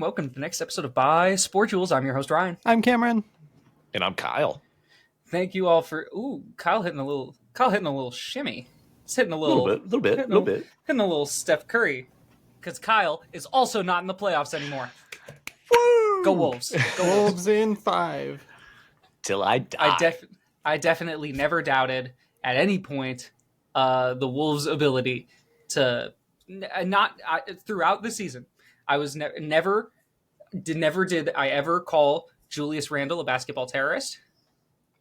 welcome to the next episode of Bisportuals. I'm your host, Ryan. I'm Cameron. And I'm Kyle. Thank you all for Kyle hitting a little shimmy. It's hitting a little bit. Hitting a little Steph Curry. Because Kyle is also not in the playoffs anymore. Woo! Go Wolves. Go Wolves in 5. Till I die. I definitely never doubted at any point the Wolves' ability to throughout the season. I was never did I ever call Julius Randle a basketball terrorist.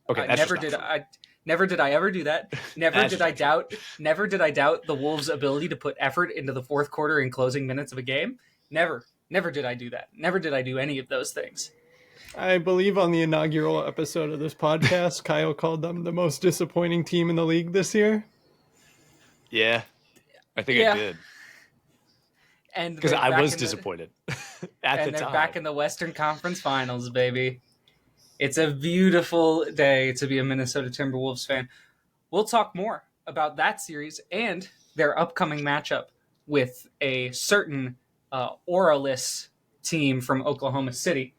Okay, never did I ever do that. Never did I doubt the Wolves' ability to put effort into the fourth quarter and closing minutes of a game. Never did I do that. Never did I do any of those things. I believe on the inaugural episode of this podcast, Kyle called them the most disappointing team in the league this year. Yeah, I think I did. And because I was disappointed at the time. And they're back in the Western Conference Finals, baby. It's a beautiful day to be a Minnesota Timberwolves fan. We'll talk more about that series and their upcoming matchup with a certain auraless team from Oklahoma City.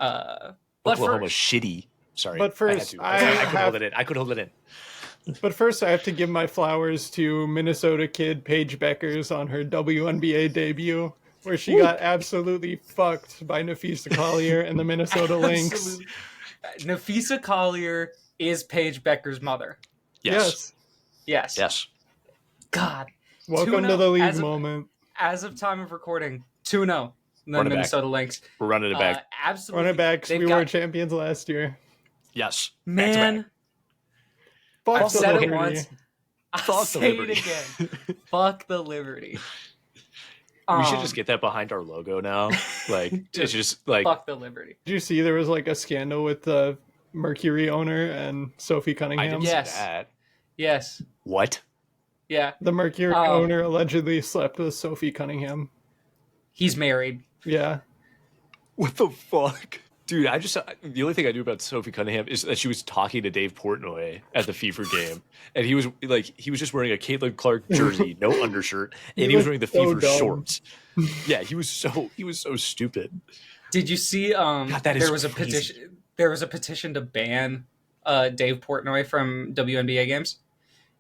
Oklahoma shitty. Sorry. But first, I could hold it in. But first, I have to give my flowers to Minnesota kid Paige Beckers on her WNBA debut, where she got absolutely fucked by Nafisa Collier and the Minnesota Lynx. Nafisa Collier is Paige Becker's mother. Yes. God. Welcome to the league moment. As of time of recording, 2-0. The Minnesota Lynx. We're running it back. Absolutely. Run it back. We were champions last year. Yes. Man. Fuck I've the said Liberty. it once. I'll say it again. Fuck the Liberty. We should just get that behind our logo now. Like, it's just like fuck the Liberty. Did you see there was like a scandal with the Mercury owner and Sophie Cunningham? I didn't see that. Yes. What? Yeah. The Mercury owner allegedly slept with Sophie Cunningham. He's married. Yeah. What the fuck? Dude, the only thing I knew about Sophie Cunningham is that she was talking to Dave Portnoy at the FIFA game. And he was just wearing a Caitlin Clark jersey, no undershirt, and he was wearing the FIFA shorts. Yeah, he was so stupid. Did you see there was a petition to ban Dave Portnoy from WNBA games?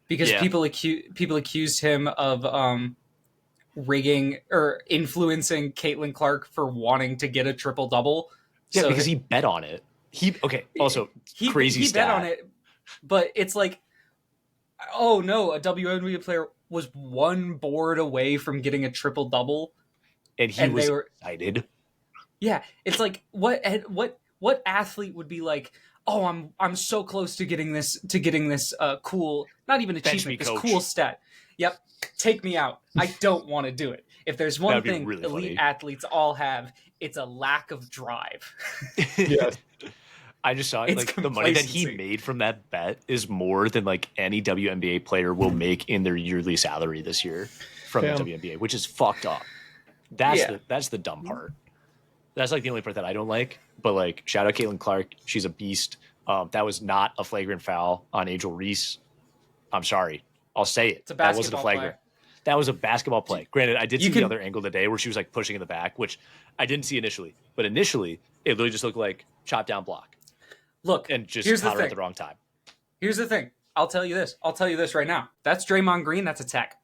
Because people accused him of rigging or influencing Caitlin Clark for wanting to get a triple double. Yeah, so because he bet on it. Crazy he stat. bet on it, but it's like, oh no, a WNBA player was one board away from getting a triple double, and he was excited. Yeah, it's like what athlete would be like? Oh, I'm so close to getting this cool, not even achievement, this cool stat. Yep, take me out. I don't want to do it. If there's one thing really elite athletes all have, it's a lack of drive. Yes. I just saw it. Like the money that he made from that bet is more than like any WNBA player will make in their yearly salary this year from the WNBA, which is fucked up. That's the dumb part. That's like the only part that I don't like. But like, shout out Caitlin Clark. She's a beast. That was not a flagrant foul on Angel Reese. I'm sorry. I'll say it. That wasn't a flagrant. That was a basketball play. Granted, I did see the other angle today where she was like pushing in the back, which I didn't see initially. But initially, it literally just looked like chop down block. Look, and just caught her at the wrong time. Here's the thing. I'll tell you this right now. That's Draymond Green. That's a tech.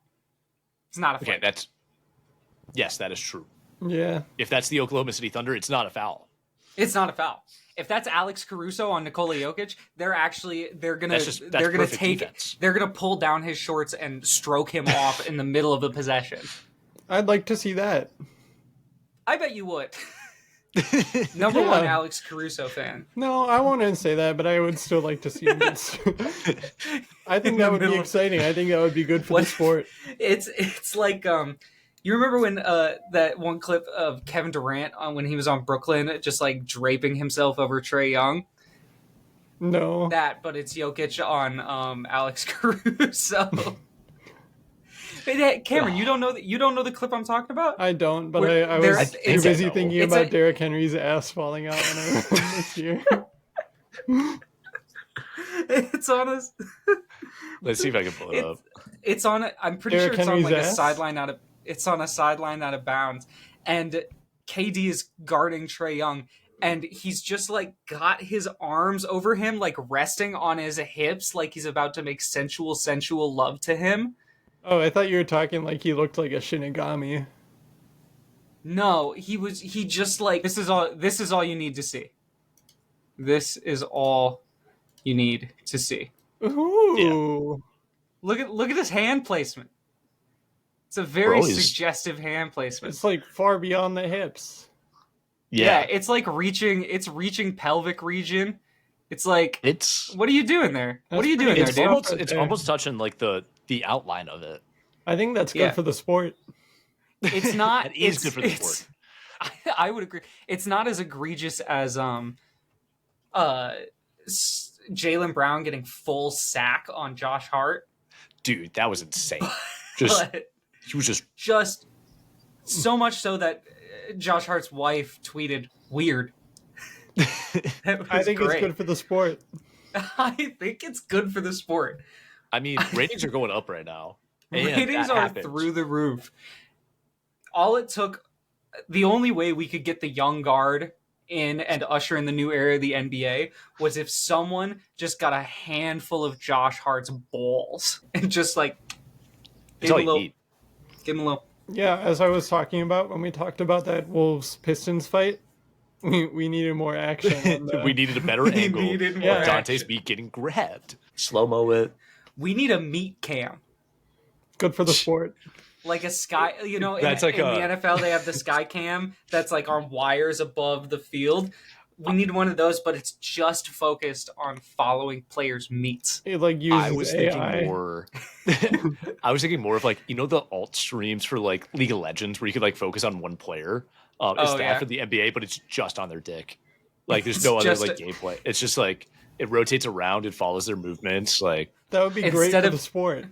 It's not a foul. Okay, yes, that is true. Yeah. If that's the Oklahoma City Thunder, it's not a foul. It's not a foul. If that's Alex Caruso on Nikola Jokic, they're gonna pull down his shorts and stroke him off in the middle of a possession. I'd like to see that. I bet you would. Number one Alex Caruso fan. No, I wouldn't say that, but I would still like to see him. I think that would be exciting. I think that would be good for the sport. It's like you remember when that one clip of Kevin Durant when he was on Brooklyn, just like draping himself over Trae Young? No. But it's Jokic on Alex Caruso. Hey, Cameron, you don't know the clip I'm talking about? I don't, but I was too busy thinking about Derrick Henry's ass falling out this year. It's on us. Let's see if I can pull it up. It's on. I'm pretty sure it's on like a sideline out of. It's on a sideline out of bounds, and KD is guarding Trae Young, and he's just like got his arms over him, like resting on his hips, like he's about to make sensual love to him. Oh, I thought you were talking like he looked like a Shinigami. No, he just like, this is all you need to see. This is all you need to see. Ooh. Yeah. Look at his hand placement. It's a very suggestive hand placement. It's like far beyond the hips. Yeah, it's like reaching pelvic region. It's like, what are you doing there? What are you doing there, dude? It's almost touching like the outline of it. I think that's good for the sport. It's not. It is good for the sport. I would agree. It's not as egregious as Jaylen Brown getting full sack on Josh Hart. Dude, that was insane. He was just so much so that Josh Hart's wife tweeted, "Weird." I think it's good for the sport. I think it's good for the sport. I mean, ratings are going up right now. Ratings are through the roof. All it took, the only way we could get the young guard in and usher in the new era of the NBA was if someone just got a handful of Josh Hart's balls and just like give him a little. Yeah, as I was talking about when we talked about that Wolves-Pistons fight, we needed more action. We needed a better angle. Dante's meat getting grabbed. Slow-mo it. We need a meat cam. Good for the sport. Like a sky, in the NFL, they have the sky cam that's like on wires above the field. We need one of those, but it's just focused on following players' meats. It like uses I was AI. thinking more. I was thinking more of like, the alt streams for like League of Legends where you could like focus on one player. For the NBA, but it's just on their dick. Like there's no other like gameplay. It's just like it rotates around, it follows their movements. Like that would be great for the sport.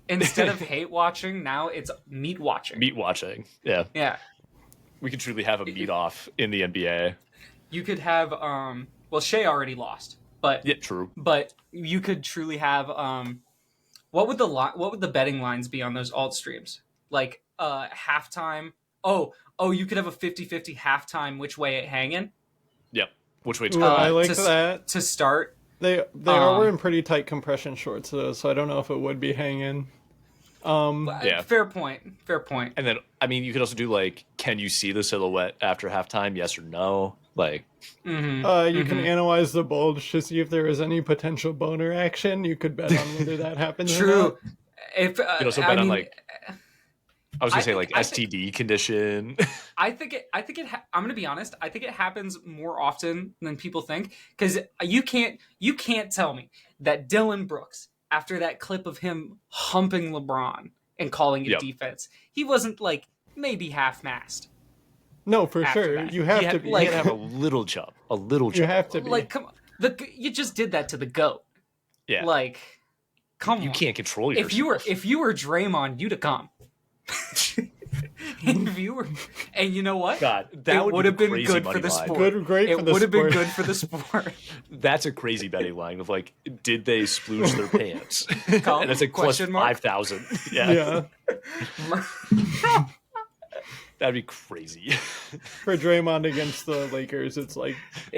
Instead of hate watching, now it's meat watching. Meat watching, yeah. Yeah. We could truly have a meat off in the NBA. You could have, Shea already lost, but yeah, true. But you could truly have, what would the betting lines be on those alt streams? Like halftime. Oh, you could have a 50-50 halftime. Which way it hanging? Yep. Which way? I like that to start. They are wearing pretty tight compression shorts though, so I don't know if it would be hanging. Fair point. And then, I mean, you could also do like, can you see the silhouette after halftime? Yes or no? Like, you can analyze the bulge to see if there is any potential boner action. You could bet on whether that happens. True. Or not. You could also bet on like, I was gonna say like STD condition. I'm gonna be honest. I think it happens more often than people think, because you can't tell me that Dylan Brooks, after that clip of him humping LeBron and calling it defense, he wasn't like maybe half-mast. No, for sure. That. You have to be. Like, you have a little chub. You have to be. Like, come on. You just did that to the GOAT. Yeah. Like, come on. You can't control yourself. If you were Draymond, you'd have come. If you were, and you know what? God, that would have been good for the sport. It would have been good for the sport. That's a crazy betting line of like, did they splooge their pants? And it's like plus 5,000. Yeah. That'd be crazy. For Draymond against the Lakers, it's like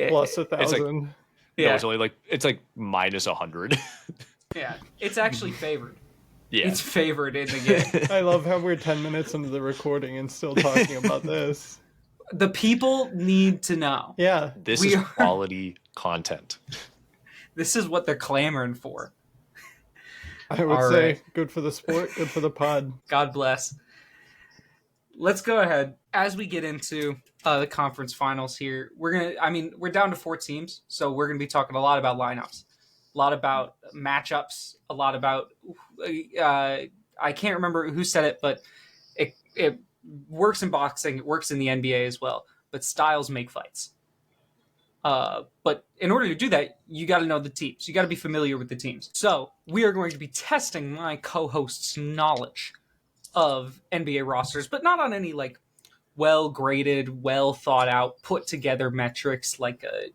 plus 1,000. It's only like minus 100. Yeah, it's actually favored. Yeah. It's favored in the game. I love how we're 10 minutes into the recording and still talking about this. The people need to know. Yeah. This is quality content. This is what they're clamoring for. I would say good for the sport, good for the pod. God bless. Let's go ahead. As we get into the conference finals here, we're down to 4 teams, so we're going to be talking a lot about lineups. A lot about matchups, a lot about I can't remember who said it, but it works in boxing, it works in the NBA as well. But styles make fights. But in order to do that, you got to know the teams. You got to be familiar with the teams. So we are going to be testing my co-host's knowledge of NBA rosters, but not on any like well-graded, well-thought-out, put-together metrics like a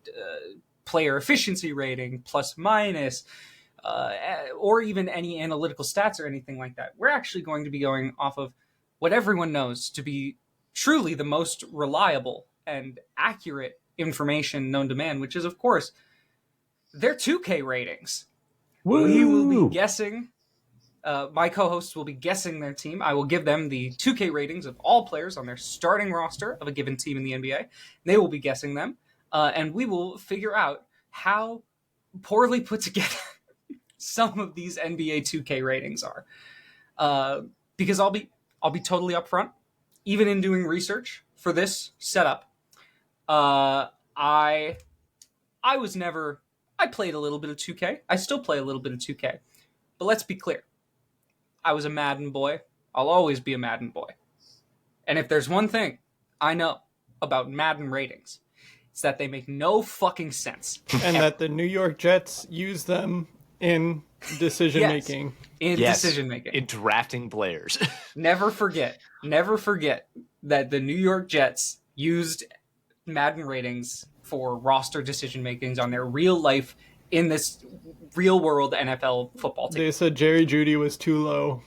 player efficiency rating, plus minus, or even any analytical stats or anything like that. We're actually going to be going off of what everyone knows to be truly the most reliable and accurate information known to man, which is, of course, their 2K ratings. Woo! We will be guessing. My co-hosts will be guessing their team. I will give them the 2K ratings of all players on their starting roster of a given team in the NBA. They will be guessing them, and we will figure out how poorly put together some of these NBA 2K ratings are. Because I'll be totally upfront. Even in doing research for this setup, I played a little bit of 2K. I still play a little bit of 2K. But let's be clear. I was a Madden boy. I'll always be a Madden boy. And if there's one thing I know about Madden ratings, it's that they make no fucking sense. And that the New York Jets use them in decision-making. Decision-making. In drafting players. Never forget that the New York Jets used Madden ratings for roster decision-makings on their real life in this real-world NFL football team. They said Jerry Jeudy was too low.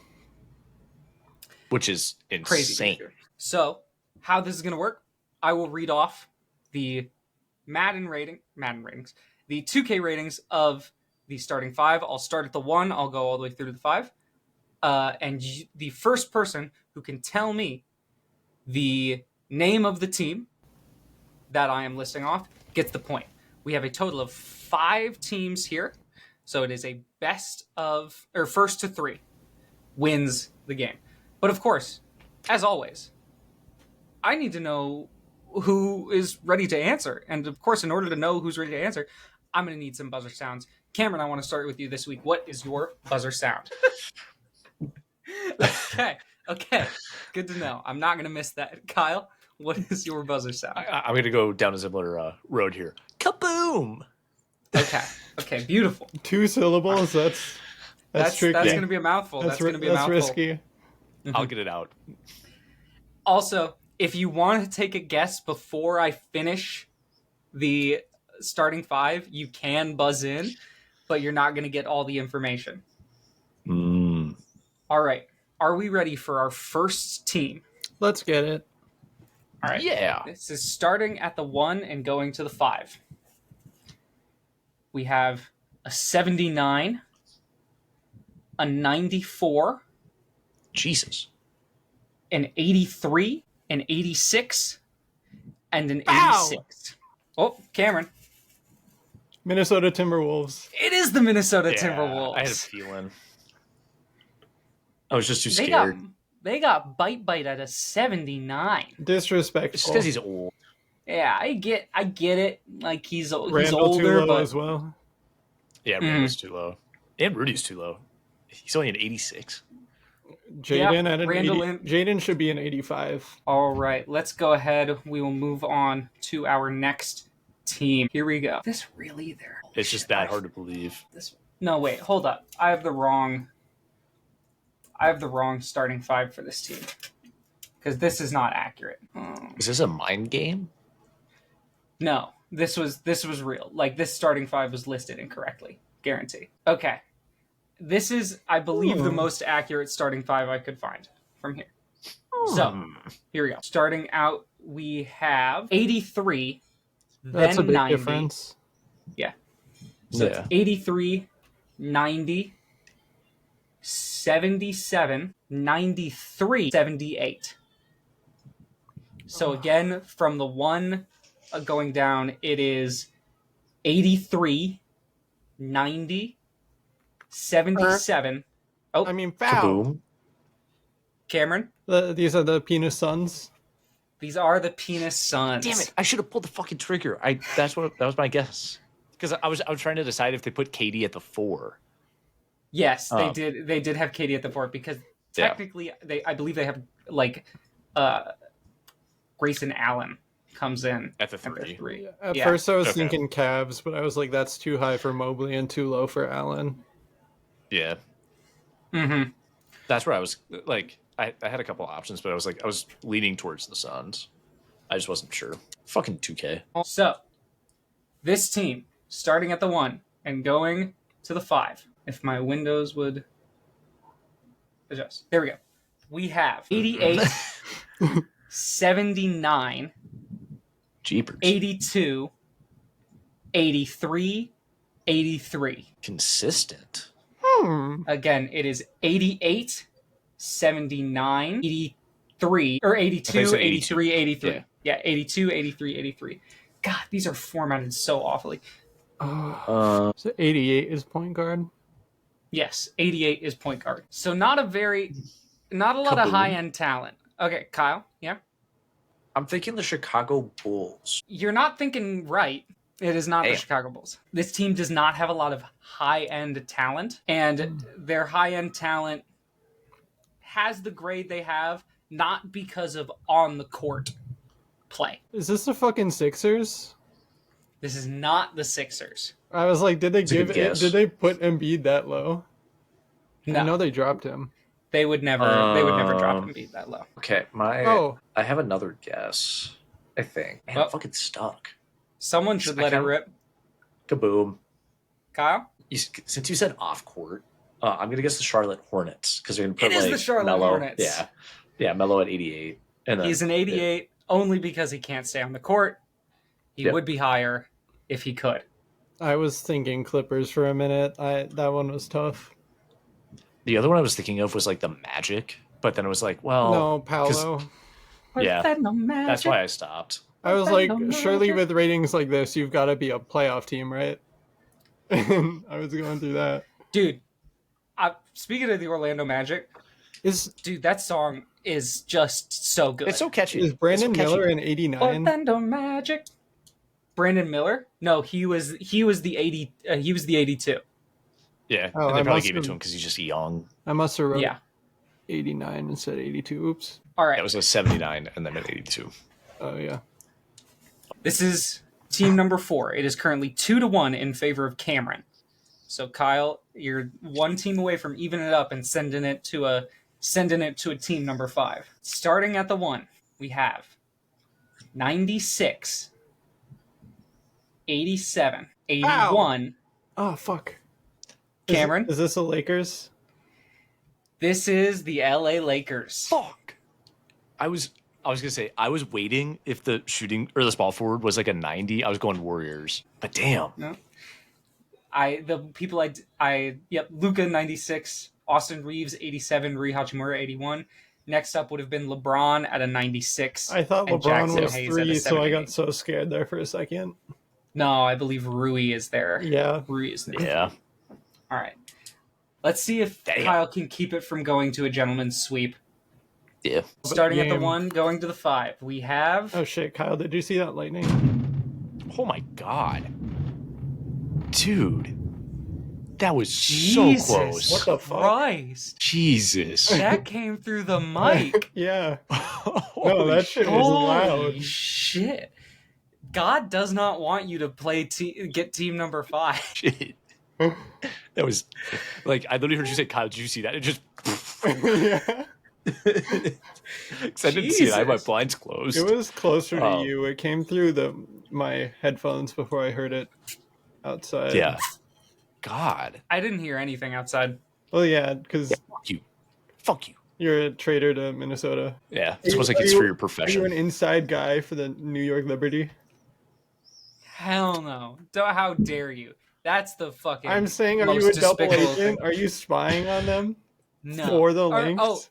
Which is insane. Crazy. So, how this is going to work, I will read off the Madden ratings, the 2K ratings of the starting 5. I'll start at the 1. I'll go all the way through to the 5. And the first person who can tell me the name of the team that I am listing off gets the point. We have a total of 5 teams here. So it is a first to 3 wins the game. But of course, as always, I need to know who is ready to answer. And of course, in order to know who's ready to answer, I'm going to need some buzzer sounds. Cameron, I want to start with you this week. What is your buzzer sound? Okay. Good to know. I'm not going to miss that. Kyle, what is your buzzer sound? I'm going to go down a similar road here. Kaboom! Okay, beautiful. 2 syllables, that's tricky. That's going to be a mouthful. That's going to be a mouthful. Risky. I'll get it out. Also, if you want to take a guess before I finish the starting 5, you can buzz in, but you're not going to get all the information. All right. Are we ready for our first team? Let's get it. All right. Yeah. This is starting at the 1 and going to the 5. We have a 79, a 94, Jesus, an 83, an 86, and an 86. Oh, Cameron. Minnesota Timberwolves. It is the Minnesota Timberwolves. I had a feeling. I was just too scared. They got bite at a 79. Disrespectful. It's because he's old. Yeah, I get it. Like he's Randall older, too low but as well. Yeah, Randall's too low, and Rudy's too low. He's only an 86. Jaden at an 80. Jaden should be an 85. All right, let's go ahead. We will move on to our next team. Here we go. This really there? It's just that hard to believe. No, wait, hold up. I have the wrong starting 5 for this team because this is not accurate. Is this a mind game? No, this was real. Like this starting 5 was listed incorrectly. Guarantee. Okay. This is, I believe, the most accurate starting 5 I could find from here. So, here we go. Starting out, we have 83, That's then a big 90. difference. Yeah. So it's 83, 90, 77, 93, 78. So again, from the 1 going down, it is 83, 90, 77. Oh, I mean, foul. Kaboom. Cameron? These are the penis sons. These are the penis sons. Damn it! I should have pulled the fucking trigger. That was my guess. Because I was trying to decide if they put Katie at the 4. Yes, they did. They did have Katie at the 4 because technically, I believe they have like Grayson Allen comes in at the 3. At first, I was thinking Cavs, but I was like, that's too high for Mobley and too low for Allen. Yeah. Mm-hmm. That's where I was like, I had a couple options, but I was leaning towards the Suns. I just wasn't sure. Fucking 2K. So, this team, starting at the 1 and going to the 5. If my windows would adjust. There we go. We have 88, 79, Jeepers. 82, 83, 83. Consistent. Again, it is 88, 79, 83, or 82, 83, 83. Yeah, 82, 83, 83. God, these are formatted so awfully. So 88 is point guard? Yes, 88 is point guard. So not a lot of high-end talent. Okay, Kyle, yeah? I'm thinking the Chicago Bulls. You're not thinking right. It is not the Chicago Bulls. This team does not have a lot of high-end talent, and their high-end talent has the grade they have not because of on-the-court play. Is this the fucking Sixers? This is not the Sixers. I was like, did they put Embiid that low? No. I know they dropped him. They would never drop Embiid that low. Okay, I have another guess. I think. Man, I'm fucking stuck. Someone should let it rip. Kaboom. Kyle? Since you said off court, I'm gonna guess the Charlotte Hornets because they're gonna put the Charlotte Hornets. Yeah, Melo at 88. And then, he's an 88 only because he can't stay on the court. He would be higher if he could. I was thinking Clippers for a minute. That one was tough. The other one I was thinking of was like the Magic, but then it was like, well, no, Paolo. Yeah, that's why I stopped. I was like, surely with ratings like this, you've got to be a playoff team, right? And I was going through that. Dude, speaking of the Orlando Magic, that song is just so good. It's so catchy. Is Brandon Miller in 89? Orlando Magic. Brandon Miller? No, he was the 80. He was the 82. Yeah, and they probably gave it to him because he's just young. I must have wrote 89 instead of 82. Oops. All right. It was a 79 and then an 82. Oh, yeah. This is team number 4. It is currently 2-1 in favor of Cameron. So, Kyle, you're one team away from evening it up and sending it to a team number 5. Starting at the 1, we have 96, 87, 81. Oh, fuck. Cameron? Is this the Lakers? This is the LA Lakers. Fuck. I was gonna say I was waiting if the shooting or the small forward was like a 90. I was going Warriors, but damn. No. Luka 96, Austin Reeves 87, Rui Hachimura 81. Next up would have been LeBron at a 96. I thought LeBron Jackson was Hayes 3, at a so I got so scared there for a second. No, I believe Rui is there. Yeah. Rui is there. Yeah. All right. Let's see if Kyle can keep it from going to a gentleman's sweep. Yeah. Starting at the 1, going to the 5. We have... Oh, shit, Kyle, did you see that lightning? Oh, my God. Dude. That was Jesus, so close. What the fuck? Christ. Jesus. That came through the mic. Yeah. No, that shit was loud. Holy shit. God does not want you to get team number 5. Shit. That was like I literally heard you say, Kyle, did you see that? It just Yeah. Because I didn't see it. I had my blinds closed. It was closer to you. It came through my headphones before I heard it outside. Yeah. God. I didn't hear anything outside. Well, yeah, because Fuck you. You're a traitor to Minnesota. Yeah. This was like it's for your profession. Are you an inside guy for the New York Liberty? Hell no. How dare you? That's the fucking... I'm saying, are you a double agent? Are you spying on them? No. For the Lynx?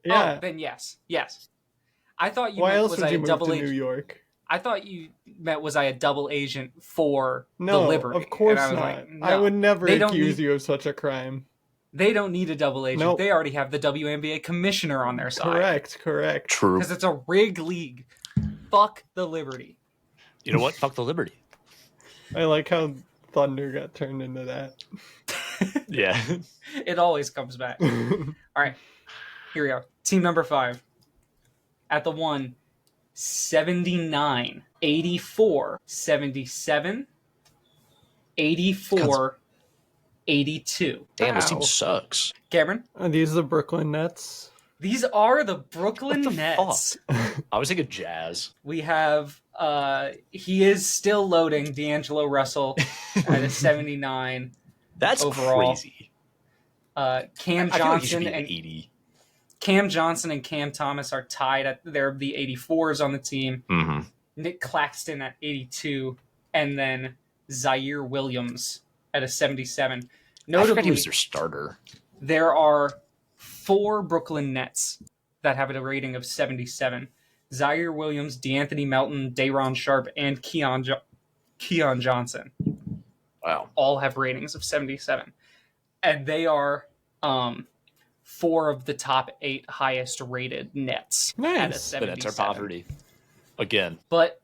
Yeah. Then yes. Yes. I thought you Why meant else was would I you a move double to agent. New York? I thought you meant was I a double agent for the No, Liberty. of course and I was not. like, no. I would never They don't accuse need- you of such a crime. They don't need a double agent. Nope. They already have the WNBA commissioner on their side. Correct. True. Because it's a rigged league. Fuck the Liberty. You know what? Fuck the Liberty. I like how Thunder got turned into that. Yeah. It always comes back. All right. Here we go. Team number 5. At the 1, 79, 84, 77, 84, 82. Damn, this team sucks. Cameron? Are these the Brooklyn Nets? These are the Brooklyn What the Nets. I was thinking Jazz. We have, he is still loading D'Angelo Russell at a 79. That's overall. crazy. Cam I feel like he should Johnson be an and 80. Cam Johnson and Cam Thomas are tied at they're the 84s on the team. Mm-hmm. Nick Claxton at 82, and then Zaire Williams at a 77. Notably, I forgot he was their starter. There are 4 Brooklyn Nets that have a rating of 77. Zaire Williams, DeAnthony Melton, Day'Ron Sharpe, and Keon Johnson. Wow. All have ratings of 77. And they are 4 of the top 8 highest rated Nets at a 77. The Nets are poverty. Again. But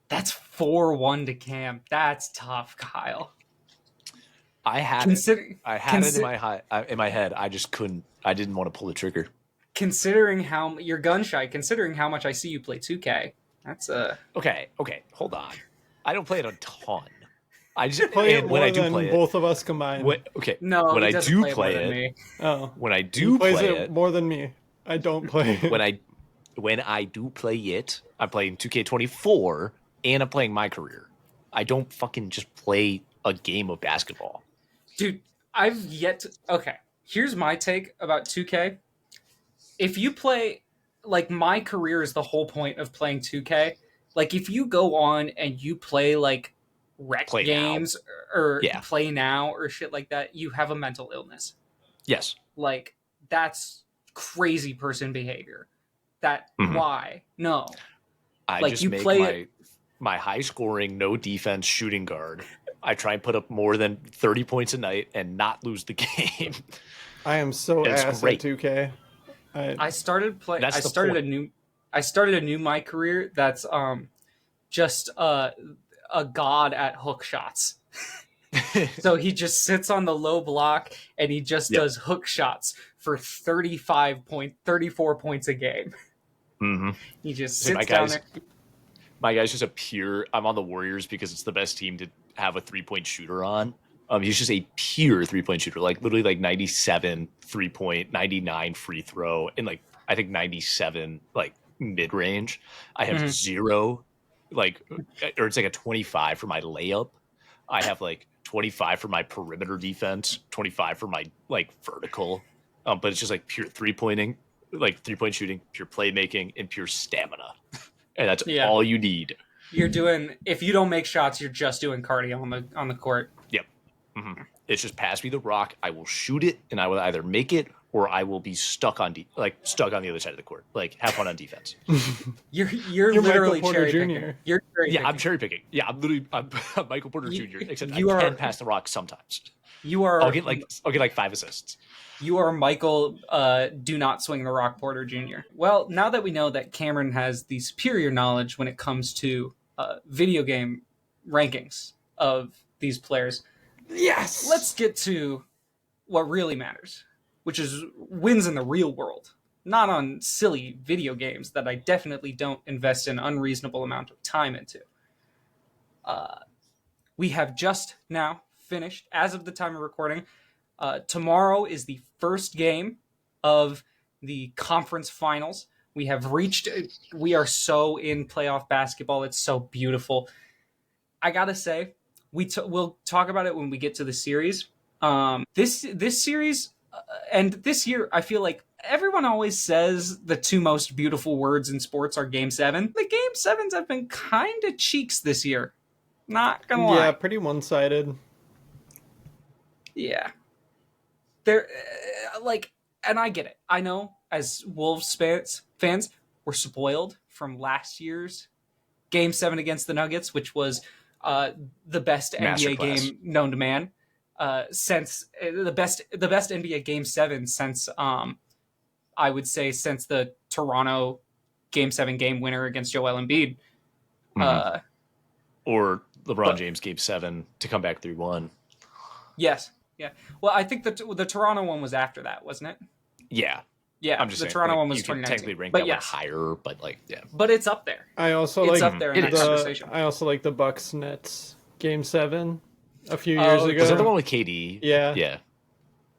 that's 4-1 to Cam. That's tough, Kyle. I had it in my head. I just couldn't. I didn't want to pull the trigger. Considering how you're gun shy, considering how much I see you play 2K, that's okay. Hold on. I don't play it a ton. I just play it when more I do than play both of us combined. When I do play it, when I do play it more than me. I don't play it. When I do play it, I'm playing 2K24 and I'm playing my career. I don't fucking just play a game of basketball. Dude, I've yet to... Okay, here's my take about 2K. If you play... Like, my career is the whole point of playing 2K. Like, if you go on and you play, like, rec games or play now or shit like that, you have a mental illness. Yes. Like, that's crazy person behavior. Why? No. I just make my high-scoring, no-defense shooting guard. I try and put up more than 30 points a night and not lose the game. I am so ass at 2K. I started playing. I started a new my career that's just a god at hook shots. So he just sits on the low block and he just does hook shots for 34 points a game. Mm-hmm. He just sits down there. My guy's just a pure... I'm on the Warriors because it's the best team to have a three-point shooter on. He's just a pure three-point shooter, like literally like 97 three-point, 99 free throw, and like I think 97 like mid-range. I have 0, like, or it's like a 25 for my layup. I have like 25 for my perimeter defense, 25 for my like vertical, but it's just like pure three-pointing, like three-point shooting, pure playmaking, and pure stamina, and that's all you need. You're doing... If you don't make shots, you're just doing cardio on the court. Yep. Mm-hmm. It's just pass me the rock. I will shoot it, and I will either make it or I will be stuck on the other side of the court. Like, have fun on defense. You're literally cherry picking. You're cherry picking. I'm cherry picking. Yeah, I'm Michael Porter Jr. Except I can pass the rock sometimes. I'll get like 5 assists. You are Michael. Do not swing the rock, Porter Jr. Well, now that we know that Cameron has the superior knowledge when it comes to video game rankings of these players. Yes. Let's get to what really matters, which is wins in the real world, not on silly video games that I definitely don't invest an unreasonable amount of time into. We have just now finished, as of the time of recording. Tomorrow is the first game of the conference finals. We are so in playoff basketball. It's so beautiful. I gotta say, we'll talk about it when we get to the series. This series and this year, I feel like everyone always says the 2 most beautiful words in sports are Game 7. The Game 7s have been kind of cheeks this year. Not gonna lie. Yeah, pretty one-sided. Yeah. They're and I get it. I know as Wolves fans, we're spoiled from last year's Game 7 against the Nuggets, which was the best NBA game known to man. Since the best NBA Game 7 since I would say since the Toronto Game 7 game winner against Joel Embiid. Mm-hmm. Or LeBron James Game 7 to come back 3-1. Yes. Yeah. Well, I think the Toronto one was after that, wasn't it? Yeah. Yeah. I'm just saying, Toronto one was you can 2019. technically rank that one higher, but like, yeah. But it's up there. I also it's up there in that conversation. I also like the Bucks Nets Game 7 a few years ago. Was that the one with KD? Yeah. Yeah.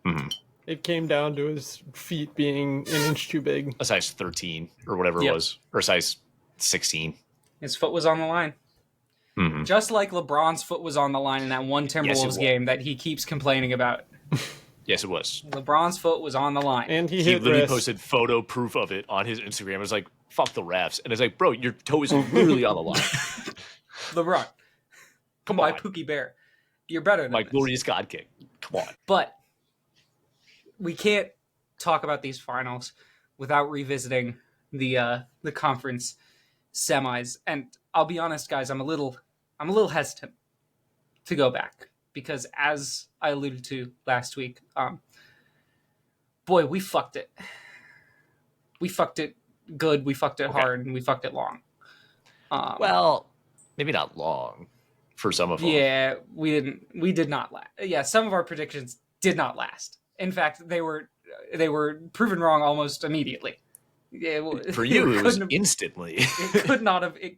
Mm-hmm. It came down to his feet being an inch too big. A size 13 or whatever it was, or size 16. His foot was on the line. Mm-hmm. Just like LeBron's foot was on the line in that one Timberwolves game that he keeps complaining about. Yes, it was. LeBron's foot was on the line. And he literally posted photo proof of it on his Instagram. It was like, fuck the refs. And it's like, bro, your toe is literally on the line. LeBron. Come on. My Pookie Bear. You're better than my this. glorious God King. Come on. But we can't talk about these finals without revisiting the conference semis. And I'll be honest, guys, I'm a little hesitant to go back because, as I alluded to last week, boy, we fucked it. We fucked it good. We fucked it hard, and we fucked it long. Well, maybe not long for some of them. Yeah, we did not last. Yeah, some of our predictions did not last. In fact, they were proven wrong almost immediately. For you, it was instantly. It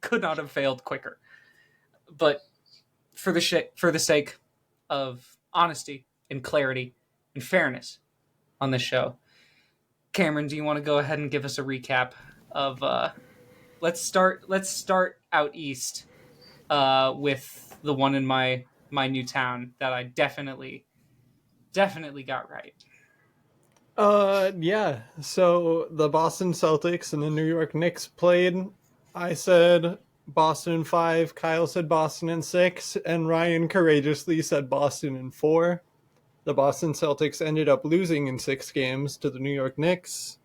could not have failed quicker. But for the sake of honesty and clarity and fairness on this show, Cameron, do you want to go ahead and give us a recap of let's start out east with the one in my new town that I definitely got right. Yeah. So the Boston Celtics and the New York Knicks played. I said Boston in 5, Kyle said Boston in 6, and Ryan courageously said Boston in 4. The Boston Celtics ended up losing in 6 games to the New York Knicks,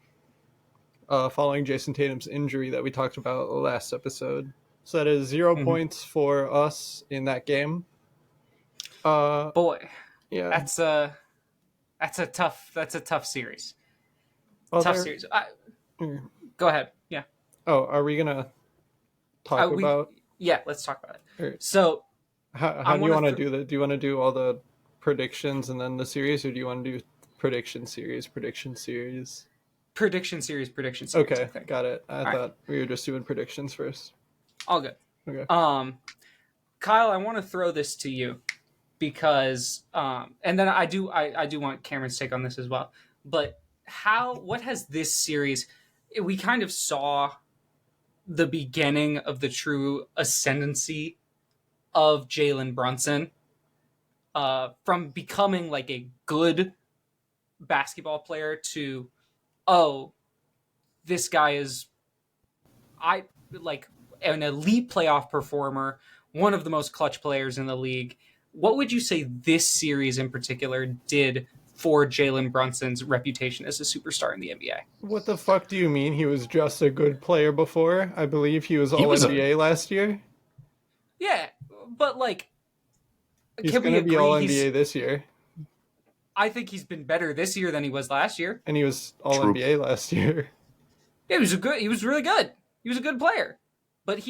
following Jason Tatum's injury that we talked about last episode. So that is 0 points for us in that game. Boy, yeah, that's a tough series. Well, tough series. Go ahead. Yeah. Oh, are we gonna talk about? Yeah, let's talk about it. So, how do you want to do that? Do you want to do all the predictions and then the series, or do you want to do prediction series? Prediction series. Okay, got it. I thought we were just doing predictions first. All good. Okay. Kyle, I want to throw this to you because, and then I do want Cameron's take on this as well. But what has this series? We kind of saw the beginning of the true ascendancy of Jalen Brunson, from becoming like a good basketball player to, oh, this guy is an elite playoff performer, one of the most clutch players in the league. What would you say this series in particular did for Jalen Brunson's reputation as a superstar in the NBA? What the fuck do you mean? He was just a good player before? I believe he was All-NBA last year. Yeah, but he's going to be All-NBA this year. I think he's been better this year than he was last year. And he was All-NBA last year. Yeah, he was really good. He was a good player. But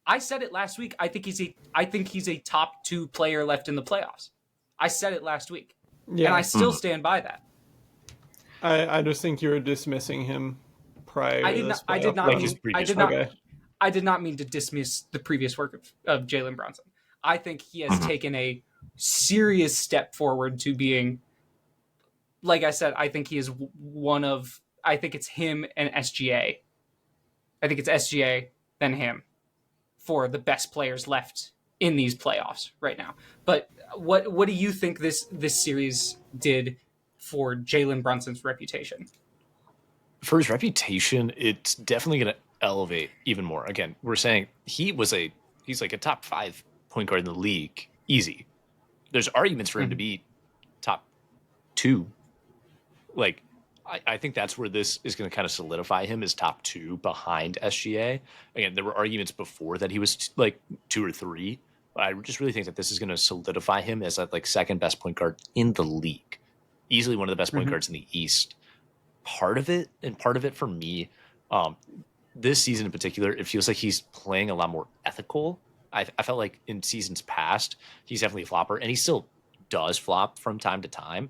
I said it last week. I think he's a top 2 player left in the playoffs. I said it last week. Yeah. And I still stand by that. I just think you were dismissing him prior to this. I did not mean to dismiss the previous work of Jalen Brunson. I think he has taken a serious step forward to being, like I said, I think he is I think it's him and SGA. I think it's SGA, then him, for the best players left in these playoffs right now. But what do you think this series did for Jalen Brunson's reputation? For his reputation, it's definitely going to elevate even more. Again, we're saying he's like a top 5 point guard in the league, easy. There's arguments for him to be top 2. I think that's where this is going to kind of solidify him as top 2 behind SGA. Again, there were arguments before that he was 2 or 3, but I just really think that this is going to solidify him as that second best point guard in the league, easily one of the best point guards in the East. Part of it for me, this season in particular, it feels like he's playing a lot more ethical. I felt like in seasons past, he's definitely a flopper, and he still does flop from time to time,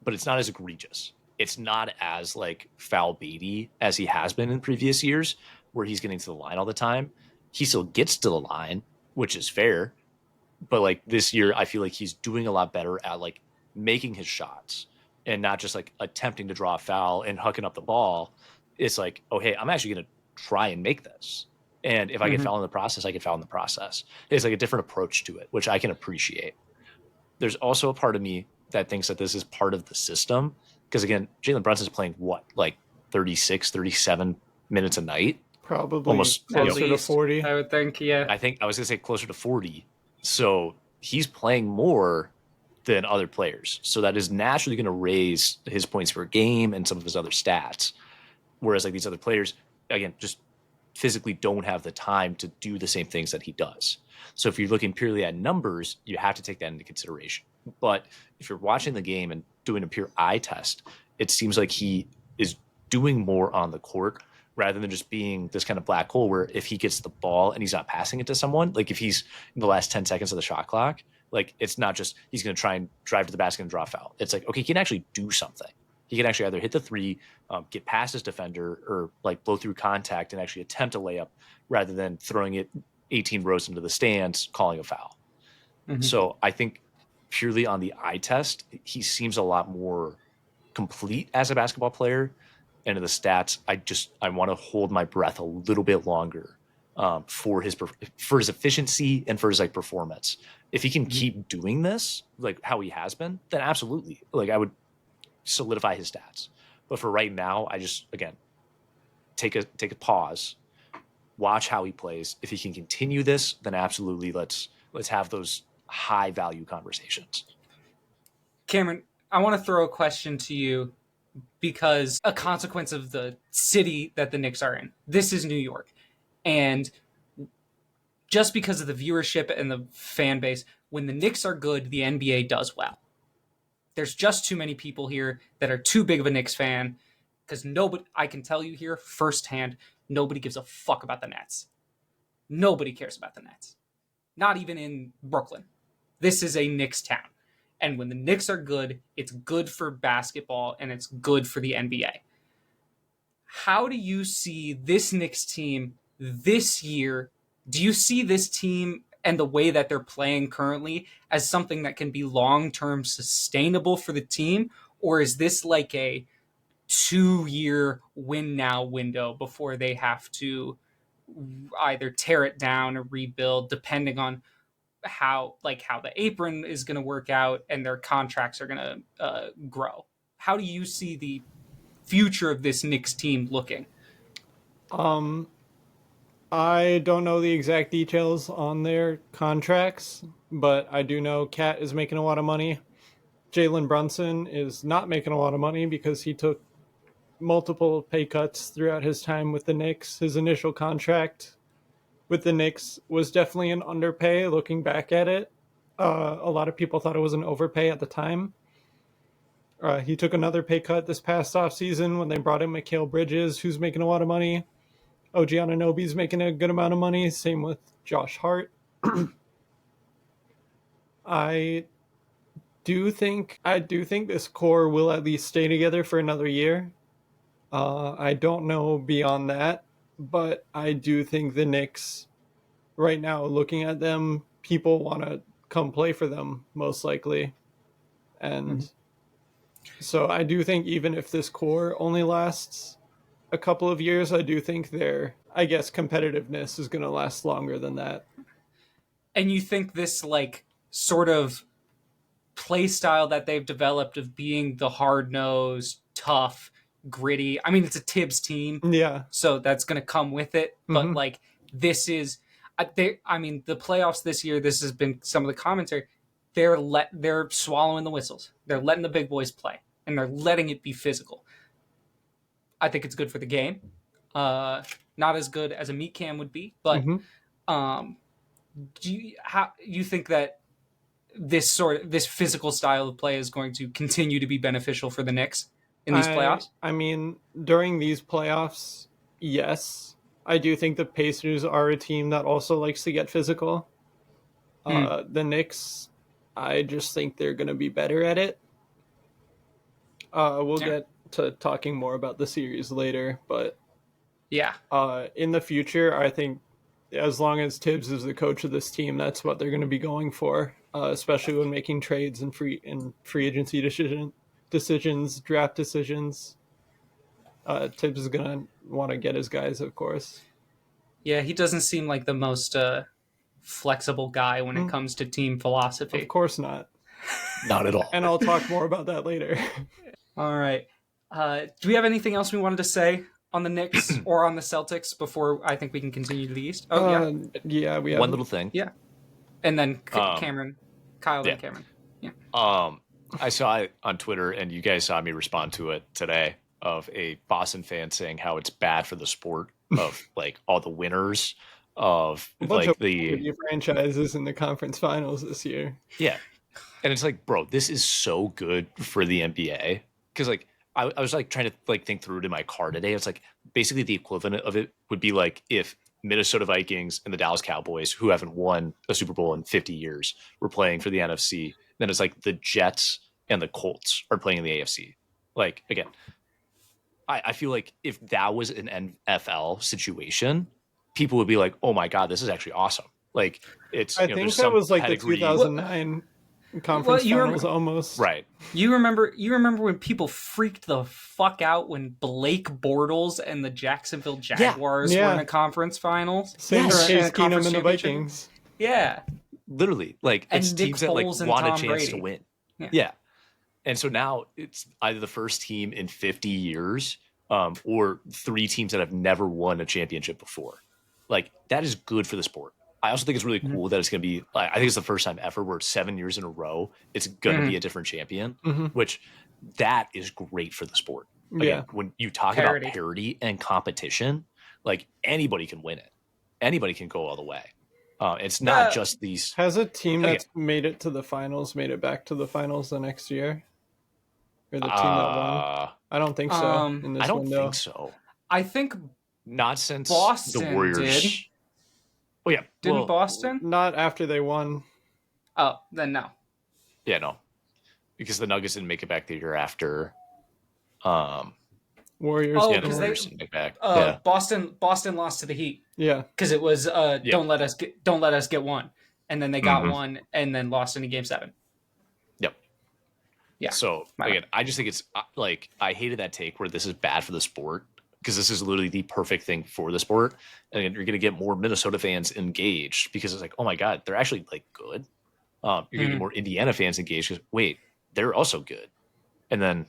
but it's not as egregious. It's not as foul baity as he has been in previous years, where he's getting to the line all the time. He still gets to the line, which is fair, but this year, I feel like he's doing a lot better at making his shots and not just attempting to draw a foul and hucking up the ball. It's oh, hey, I'm actually going to try and make this. And if I get fouled in the process, I get fouled in the process. It's a different approach to it, which I can appreciate. There's also a part of me that thinks that this is part of the system. Because again, Jalen Brunson's playing what, like 36, 37 minutes a night? Probably Almost closer to 40. I would think, yeah. I think I was going to say closer to 40. So he's playing more than other players. So that is naturally going to raise his points per game and some of his other stats. Whereas like these other players, again, just physically don't have the time to do the same things that he does. So if you're looking purely at numbers, you have to take that into consideration. But if you're watching the game and doing a pure eye test, it seems like he is doing more on the court rather than just being this kind of black hole where if he gets the ball and he's not passing it to someone, like if he's in the last 10 seconds of the shot clock, like it's not just he's going to try and drive to the basket and draw a foul. It's like, okay, he can actually do something. He can actually either hit the three, get past his defender, or like blow through contact and actually attempt a layup rather than throwing it 18 rows into the stands, calling a foul. Mm-hmm. So I think purely on the eye test, he seems a lot more complete as a basketball player. And in the stats, I want to hold my breath a little bit longer for his efficiency and for his like performance. If he can keep doing this like how he has been, then absolutely, like I would solidify his stats. But for right now, I just again take a pause, watch how he plays. If he can continue this, then absolutely let's have those high value conversations. Cameron, I want to throw a question to you because a consequence of the city that the Knicks are in. This is New York. And just because of the viewership and the fan base, when the Knicks are good, the NBA does well. There's just too many people here that are too big of a Knicks fan because nobody, I can tell you here firsthand, nobody gives a fuck about the Nets. Nobody cares about the Nets. Not even in Brooklyn. This is a Knicks town. And when the Knicks are good, it's good for basketball and it's good for the NBA. How do you see this Knicks team this year? Do you see this team and the way that they're playing currently as something that can be long-term sustainable for the team? Or is this like a 2-year win now window before they have to either tear it down or rebuild, depending on how the apron is going to work out and their contracts are going to grow? How do you see the future of this Knicks team looking? I don't know the exact details on their contracts, but I do know Cat is making a lot of money. Jalen Brunson is not making a lot of money because he took multiple pay cuts throughout his time with the Knicks. His initial contract with the Knicks was definitely an underpay looking back at it. A lot of people thought it was an overpay at the time. He took another pay cut this past offseason when they brought in Mikal Bridges, who's making a lot of money. OG Anunoby's making a good amount of money. Same with Josh Hart. I do think this core will at least stay together for another year. I don't know beyond that, but I do think the Knicks, right now, looking at them, people want to come play for them, most likely. And so I do think even if this core only lasts a couple of years, I do think their, I guess, competitiveness is going to last longer than that. And you think this, like, sort of play style that they've developed of being the hard-nosed, tough, gritty, I mean, it's a Tibbs team. Yeah. So that's going to come with it. But, like, this is, the playoffs this year, this has been some of the commentary, they're swallowing the whistles. They're letting the big boys play. And they're letting it be physical. I think it's good for the game. Not as good as a meat cam would be, but do you think that this physical style of play is going to continue to be beneficial for the Knicks in these playoffs? I mean, during these playoffs, yes. I do think the Pacers are a team that also likes to get physical. The Knicks, I just think they're going to be better at it. We'll get to talking more about the series later, but in the future, I think as long as Tibbs is the coach of this team, that's what they're going to be going for, especially when making trades and free agency decisions, draft decisions. Tibbs is going to want to get his guys, of course. Yeah, he doesn't seem like the most flexible guy when it comes to team philosophy. Of course not. Not at all. And I'll talk more about that later. All right. Do we have anything else we wanted to say on the Knicks or on the Celtics before I think we can continue to the East? Oh, yeah, we have one little thing. Yeah. And then Cameron, Kyle, then Cameron. Yeah. I saw it on Twitter, and you guys saw me respond to it today, of a Boston fan saying how it's bad for the sport of like all the winners of like the franchises in the conference finals this year. Yeah. And it's like, bro, this is so good for the NBA. Because like I was like trying to like think through it in my car today. It's like basically the equivalent of it would be like if Minnesota Vikings and the Dallas Cowboys, who haven't won a Super Bowl in 50 years, were playing for the NFC. Then it's like the Jets and the Colts are playing in the AFC. Like, again, I feel like if that was an NFL situation, people would be like, oh my God, this is actually awesome. Like, it's, I think that was like pedigree. The 2009 conference finals almost. Right. You remember when people freaked the fuck out when Blake Bortles and the Jacksonville Jaguars were in a conference finals? Same for Case Keenum and the Vikings. Yeah. Literally. Like, and it's Nick teams that like Foles want Tom a chance Brady. to win. Yeah. And so now it's either the first team in 50 years or three teams that have never won a championship before. Like, that is good for the sport. I also think it's really cool that it's going to be, like, I think it's the first time ever where 7 years in a row, it's going to be a different champion, which that is great for the sport. Again, when you talk about parity and competition, like anybody can win it. Anybody can go all the way. It's not just these. Has a team that's made it to the finals made it back to the finals the next year? Or the team that won? I don't think so. In this I don't window. think so. I think not since Boston the Warriors did. Oh yeah, didn't Boston? Not after they won. Oh, then no. Yeah, no, because the Nuggets didn't make it back the year after. Warriors. Oh, because they didn't make back. Boston lost to the Heat. Yeah, because it was don't let us get one, and then they got one and then lost in Game 7. Yep. Yeah. So again, I just think it's like I hated that take where this is bad for the sport. Because this is literally the perfect thing for the sport. And you're going to get more Minnesota fans engaged because it's like, oh my God, they're actually like good. You're going to get more Indiana fans engaged because, wait, they're also good. And then,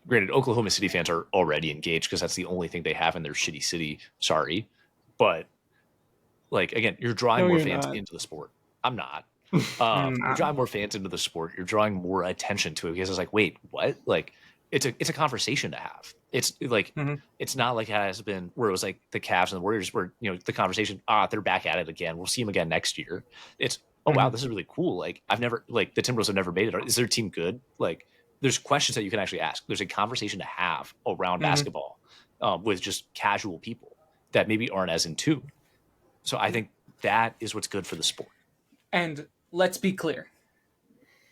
granted, Oklahoma City fans are already engaged because that's the only thing they have in their shitty city. Sorry. But, like, again, you're drawing more fans into the sport. I'm not. You're drawing more fans into the sport. You're drawing more attention to it because it's like, wait, what? Like, it's a conversation to have. It's like it's not like it has been where it was like the Cavs and the Warriors where the conversation they're back at it again. We'll see them again next year. It's wow, this is really cool. Like I've never like the Timberwolves have never made it. Is their team good? Like there's questions that you can actually ask. There's a conversation to have around basketball with just casual people that maybe aren't as in tune. So I think that is what's good for the sport. And let's be clear.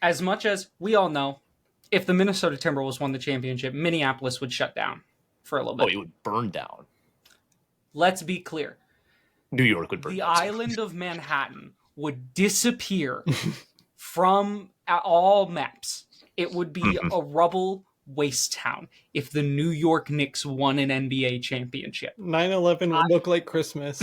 As much as we all know, if the Minnesota Timberwolves won the championship, Minneapolis would shut down for a little bit. Oh, it would burn down. Let's be clear. New York would burn down. The island of Manhattan would disappear from all maps. It would be a rubble waste town if the New York Knicks won an NBA championship. 9/11 would look like Christmas.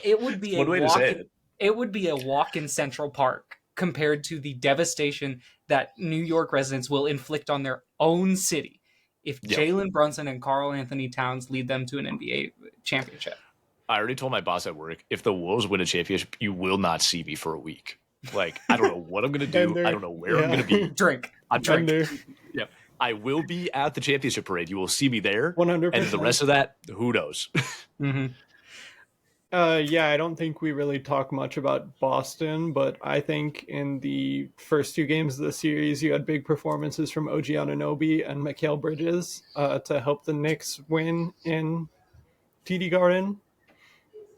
It would be it would be a walk in Central Park compared to the devastation that New York residents will inflict on their own city if Jalen Brunson and Karl Anthony Towns lead them to an NBA championship. I already told my boss at work, if the Wolves win a championship, you will not see me for a week. Like, I don't know what I'm going to do. I don't know where I'm going to be. Drink. Yep. I will be at the championship parade. You will see me there. 100%. And the rest of that, who knows? I don't think we really talk much about Boston, but I think in the first two games of the series, you had big performances from OG Anunoby and Mikal Bridges to help the Knicks win in TD Garden.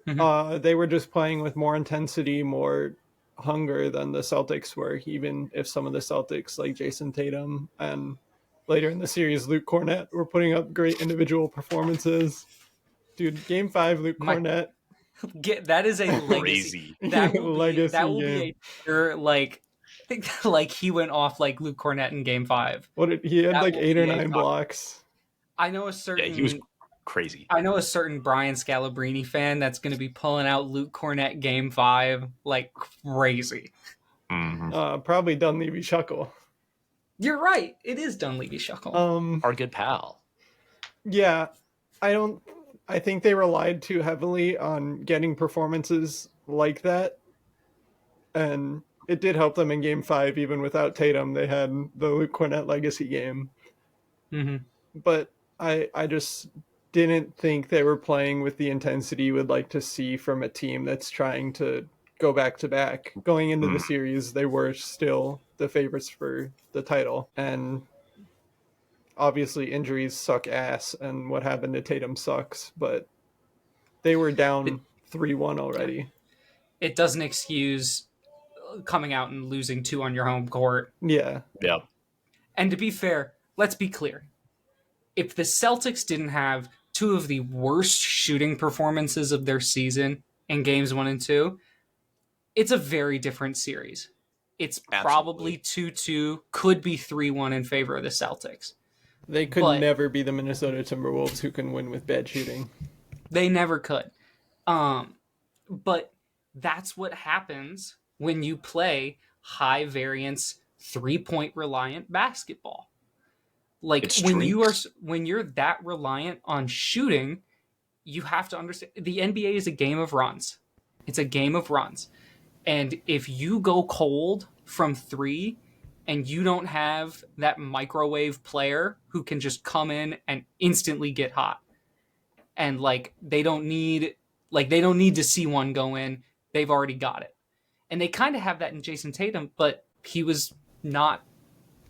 They were just playing with more intensity, more hunger than the Celtics were, even if some of the Celtics, like Jason Tatum and later in the series, Luke Cornett, were putting up great individual performances. Dude, Game 5, Luke Cornett. That is a legacy. That will be a like. I think like he went off like Luke Cornett in Game 5. He had like 8 or 9 blocks. I know a certain. Yeah, he was crazy. I know a certain Brian Scalabrine fan that's going to be pulling out Luke Cornett Game 5 like crazy. Probably Dunleavy Shuckle. You're right. It is Dunleavy Shuckle. Our good pal. Yeah, I think they relied too heavily on getting performances like that, and it did help them in Game 5. Even without Tatum, they had the Luke Cornett legacy game. Mm-hmm. But I just didn't think they were playing with the intensity you would like to see from a team that's trying to go back to back. Going into the series, they were still the favorites for the title, and obviously injuries suck ass, and what happened to Tatum sucks, but they were down 3-1 already. It doesn't excuse coming out and losing 2 on your home court. Yeah. And to be fair, let's be clear. If the Celtics didn't have 2 of the worst shooting performances of their season in games 1 and 2, it's a very different series. It's probably 2-2, could be 3-1 in favor of the Celtics. They could never be the Minnesota Timberwolves who can win with bad shooting. They never could. But that's what happens when you play high variance 3-point reliant basketball. Like when you're that reliant on shooting, you have to understand the NBA is a game of runs. It's a game of runs. And if you go cold from 3 and you don't have that microwave player who can just come in and instantly get hot, and they don't need to see one go in, they've already got it. And they kind of have that in Jason Tatum, but he was not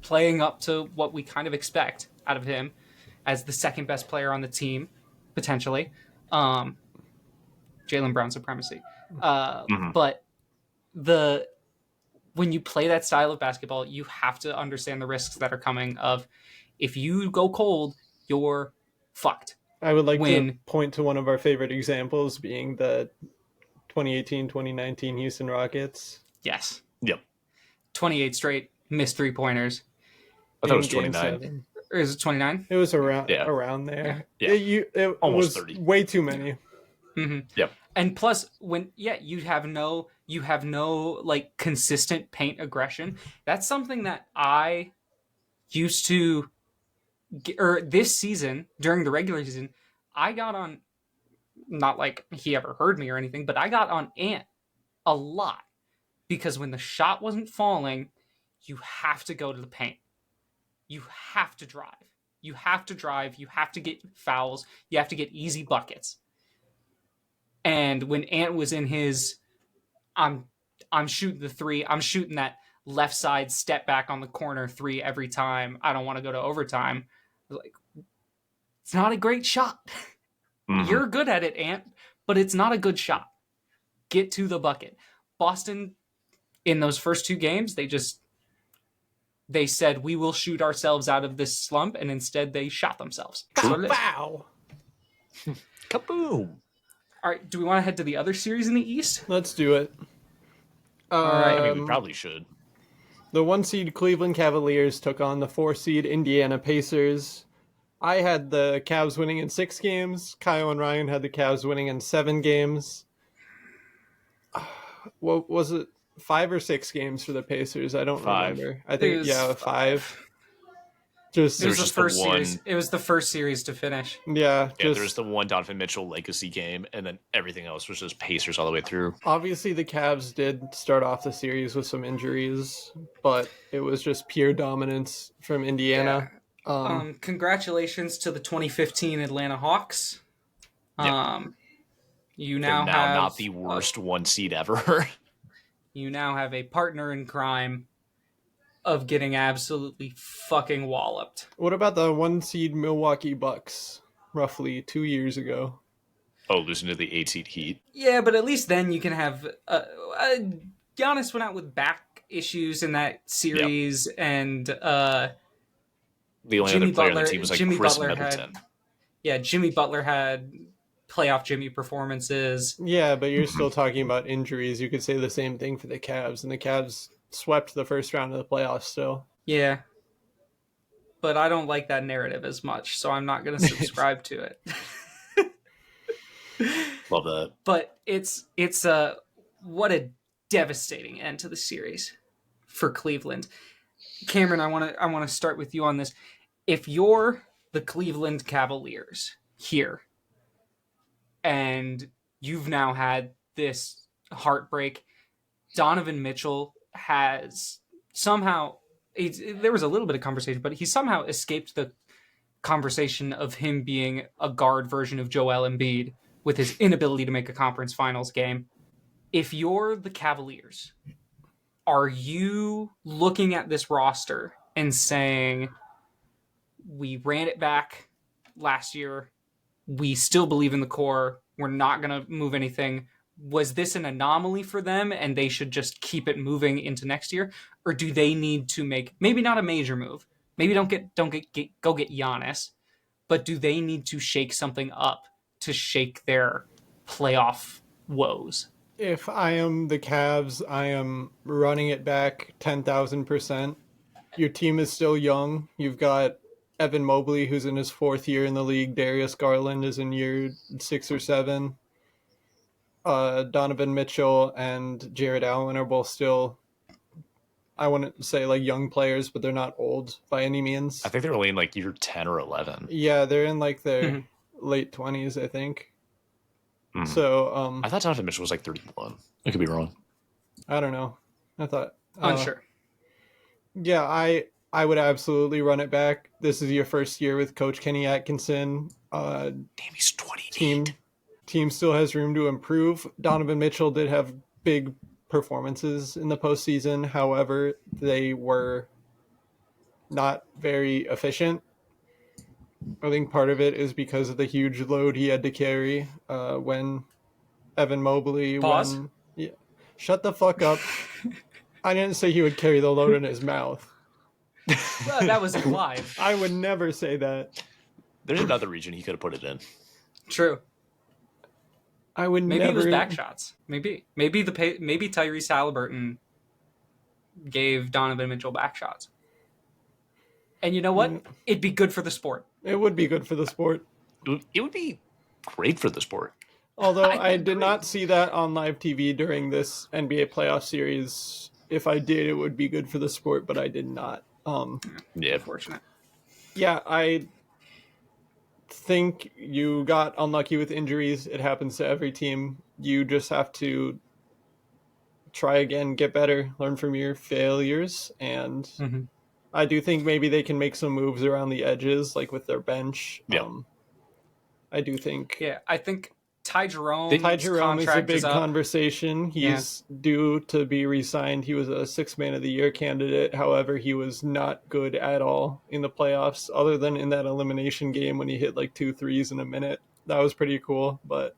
playing up to what we kind of expect out of him as the second best player on the team, potentially. Jaylen Brown supremacy. But when you play that style of basketball, you have to understand the risks that are coming of if you go cold, you're fucked. I would like to point to one of our favorite examples being the 2018-2019 Houston Rockets. Yes. Yep. 28 straight missed 3-pointers. I thought it was 29. Or is it 29? It was around there. Yeah. It almost was 30. Way too many. Mm-hmm. Yep. And plus, you have no consistent paint aggression. That's something that I used to, or this season during the regular season, I got on. Not like he ever heard me or anything, but I got on Ant a lot because when the shot wasn't falling, you have to go to the paint. You have to drive. You have to get fouls. You have to get easy buckets. And when Ant was in his, I'm shooting the 3, I'm shooting that left side step back on the corner 3 every time. I don't want to go to overtime. Like, it's not a great shot. Mm-hmm. You're good at it, Ant, but it's not a good shot. Get to the bucket. Boston, in those first 2 games, they said, we will shoot ourselves out of this slump, and instead they shot themselves. Wow. Kaboom. All right, do we want to head to the other series in the East? Let's do it. All right. I mean, we probably should. The 1 seed Cleveland Cavaliers took on the 4 seed Indiana Pacers. I had the Cavs winning in 6 games. Kyle and Ryan had the Cavs winning in 7 games. What was it? 5 or 6 games for the Pacers? I don't remember. I think 5. It was the first series. It was the first series to finish. Yeah. There's the one Donovan Mitchell legacy game, and then everything else was just Pacers all the way through. Obviously, the Cavs did start off the series with some injuries, but it was just pure dominance from Indiana. Yeah. Congratulations to the 2015 Atlanta Hawks. Yep. You now They're have not the worst 1 seed ever. You now have a partner in crime of getting absolutely fucking walloped. What about the 1 seed Milwaukee Bucks roughly 2 years ago? Oh, losing to the 8 seed Heat. Yeah, but at least then you can have Giannis went out with back issues in that series, and the only other player on the team was Chris Middleton. Jimmy Butler had playoff Jimmy performances. Yeah, but you're still talking about injuries. You could say the same thing for the Cavs, and the Cavs swept the first round of the playoffs still. Yeah. But I don't like that narrative as much, so I'm not going to subscribe to it. Love that. But it's what a devastating end to the series. for Cleveland. Cameron, I want to start with you on this. If you're the Cleveland Cavaliers here, and you've now had this heartbreak, Donovan Mitchell has somehow, there was a little bit of conversation, but he somehow escaped the conversation of him being a guard version of Joel Embiid with his inability to make a conference finals game. If you're the Cavaliers, are you looking at this roster and saying, we ran it back last year, we still believe in the core, we're not going to move anything? Was this an anomaly for them and they should just keep it moving into next year? Or do they need to make, maybe not a major move, maybe go get Giannis, but do they need to shake something up to shake their playoff woes? If I am the Cavs, I am running it back 10,000%. Your team is still young. You've got Evan Mobley, who's in his 4th year in the league. Darius Garland is in year 6 or 7. Donovan Mitchell and Jared Allen are both still, I wouldn't say like young players, but they're not old by any means. I think they're only in like year 10 or 11. Yeah, they're in like their late 20s, I think. So I thought Donovan Mitchell was like 31. I could be wrong. I don't know. I thought unsure. Yeah, I would absolutely run it back. This is your first year with Coach Kenny Atkinson. Damn, he's 28. Team still has room to improve. Donovan Mitchell did have big performances in the postseason. However, they were not very efficient. I think part of it is because of the huge load he had to carry when Evan Mobley. Pause. Shut the fuck up. I didn't say he would carry the load in his mouth. Well, that was implied. I would never say that. There's another region he could have put it in. True. I would maybe never. It was back shots. Maybe Tyrese Halliburton gave Donovan Mitchell back shots. And you know what? It'd be good for the sport. It would be good for the sport. It would be great for the sport. Although I did not see that on live TV during this NBA playoff series. If I did, it would be good for the sport, but I did not. Yeah, unfortunate. Yeah, I think you got unlucky with injuries. It happens to every team. You just have to try again, get better, learn from your failures, and I do think maybe they can make some moves around the edges, like with their bench. Yeah. I do think. Yeah, I think Ty Jerome is a big conversation. He's due to be re-signed. He was a 6th Man of the Year candidate. However, he was not good at all in the playoffs, other than in that elimination game when he hit like 2 threes in a minute. That was pretty cool, but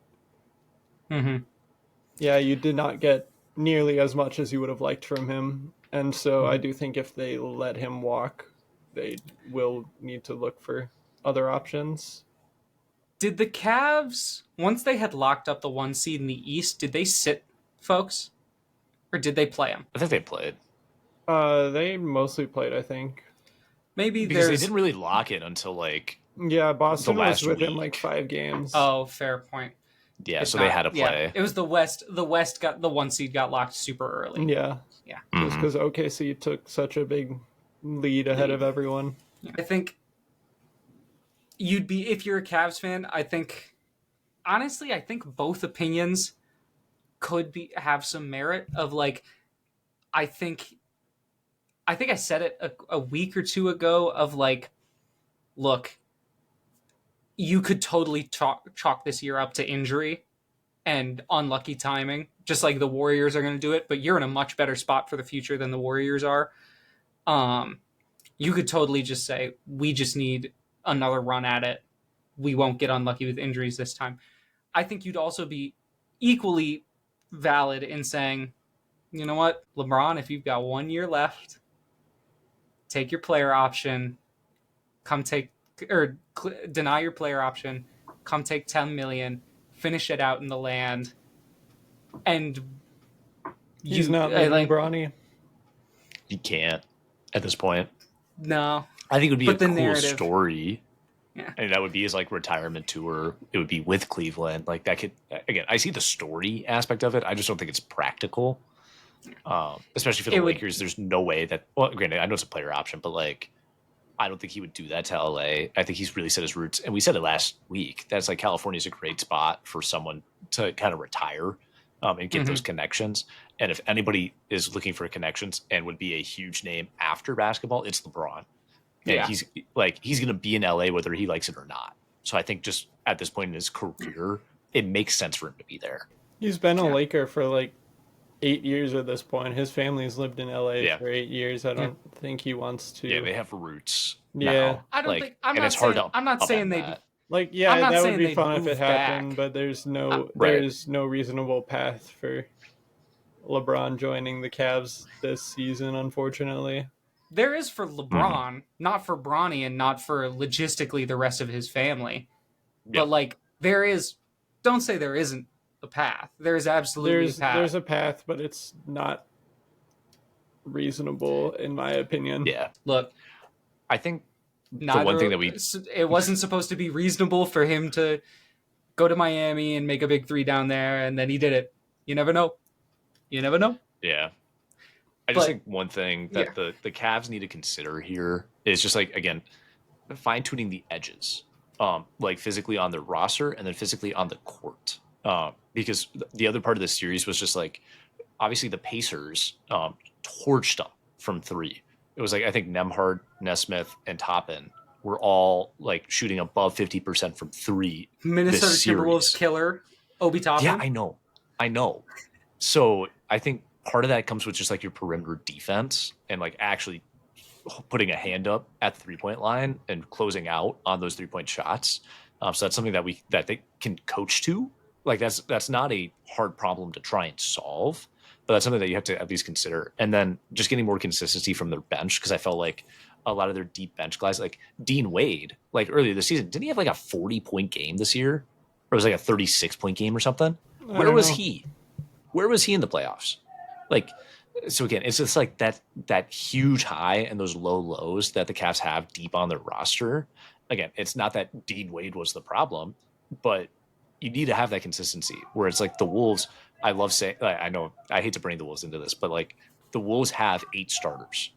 yeah, you did not get nearly as much as you would have liked from him. And so I do think if they let him walk, they will need to look for other options. Did the Cavs, once they had locked up the 1 seed in the East, did they sit folks? Or did they play them? I think they played. They mostly played, I think. Maybe because they didn't really lock it until like Boston was within week. like 5 games. Oh, fair point. Yeah, so they had to play. Yeah, it was the West. The West got the 1 seed got locked super early. Yeah. Mm-hmm. Just because OKC took such a big lead ahead of everyone. Yeah. I think you'd be, if you're a Cavs fan, I think both opinions could have some merit of like, I think I said it a week or two ago of like, look, you could totally chalk this year up to injury and unlucky timing, just like the Warriors are going to do it, but you're in a much better spot for the future than the Warriors are. You could totally just say, we just need another run at it. We won't get unlucky with injuries this time. I think you'd also be equally valid in saying, you know what, LeBron, if you've got 1 year left, take your player option, deny your player option, come take 10 million, finish it out in the land. And he's not like Bronny. You can't at this point. No. I think it would be a cool narrative. Story. Yeah. And that would be his like retirement tour. It would be with Cleveland. Like that could, again, I see the story aspect of it. I just don't think it's practical. Especially for the Lakers. There's no way that. Well, granted, I know it's a player option, but like, I don't think he would do that to LA. I think he's really set his roots, and we said it last week. That's like California is a great spot for someone to kind of retire and get those connections. And if anybody is looking for connections and would be a huge name after basketball, it's LeBron. And he's going to be in LA whether he likes it or not. So I think just at this point in his career, it makes sense for him to be there. He's been a Laker for like 8 years at this point. His family's lived in LA for 8 years. I don't think he wants to. Yeah, they have roots. Yeah, now. I don't like, think. I'm and not it's saying. hard to I'm not saying they. that. Like, yeah, that would be fun if it happened, back. but there's no reasonable path for LeBron joining the Cavs this season, unfortunately. There is for LeBron, not for Bronny, and not for logistically the rest of his family. Yeah. But like, there is. Don't say there isn't a path. There is absolutely a path. There's a path, but it's not reasonable in my opinion. Yeah. Look, I think the one thing that it wasn't supposed to be reasonable for him to go to Miami and make a big three down there, and then he did it. You never know. Yeah. I just think one thing that the Cavs need to consider here is just like, again, fine-tuning the edges, like physically on their roster and then physically on the court. Because the other part of this series was just like, obviously the Pacers torched them from three. It was like, I think Nembhard, Nesmith, and Toppin were all like shooting above 50% from three. Minnesota Timberwolves killer, Obi Toppin. Yeah, I know. So I think part of that comes with just like your perimeter defense and like actually putting a hand up at the 3-point line and closing out on those 3-point shots. So that's something that they can coach to. Like that's not a hard problem to try and solve, but that's something that you have to at least consider. And then just getting more consistency from their bench, because I felt like a lot of their deep bench guys, like Dean Wade, like earlier this season, didn't he have like a 40-point game this year? Or it was like a 36-point game or something? Where was he? Where was he in the playoffs? Like, so again, it's just like that huge high and those low lows that the Cavs have deep on their roster. Again, it's not that Dean Wade was the problem, but you need to have that consistency where it's like the Wolves. I love saying, I know I hate to bring the Wolves into this, but like the Wolves have 8 starters.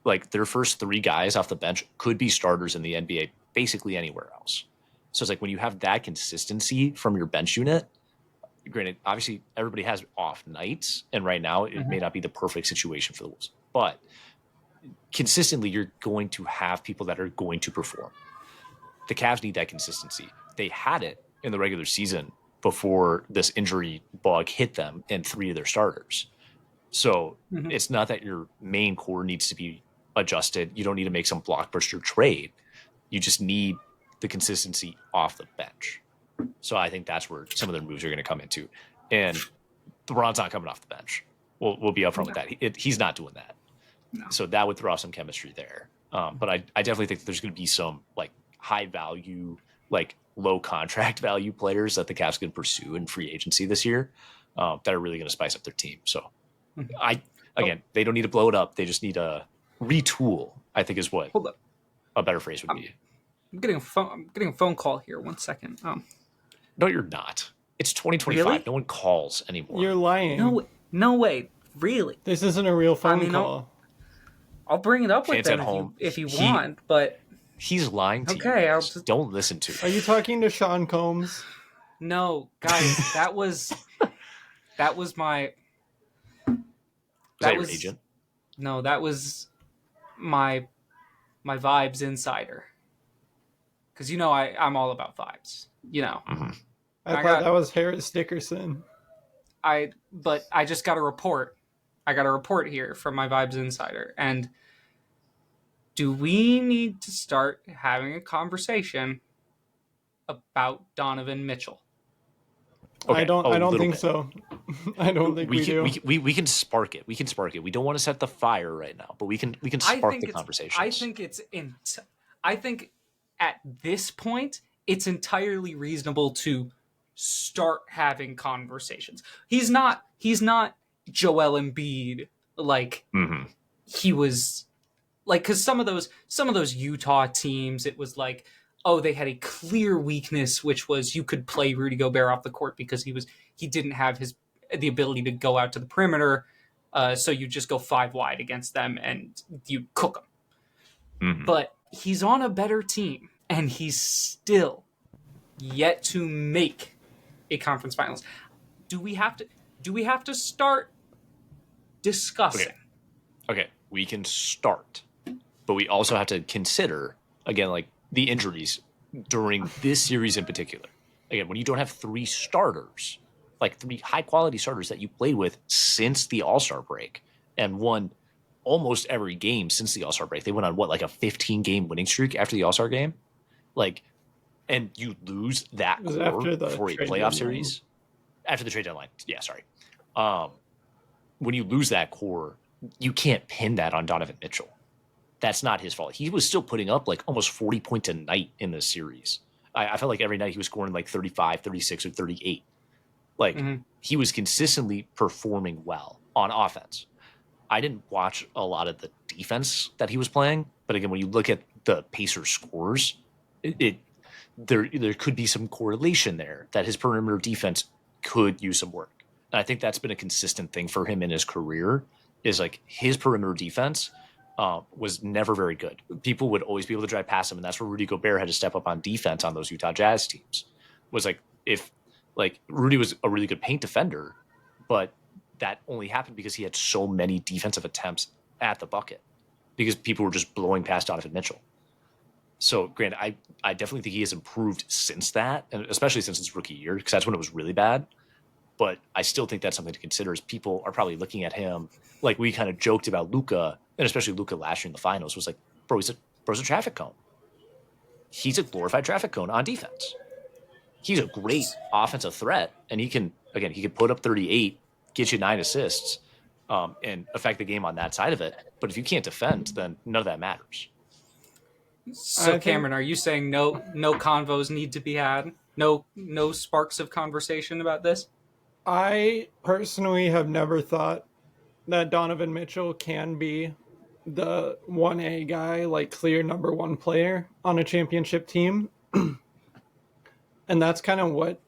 Like their first 3 guys off the bench could be starters in the NBA, basically anywhere else. So it's like when you have that consistency from your bench unit, granted, obviously everybody has off nights, and right now it may not be the perfect situation for the Wolves, but consistently you're going to have people that are going to perform. The Cavs need that consistency. They had it in the regular season before this injury bug hit them in 3 of their starters. So it's not that your main core needs to be adjusted. You don't need to make some blockbuster trade. You just need the consistency off the bench. So I think that's where some of their moves are going to come into. And LeBron's not coming off the bench. We'll be upfront with that. He's not doing that. No. So that would throw off some chemistry there. But I definitely think that there's going to be some like high value, like low contract value players that the Cavs can pursue in free agency this year that are really going to spice up their team. So they don't need to blow it up. They just need to retool, I think is what a better phrase would be. I'm getting a phone call here. 1 second. No, you're not. It's 2025. Really? No one calls anymore. You're lying. No way. Really? This isn't a real phone call. I'll bring it up with them if you want, but he's lying to you. Okay, don't listen to him. Are you talking to Sean Combs? No, guys, that was my. Was that your agent? No, that was my vibes insider. Because I'm all about vibes. I thought that was Harris Dickerson. But I just got a report. I got a report here from my Vibes Insider. And do we need to start having a conversation about Donovan Mitchell? Okay, I don't think so. I don't think we do. We can spark it. We We don't want to set the fire right now, but we can spark the conversation. I think at this point it's entirely reasonable to start having conversations. He's not Joel Embiid like he was like, because some of those Utah teams, it was like, oh, they had a clear weakness, which was you could play Rudy Gobert off the court because he didn't have the ability to go out to the perimeter. So you just go 5 wide against them and you cook them. Mm-hmm. But he's on a better team, and he's still yet to make a conference finals. Do we have to start discussing? Okay, we can start, but we also have to consider, again, like the injuries during this series in particular. Again, when you don't have 3 starters, like 3 high-quality starters that you played with since the All-Star break and won almost every game since the All-Star break. They went on, like a 15-game winning streak after the All-Star game? Like, and you lose that core for a playoff series? After the trade deadline. Yeah, sorry. When you lose that core, you can't pin that on Donovan Mitchell. That's not his fault. He was still putting up like almost 40 points a night in this series. I felt like every night he was scoring like 35, 36, or 38. Like, he was consistently performing well on offense. I didn't watch a lot of the defense that he was playing, but again, when you look at the Pacers scores, there could be some correlation there that his perimeter defense could use some work. And I think that's been a consistent thing for him in his career, is like his perimeter defense was never very good. People would always be able to drive past him, and that's where Rudy Gobert had to step up on defense on those Utah Jazz teams. Was like, if like Rudy was a really good paint defender, but that only happened because he had so many defensive attempts at the bucket because people were just blowing past Donovan Mitchell. So, granted, I definitely think he has improved since that, and especially since his rookie year, because that's when it was really bad. But I still think that's something to consider, is people are probably looking at him like we kind of joked about Luka, and especially Luka last year in the finals, was like, bro's a traffic cone. He's a glorified traffic cone on defense. He's a great offensive threat, and he can put up 38, get you 9 assists, and affect the game on that side of it. But if you can't defend, then none of that matters. So, Cameron, are you saying no convos need to be had? No sparks of conversation about this? I personally have never thought that Donovan Mitchell can be the 1A guy, like clear number 1 player on a championship team. And that's kind of what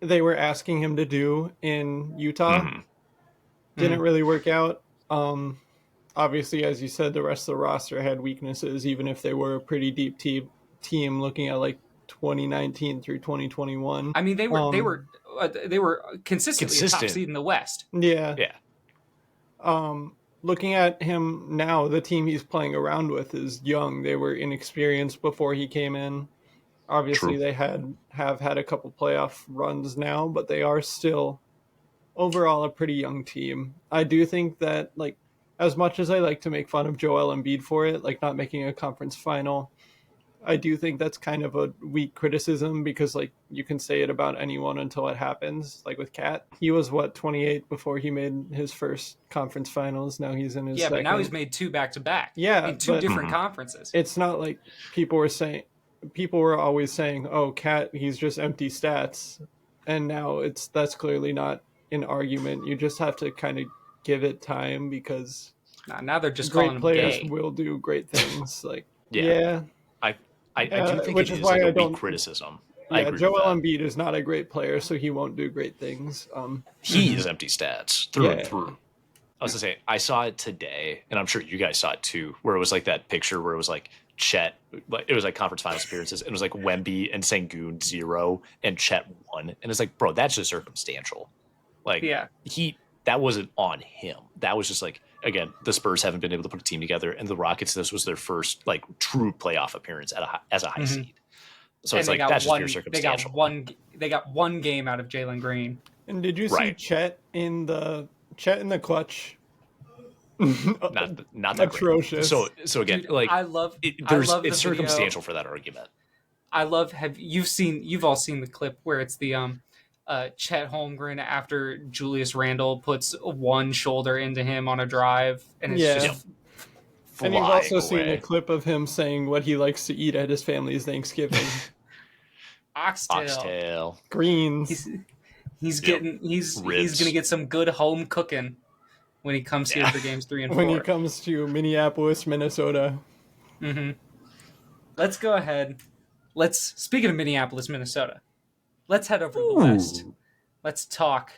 they were asking him to do in Utah. Didn't really work out. Obviously, as you said, the rest of the roster had weaknesses, even if they were a pretty deep team looking at like 2019 through 2021. I mean, they were consistently a top seed in the West. Yeah. Looking at him now, the team he's playing around with is young. They were inexperienced before he came in. Obviously, they have had a couple playoff runs now, but they are still overall a pretty young team. I do think that, like, as much as I like to make fun of Joel Embiid for it, like not making a conference final, I do think that's kind of a weak criticism, because like you can say it about anyone until it happens. Like with Cat, he was 28 before he made his first conference finals. Now he's in his second. But now he's made 2 back-to-back. Yeah, in 2 different conferences. It's not like people were always saying, "Oh, Cat, he's just empty stats," and now that's clearly not an argument. You just have to kind of give it time, because now they're just great calling him players gay. will do great things. Like I do think which it is is why like I a don't weak criticism. Yeah, Joel Embiid is not a great player, so he won't do great things. He is empty stats through and through. I was gonna say, I saw it today, and I'm sure you guys saw it too, where it was like that picture where it was like Chet, it was like conference finals appearances, and it was like Wemby and Sengun 0 and Chet 1, and it's like, bro, that's just circumstantial. Like, that wasn't on him. That was just like, again, the Spurs haven't been able to put a team together, and the Rockets, this was their first like true playoff appearance as a high seed. So and it's like, that's just pure circumstantial. They got one game out of Jalen Green. And did you see Chet in the clutch? not that atrocious. Great. So again, dude, like, it's circumstantial video. for that argument. I love. You've all seen the clip where it's the Chet Holmgren after Julius Randle puts one shoulder into him on a drive, and it's just. And you've also seen a clip of him saying what he likes to eat at his family's Thanksgiving. Oxtail. Greens. He's gonna get some good home cooking when he comes here for games 3 and 4. When he comes to Minneapolis, Minnesota. Let's go ahead. Speaking of Minneapolis, Minnesota, let's head over to the West. Let's talk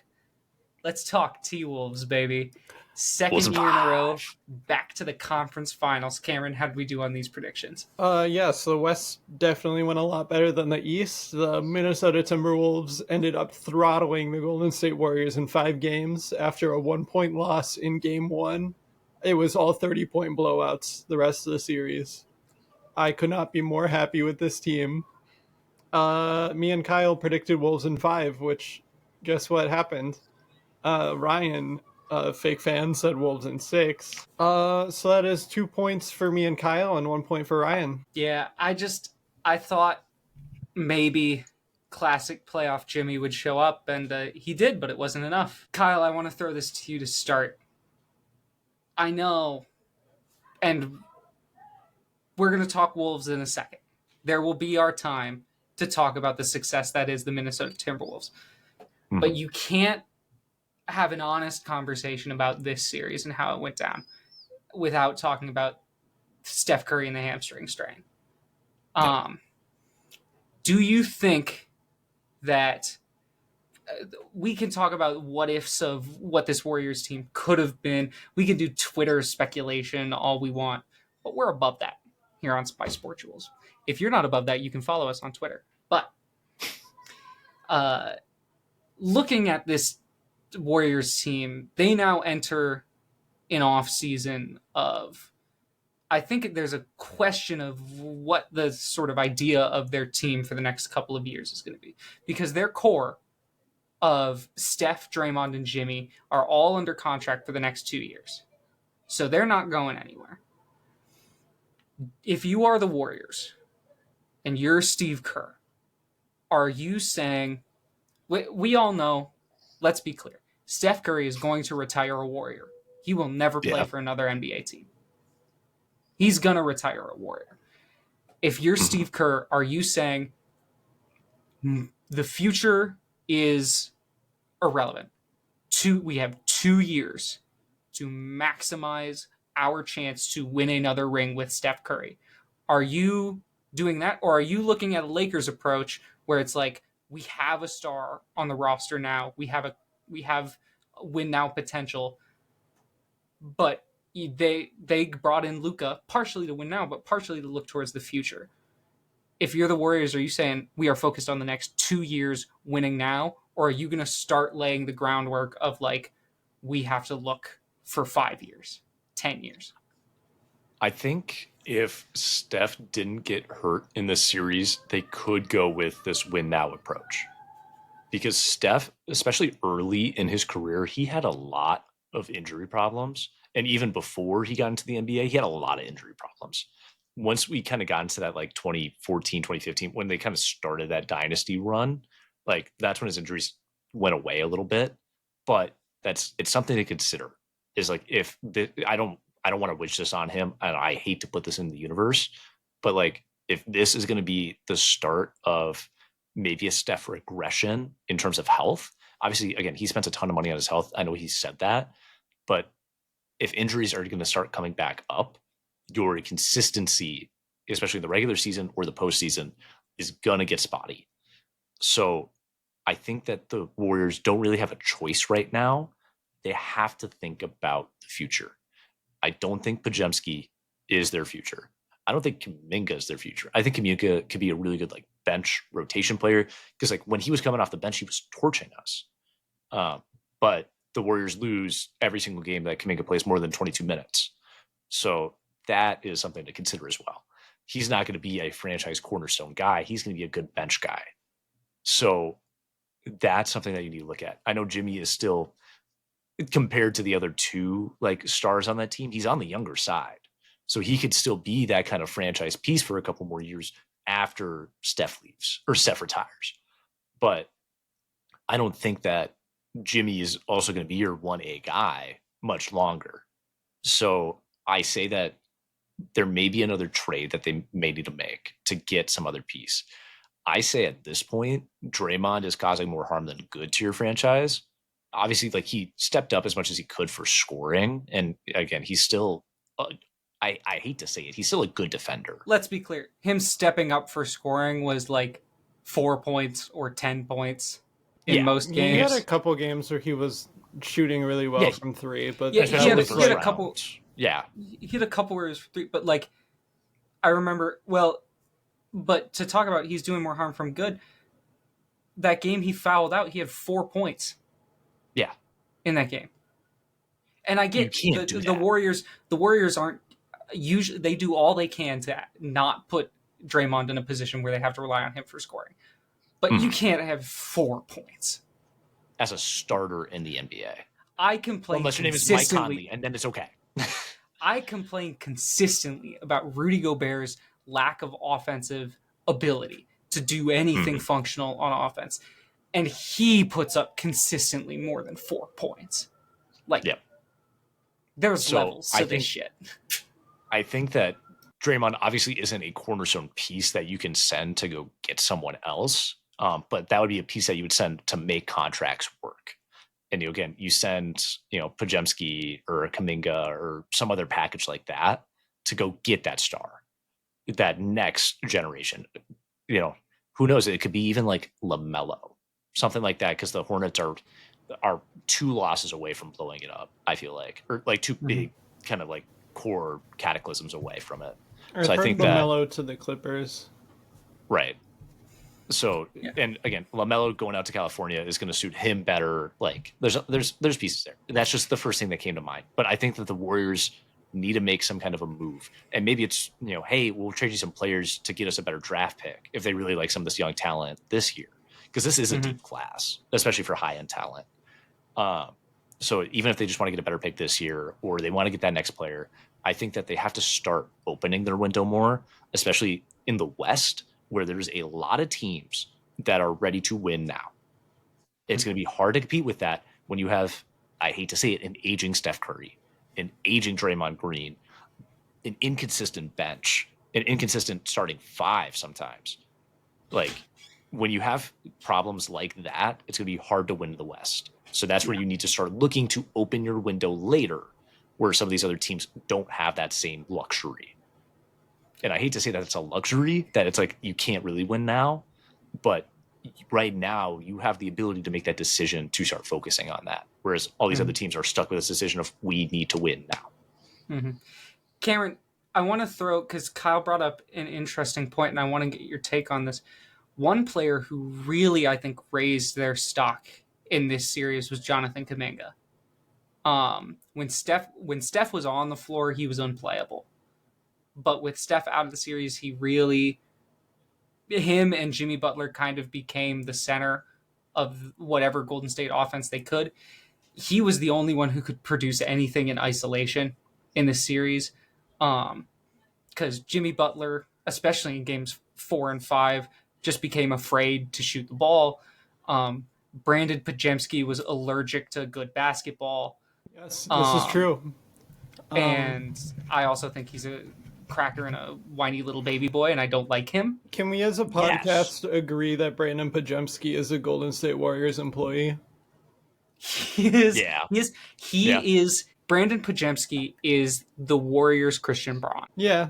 T-Wolves, baby. Second year in a row, back to the conference finals. Cameron, how did we do on these predictions? So the West definitely went a lot better than the East. The Minnesota Timberwolves ended up throttling the Golden State Warriors in 5 games after a 1-point loss in game 1. It was all 30-point blowouts the rest of the series. I could not be more happy with this team. Me and Kyle predicted Wolves in 5, which guess what happened? Ryan, fake fan, said Wolves in 6. So that is 2 points for me and Kyle and 1 point for Ryan. Yeah, I thought maybe classic playoff Jimmy would show up, and he did, but it wasn't enough. Kyle, I want to throw this to you to start. I know, and we're going to talk Wolves in a second. There will be our time to talk about the success that is the Minnesota Timberwolves. Mm-hmm. But you can't have an honest conversation about this series and how it went down without talking about Steph Curry and the hamstring strain. Do you think that we can talk about what ifs of what this Warriors team could have been? We can do Twitter speculation all we want, but we're above that here on Bisportuals. If you're not above that, you can follow us on Twitter. But looking at this Warriors team, they now enter an off season of, I think there's a question of what the sort of idea of their team for the next couple of years is going to be, because their core of Steph, Draymond, and Jimmy are all under contract for the next 2 years. So they're not going anywhere. If you are the Warriors and you're Steve Kerr, are you saying, we all know, let's be clear, Steph Curry is going to retire a Warrior. He will never play for another NBA team. He's going to retire a Warrior. If you're Steve Kerr, are you saying the future is irrelevant? We have 2 years to maximize our chance to win another ring with Steph Curry. Are you doing that? Or are you looking at a Lakers approach where it's like, we have a star on the roster now. We have win now potential, but they brought in Luka partially to win now, but partially to look towards the future. If you're the Warriors, are you saying we are focused on the next 2 years winning now, or are you going to start laying the groundwork of like, we have to look for 5 years, 10 years? I think if Steph didn't get hurt in this series, they could go with this win now approach. Because Steph, especially early in his career, he had a lot of injury problems. And even before he got into the NBA, he had a lot of injury problems. Once we kind of got into that like 2014, 2015, when they kind of started that dynasty run, like that's when his injuries went away a little bit. But it's something to consider. Is like, I don't want to wish this on him, and I hate to put this in the universe, but like if this is going to be the start of maybe a Steph regression in terms of health, obviously, again, he spends a ton of money on his health. I know he said that, but if injuries are going to start coming back up, your consistency, especially in the regular season or the postseason, is going to get spotty. So I think that the Warriors don't really have a choice right now. They have to think about the future. I don't think Podziemski is their future. I don't think Kuminga is their future. I think Kuminga could be a really good like bench rotation player, because like when he was coming off the bench, he was torching us. But the Warriors lose every single game that Kuminga plays more than 22 minutes. So that is something to consider as well. He's not going to be a franchise cornerstone guy. He's going to be a good bench guy. So that's something that you need to look at. I know Jimmy is still, compared to the other two like stars on that team, he's on the younger side. So he could still be that kind of franchise piece for a couple more years after Steph leaves or Steph retires. But I don't think that Jimmy is also going to be your 1A guy much longer. So I say that there may be another trade that they may need to make to get some other piece. I say at this point, Draymond is causing more harm than good to your franchise. Obviously, like he stepped up as much as he could for scoring. And again, he's still, I hate to say it, he's still a good defender. Let's be clear. Him stepping up for scoring was like 4 points or 10 points in most games. He had a couple games where he was shooting really well from three, but he had a couple. Yeah, he had a couple where it was three, but like I remember. Well, but to talk about he's doing more harm from good. That game he fouled out. He had 4 points. Yeah, in that game. And I get the Warriors. The Warriors aren't usually, they do all they can to not put Draymond in a position where they have to rely on him for scoring. But you can't have 4 points as a starter in the NBA. I complain unless your name is Mike Conley, and then it's okay. I complain consistently about Rudy Gobert's lack of offensive ability to do anything functional on offense. And he puts up consistently more than 4 points. Like, there's levels to this shit. I think that Draymond obviously isn't a cornerstone piece that you can send to go get someone else. But that would be a piece that you would send to make contracts work. And again, you send, Podziemski or Kuminga or some other package like that to go get that star, that next generation. Who knows? It could be even like LaMelo, something like that, because the Hornets are 2 losses away from blowing it up, I feel like, or like 2 big kind of like core cataclysms away from it. Or so I think LaMelo to the Clippers. Right. So, and again, LaMelo going out to California is going to suit him better. Like, there's pieces there. That's just the first thing that came to mind. But I think that the Warriors need to make some kind of a move. And maybe it's, hey, we'll trade you some players to get us a better draft pick if they really like some of this young talent this year. Because this is a deep class, especially for high-end talent. So even if they just want to get a better pick this year, or they want to get that next player, I think that they have to start opening their window more, especially in the West, where there's a lot of teams that are ready to win now. It's going to be hard to compete with that when you have, I hate to say it, an aging Steph Curry, an aging Draymond Green, an inconsistent bench, an inconsistent starting 5 sometimes. Like, when you have problems like that, it's going to be hard to win the West. So that's where you need to start looking to open your window later, where some of these other teams don't have that same luxury. And I hate to say that it's a luxury, that it's like you can't really win now, but right now you have the ability to make that decision to start focusing on that. Whereas all these other teams are stuck with this decision of we need to win now. Cameron, I want to throw, because Kyle brought up an interesting point, and I want to get your take on this. One player who really, I think, raised their stock in this series was Jonathan Kuminga. When Steph was on the floor, he was unplayable. But with Steph out of the series, him and Jimmy Butler kind of became the center of whatever Golden State offense they could. He was the only one who could produce anything in isolation in the series. Because Jimmy Butler, especially in games 4 and 5, just became afraid to shoot the ball. Brandon Podziemski was allergic to good basketball. Yes, this is true. And I also think he's a cracker and a whiny little baby boy, and I don't like him. Can we as a podcast agree that Brandon Podziemski is a Golden State Warriors employee? He is. Brandon Podziemski is the Warriors' Christian Braun. Yeah.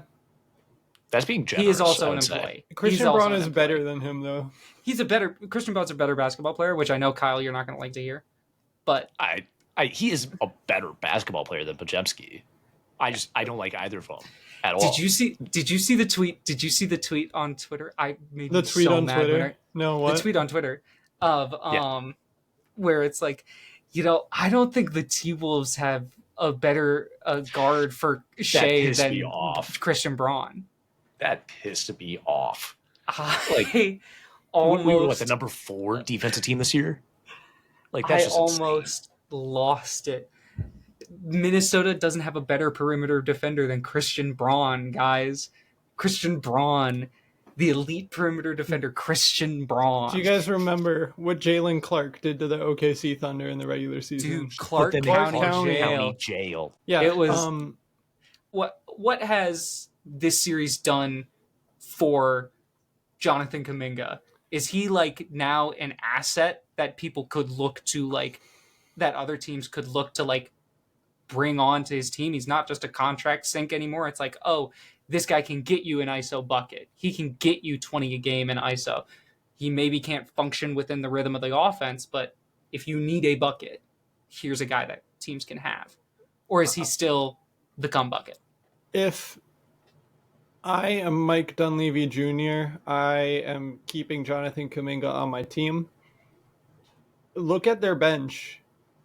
That's being generous. He is also an employee. Christian Braun is better than him, though. Christian Braun's a better basketball player, which I know, Kyle, you're not going to like to hear. But he is a better basketball player than Podziemski. I don't like either of them at all. Did you see the tweet? Did you see the tweet on Twitter? The tweet on Twitter of where it's like, I don't think the T-Wolves have a better guard for Shea than Christian Braun. That pissed me off. We were the number 4 defensive team this year. Like, that's just almost lost it. Minnesota doesn't have a better perimeter defender than Christian Braun, guys. Christian Braun, the elite perimeter defender, Christian Braun. Do you guys remember what Jalen Clark did to the OKC Thunder in the regular season? Dude, Clark County jail. Yeah, it was. What has this series done for Jonathan Kuminga? Is he like now an asset that people could look to, like, that other teams could look to, like, bring on to his team? He's not just a contract sink anymore. It's like, oh, this guy can get you an ISO bucket. He can get you 20 a game in ISO. He maybe can't function within the rhythm of the offense, but if you need a bucket, here's a guy that teams can have? Or is he still the cum bucket? If I am Mike Dunleavy Jr., I am keeping Jonathan Kuminga on my team. Look at their bench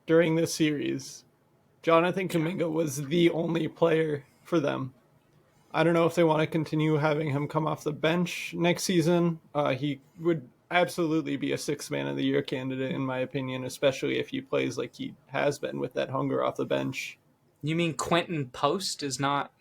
during this series. Jonathan Kuminga was the only player for them. I don't know if they want to continue having him come off the bench next season. He would absolutely be a sixth man of the year candidate, in my opinion, especially if he plays like he has been with that hunger off the bench. You mean Quentin Post is not...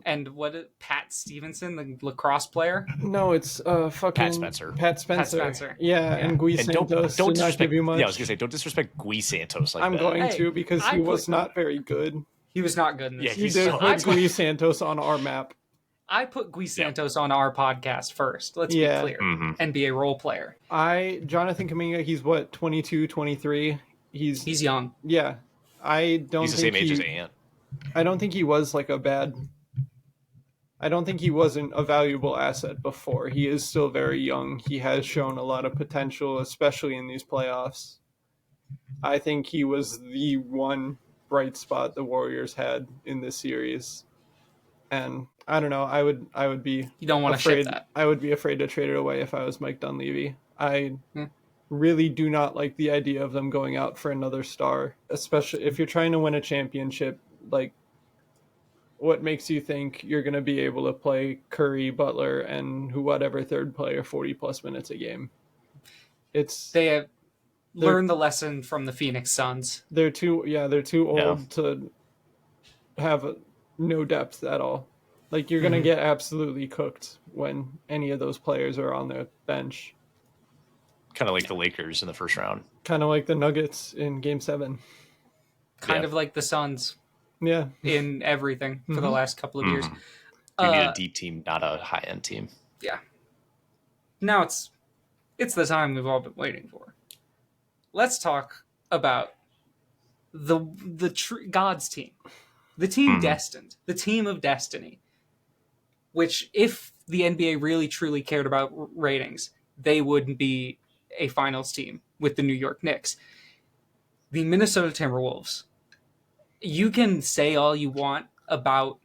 And Pat Stevenson, the lacrosse player? No, it's fucking Pat Spencer. Pat Spencer. Pat Spencer. Yeah, and Gui Santos don't did not give you much. Yeah, I was gonna say, don't disrespect Gui Santos like I'm that. going to, because he was not very good. He was not good in this. Yeah, He did put Gui Santos on our map. I put Gui Santos on our podcast first. Let's be clear. NBA role player. Jonathan Kuminga, he's what, 22, 23? He's young. Yeah. He's the same age as Ant. I don't think he was like I don't think he wasn't a valuable asset before. He is still very young. He has shown a lot of potential, especially in these playoffs. I think he was the one bright spot the Warriors had in this series. And I don't know, I would be You don't want to ship that. I would be afraid to trade it away if I was Mike Dunleavy. I really do not like the idea of them going out for another star, especially if you're trying to win a championship. Like, what makes you think you're going to be able to play Curry, Butler, and whatever third player 40-plus minutes a game? They have learned the lesson from the Phoenix Suns. They're too old to have no depth at all. Like, you're going to get absolutely cooked when any of those players are on their bench. Kind of like the Lakers in the first round. Kind of like the Nuggets in Game 7. Kind of like the Suns. Yeah. In everything for the last couple of years. You need a deep team, not a high-end team. Yeah. Now it's the time we've all been waiting for. Let's talk about the God's team. The team destined. The team of destiny. Which, if the NBA really truly cared about ratings, they would be a finals team with the New York Knicks. The Minnesota Timberwolves. You can say all you want about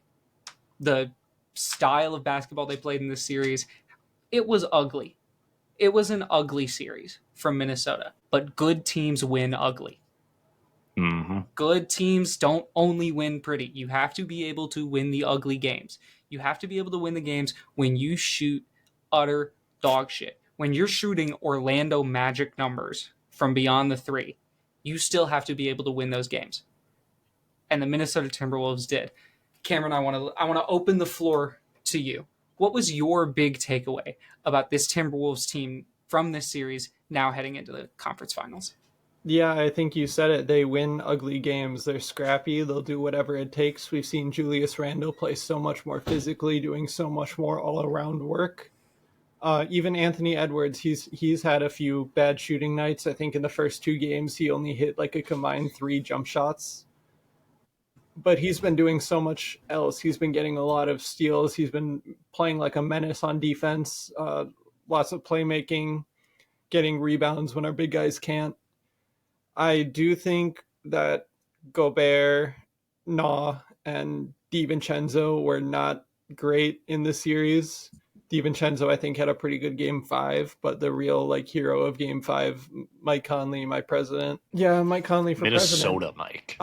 the style of basketball they played in this series. It was ugly. It was an ugly series from Minnesota. But good teams win ugly. Good teams don't only win pretty. You have to be able to win the ugly games. You have to be able to win the games when you shoot utter dog shit. When you're shooting Orlando Magic numbers from beyond the three, you still have to be able to win those games. And the Minnesota Timberwolves did. Cameron, I want to open the floor to you. What was your big takeaway about this Timberwolves team from this series now heading into the conference finals? Yeah, I think you said it. They win ugly games. They're scrappy. They'll do whatever it takes. We've seen Julius Randle play so much more physically, doing so much more all-around work. Even Anthony Edwards, he's had a few bad shooting nights. I think in the first two games, he only hit like a combined 3 jump shots. But he's been doing so much else. He's been getting a lot of steals. He's been playing like a menace on defense. Lots of playmaking, getting rebounds when our big guys can't. I do think that Gobert, and DiVincenzo were not great in the series. DiVincenzo, I think, had a pretty good Game 5, but the real hero of Game 5, Mike Conley, my president. Yeah, Mike Conley for Minnesota president. Mike.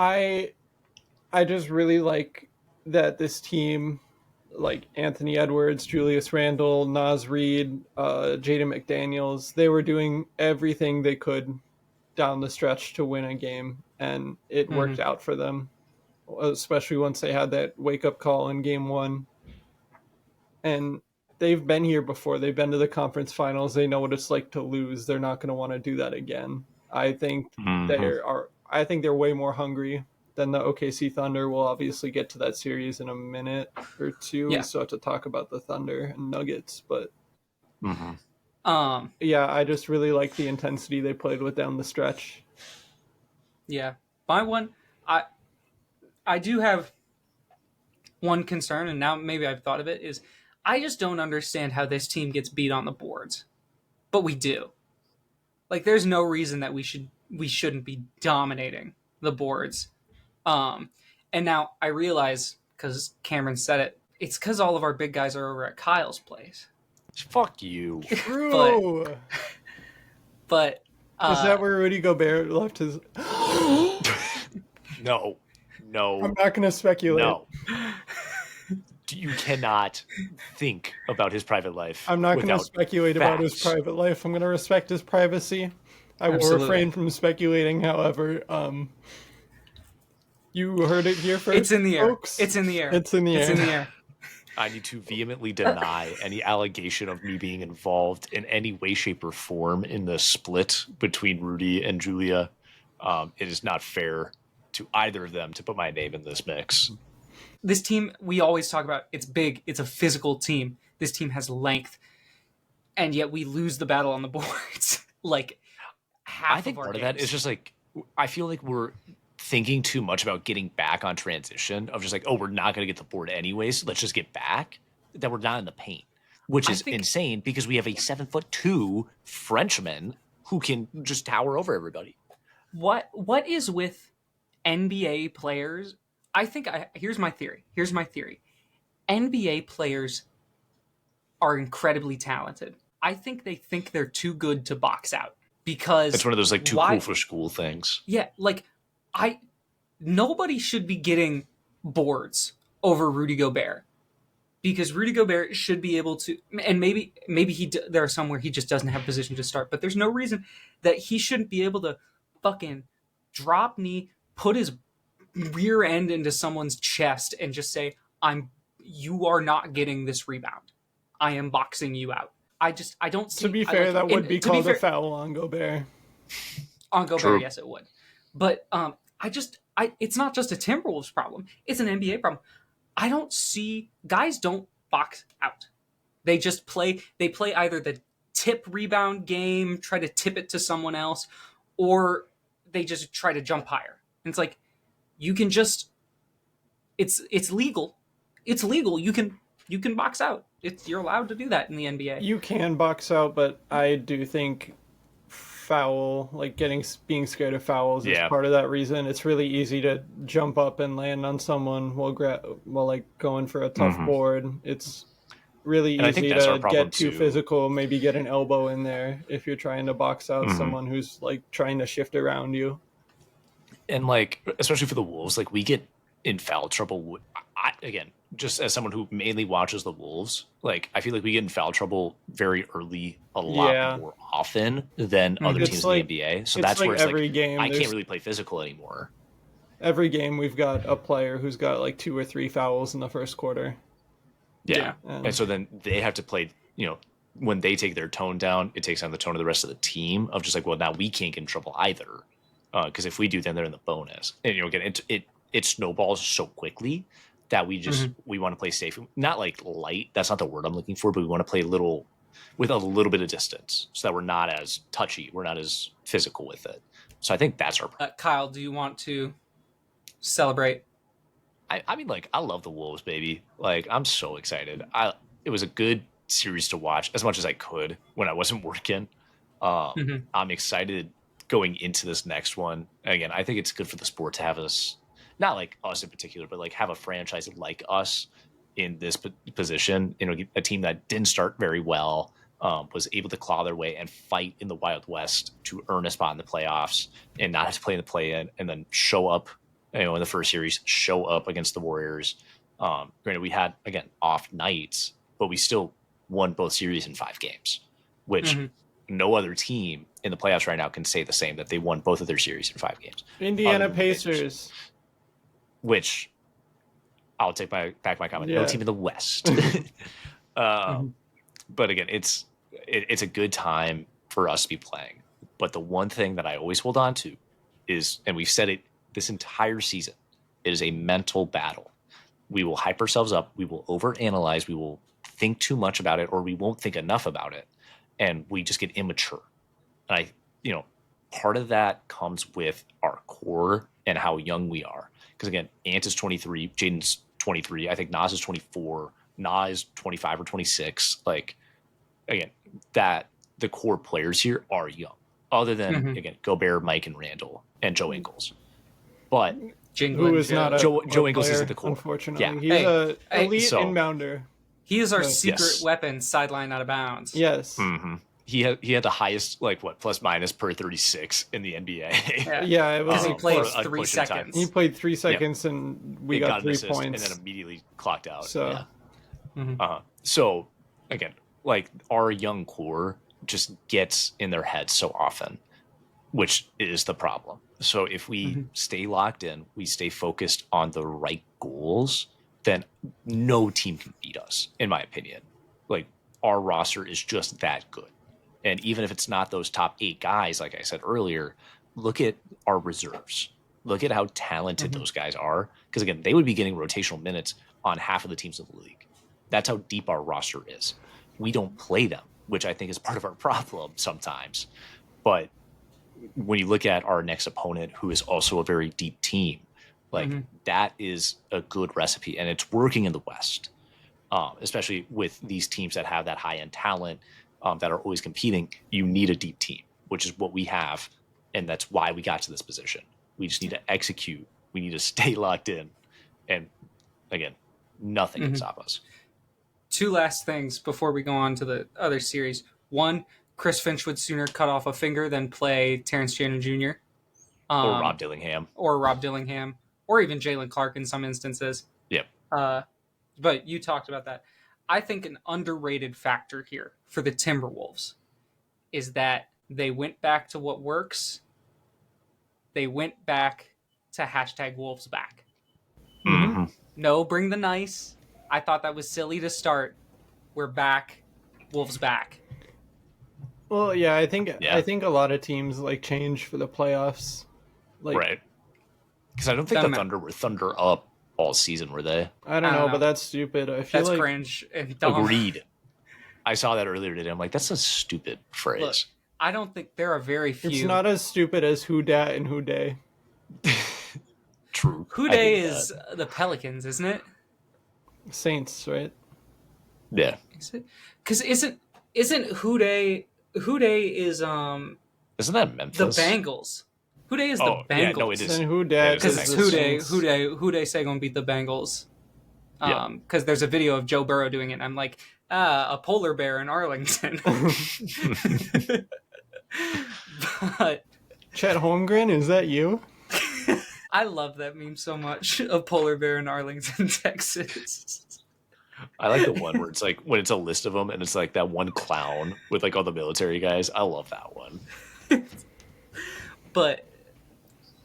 I just really like that this team, like Anthony Edwards, Julius Randle, Naz Reid, Jaden McDaniels, they were doing everything they could down the stretch to win a game, and it worked out for them, especially once they had that wake-up call in Game 1. And they've been here before. They've been to the conference finals. They know what it's like to lose. They're not going to want to do that again. I think they're way more hungry than the OKC Thunder. We'll obviously get to that series in a minute or two. We still have to talk about the Thunder and Nuggets, but I just really like the intensity they played with down the stretch. Yeah. I do have one concern, and now maybe I've thought of it, is I just don't understand how this team gets beat on the boards. But we do. There's no reason that we should we shouldn't be dominating the boards. And now I realize, because Cameron said it, it's because all of our big guys are over at Kyle's place. Fuck you. True. but is that where Rudy Gobert left his? No. I'm not going to speculate. No. You cannot think about his private life. I'm not going to speculate about his private life. I'm going to respect his privacy. I will refrain from speculating, however. You heard it here first. It's in the air. Folks. It's in the air. It's in the air. It's in the air. I need to vehemently deny any allegation of me being involved in any way, shape, or form in the split between Rudy and Julia. It is not fair to either of them to put my name in this mix. This team, we always talk about, it's big. It's a physical team. This team has length. And yet we lose the battle on the boards. like half I think of our part games. of that is just like, I feel like we're thinking too much about getting back on transition of just like, oh, we're not going to get the board anyways. Let's just get back. That we're not in the paint, which is insane because we have a 7'2" Frenchman who can just tower over everybody. What is with NBA players? Here's my theory. NBA players are incredibly talented. I think they think they're too good to box out because it's one of those like too cool for school things. Yeah, like nobody should be getting boards over Rudy Gobert because Rudy Gobert should be able to, and maybe there are some where he just doesn't have position to start, but there's no reason that he shouldn't be able to fucking drop knee, put his rear end into someone's chest and just say, you are not getting this rebound. I am boxing you out. I don't see. To be fair, that would be called a foul on Gobert. On Gobert, True. Yes, it would. But it's not just a Timberwolves problem. It's an NBA problem. I don't see guys don't box out. They just play. They play either the tip rebound game, try to tip it to someone else, or they just try to jump higher. And it's like you can just. It's legal. It's legal. You can box out. You're allowed to do that in the NBA. You can box out, but I do think foul, like being scared of fouls, is part of that reason. It's really easy to jump up and land on someone while like going for a tough board. It's really easy to get too physical, maybe get an elbow in there if you're trying to box out someone who's like trying to shift around you. And like, especially for the Wolves, like we get in foul trouble. Again, just as someone who mainly watches the Wolves, like I feel like we get in foul trouble very early, a lot more often than other teams in the NBA. So that's where it's every like game, I can't really play physical anymore. Every game we've got a player who's got like 2 or 3 fouls in the first quarter. Yeah. And so then they have to play, when they take their tone down, it takes down the tone of the rest of the team of just like, well, now we can't get in trouble either. Because if we do, then they're in the bonus. And, again, it snowballs so quickly that we want to play safe. Not like light, that's not the word I'm looking for, but we want to play with a little bit of distance so that we're not as touchy, we're not as physical with it. So I think that's our problem. Kyle, do you want to celebrate? I mean, like, I love the Wolves, baby. Like, I'm so excited. It was a good series to watch as much as I could when I wasn't working. I'm excited going into this next one. Again, I think it's good for the sport to have us, not like us in particular, but like have a franchise like us in this position. A team that didn't start very well, was able to claw their way and fight in the Wild West to earn a spot in the playoffs and not have to play in the play-in, and then show up, in the first series, show up against the Warriors. Granted, we had, again, off nights, but we still won both series in 5 games, which no other team in the playoffs right now can say the same, that they won both of their series in 5 games. Indiana Pacers. Which I'll take back my comment. No team in the West. But again, it's a good time for us to be playing. But the one thing that I always hold on to is, and we've said it this entire season, it is a mental battle. We will hype ourselves up. We will overanalyze. We will think too much about it, or we won't think enough about it. And we just get immature. And part of that comes with our core and how young we are. Because again, Ant is 23, Jaden's 23. I think Nas is 24. Na is 25 or 26. Like, again, that the core players here are young. other than, again, Gobert, Mike, and Randall, and Joe Ingles. But who is not a Joe Ingles player, is at the core. Unfortunately, Yeah. he's an elite inbounder. He is our secret weapon, sideline out of bounds. Yes. Mm-hmm. He had the highest plus minus per 36 in the NBA. Yeah, it was. He played 3 seconds. He played 3 seconds, and we got 3 points, and then immediately clocked out. So, So again, our young core just gets in their heads so often, which is the problem. So if we stay locked in, we stay focused on the right goals, then no team can beat us, in my opinion. Our roster is just that good. And even if it's not those top 8 guys, like I said earlier, look at our reserves. Look at how talented those guys are. Because again, they would be getting rotational minutes on half of the teams in the league. That's how deep our roster is. We don't play them, which I think is part of our problem sometimes. But when you look at our next opponent, who is also a very deep team, that is a good recipe. And it's working in the West, especially with these teams that have that high-end talent, that are always competing. You need a deep team, which is what we have, and that's why we got to this position. We just need to execute. We need to stay locked in, and again, nothing can stop us. 2 last things before we go on to the other series. 1, Chris Finch would sooner cut off a finger than play Terrence Shannon Jr. Or Rob Dillingham. Or even Jalen Clark in some instances. Yep. But you talked about that. I think an underrated factor here for the Timberwolves is that they went back to what works. They went back to #WolvesBack. Mm-hmm. No, bring the nice. I thought that was silly to start. We're back. Wolves back. Well, yeah, I think a lot of teams change for the playoffs. Right. Because I don't think the Thunder were Thunder up all season, were they? I don't know, but that's stupid. I feel that's cringe and dumb. Agreed. I saw that earlier today. I'm like, that's a stupid phrase. Look, I don't think there are very few. It's not as stupid as who dat and who day. True. Who day is the Pelicans, isn't it? Saints, right? Yeah. Is it? Because isn't who day is Isn't that Memphis? The Bengals. Who day is the Bengals? Yeah, no, it is. And who dat? Because it's who day say gonna beat the Bengals. Because there's a video of Joe Burrow doing it, and I'm like, a polar bear in Arlington. But Chet Holmgren, is that you? I love that meme so much. A polar bear in Arlington, Texas. I like the one where it's when it's a list of them and it's that one clown with all the military guys. I love that one. But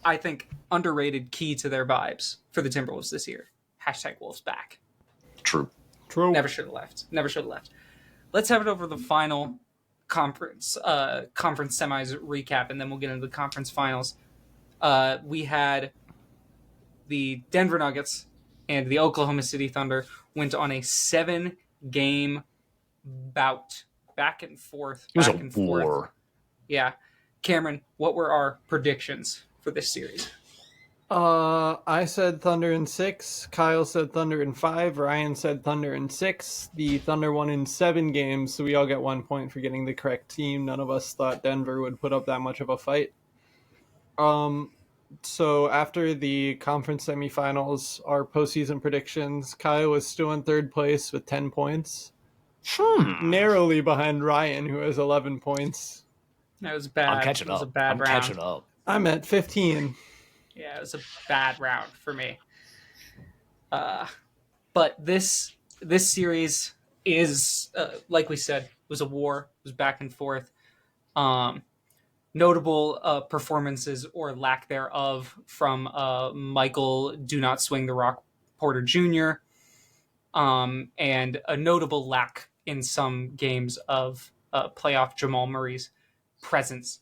I think underrated key to their vibes for the Timberwolves this year. #Wolves back. True. Never should have left. Let's have it over the final conference semis recap, and then we'll get into the conference finals. We had the Denver Nuggets and the Oklahoma City Thunder went on a 7-game bout, back and forth. It was a war. Yeah. Cameron, what were our predictions for this series? I said Thunder in 6. Kyle said Thunder in 5. Ryan said Thunder in 6. The Thunder won in 7 games, so we all get 1 point for getting the correct team. None of us thought Denver would put up that much of a fight. So after the conference semifinals, our postseason predictions, Kyle was still in 3rd place with 10 points. Narrowly behind Ryan, who has 11 points. That was bad. I'm catching up. I'm catching up. I'm at 15. Yeah, it was a bad round for me. But this series is, like we said, was a war. It was back and forth. Notable performances or lack thereof from Michael Do Not Swing the Rock Porter Jr. And a notable lack in some games of playoff Jamal Murray's presence.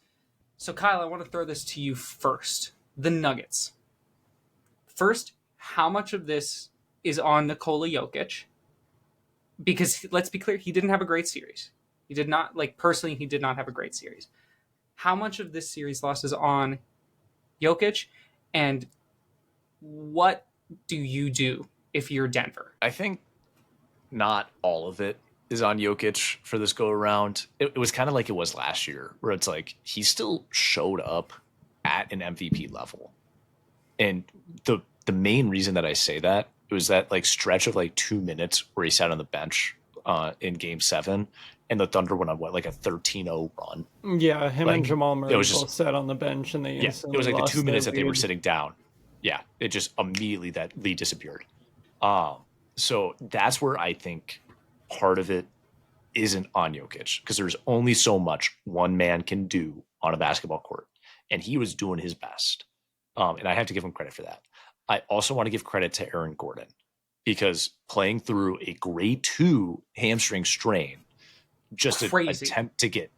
So, Kyle, I want to throw this to you first. The Nuggets. First, how much of this is on Nikola Jokic? Because, let's be clear, he didn't have a great series. He did not, personally, he did not have a great series. How much of this series loss is on Jokic, and what do you do if you're Denver? I think not all of it is on Jokic for this go around. It was kind of like it was last year, where it's like he still showed up at an MVP level. And the main reason that I say that, it was that like stretch of like 2 minutes where he sat on the bench in Game 7, and the Thunder went on like a 13-0 run. Yeah, him like, and Jamal Murray both sat on the bench, and they instantly it was like the 2 minutes that they were lead. sitting down. Yeah, it just immediately that lead disappeared. So that's where I think part of it isn't on Jokic, because there's only so much one man can do on a basketball court, and he was doing his best. And I have to give him credit for that. I also want to give credit to Aaron Gordon, because playing through a grade 2 hamstring strain, just to attempt to get,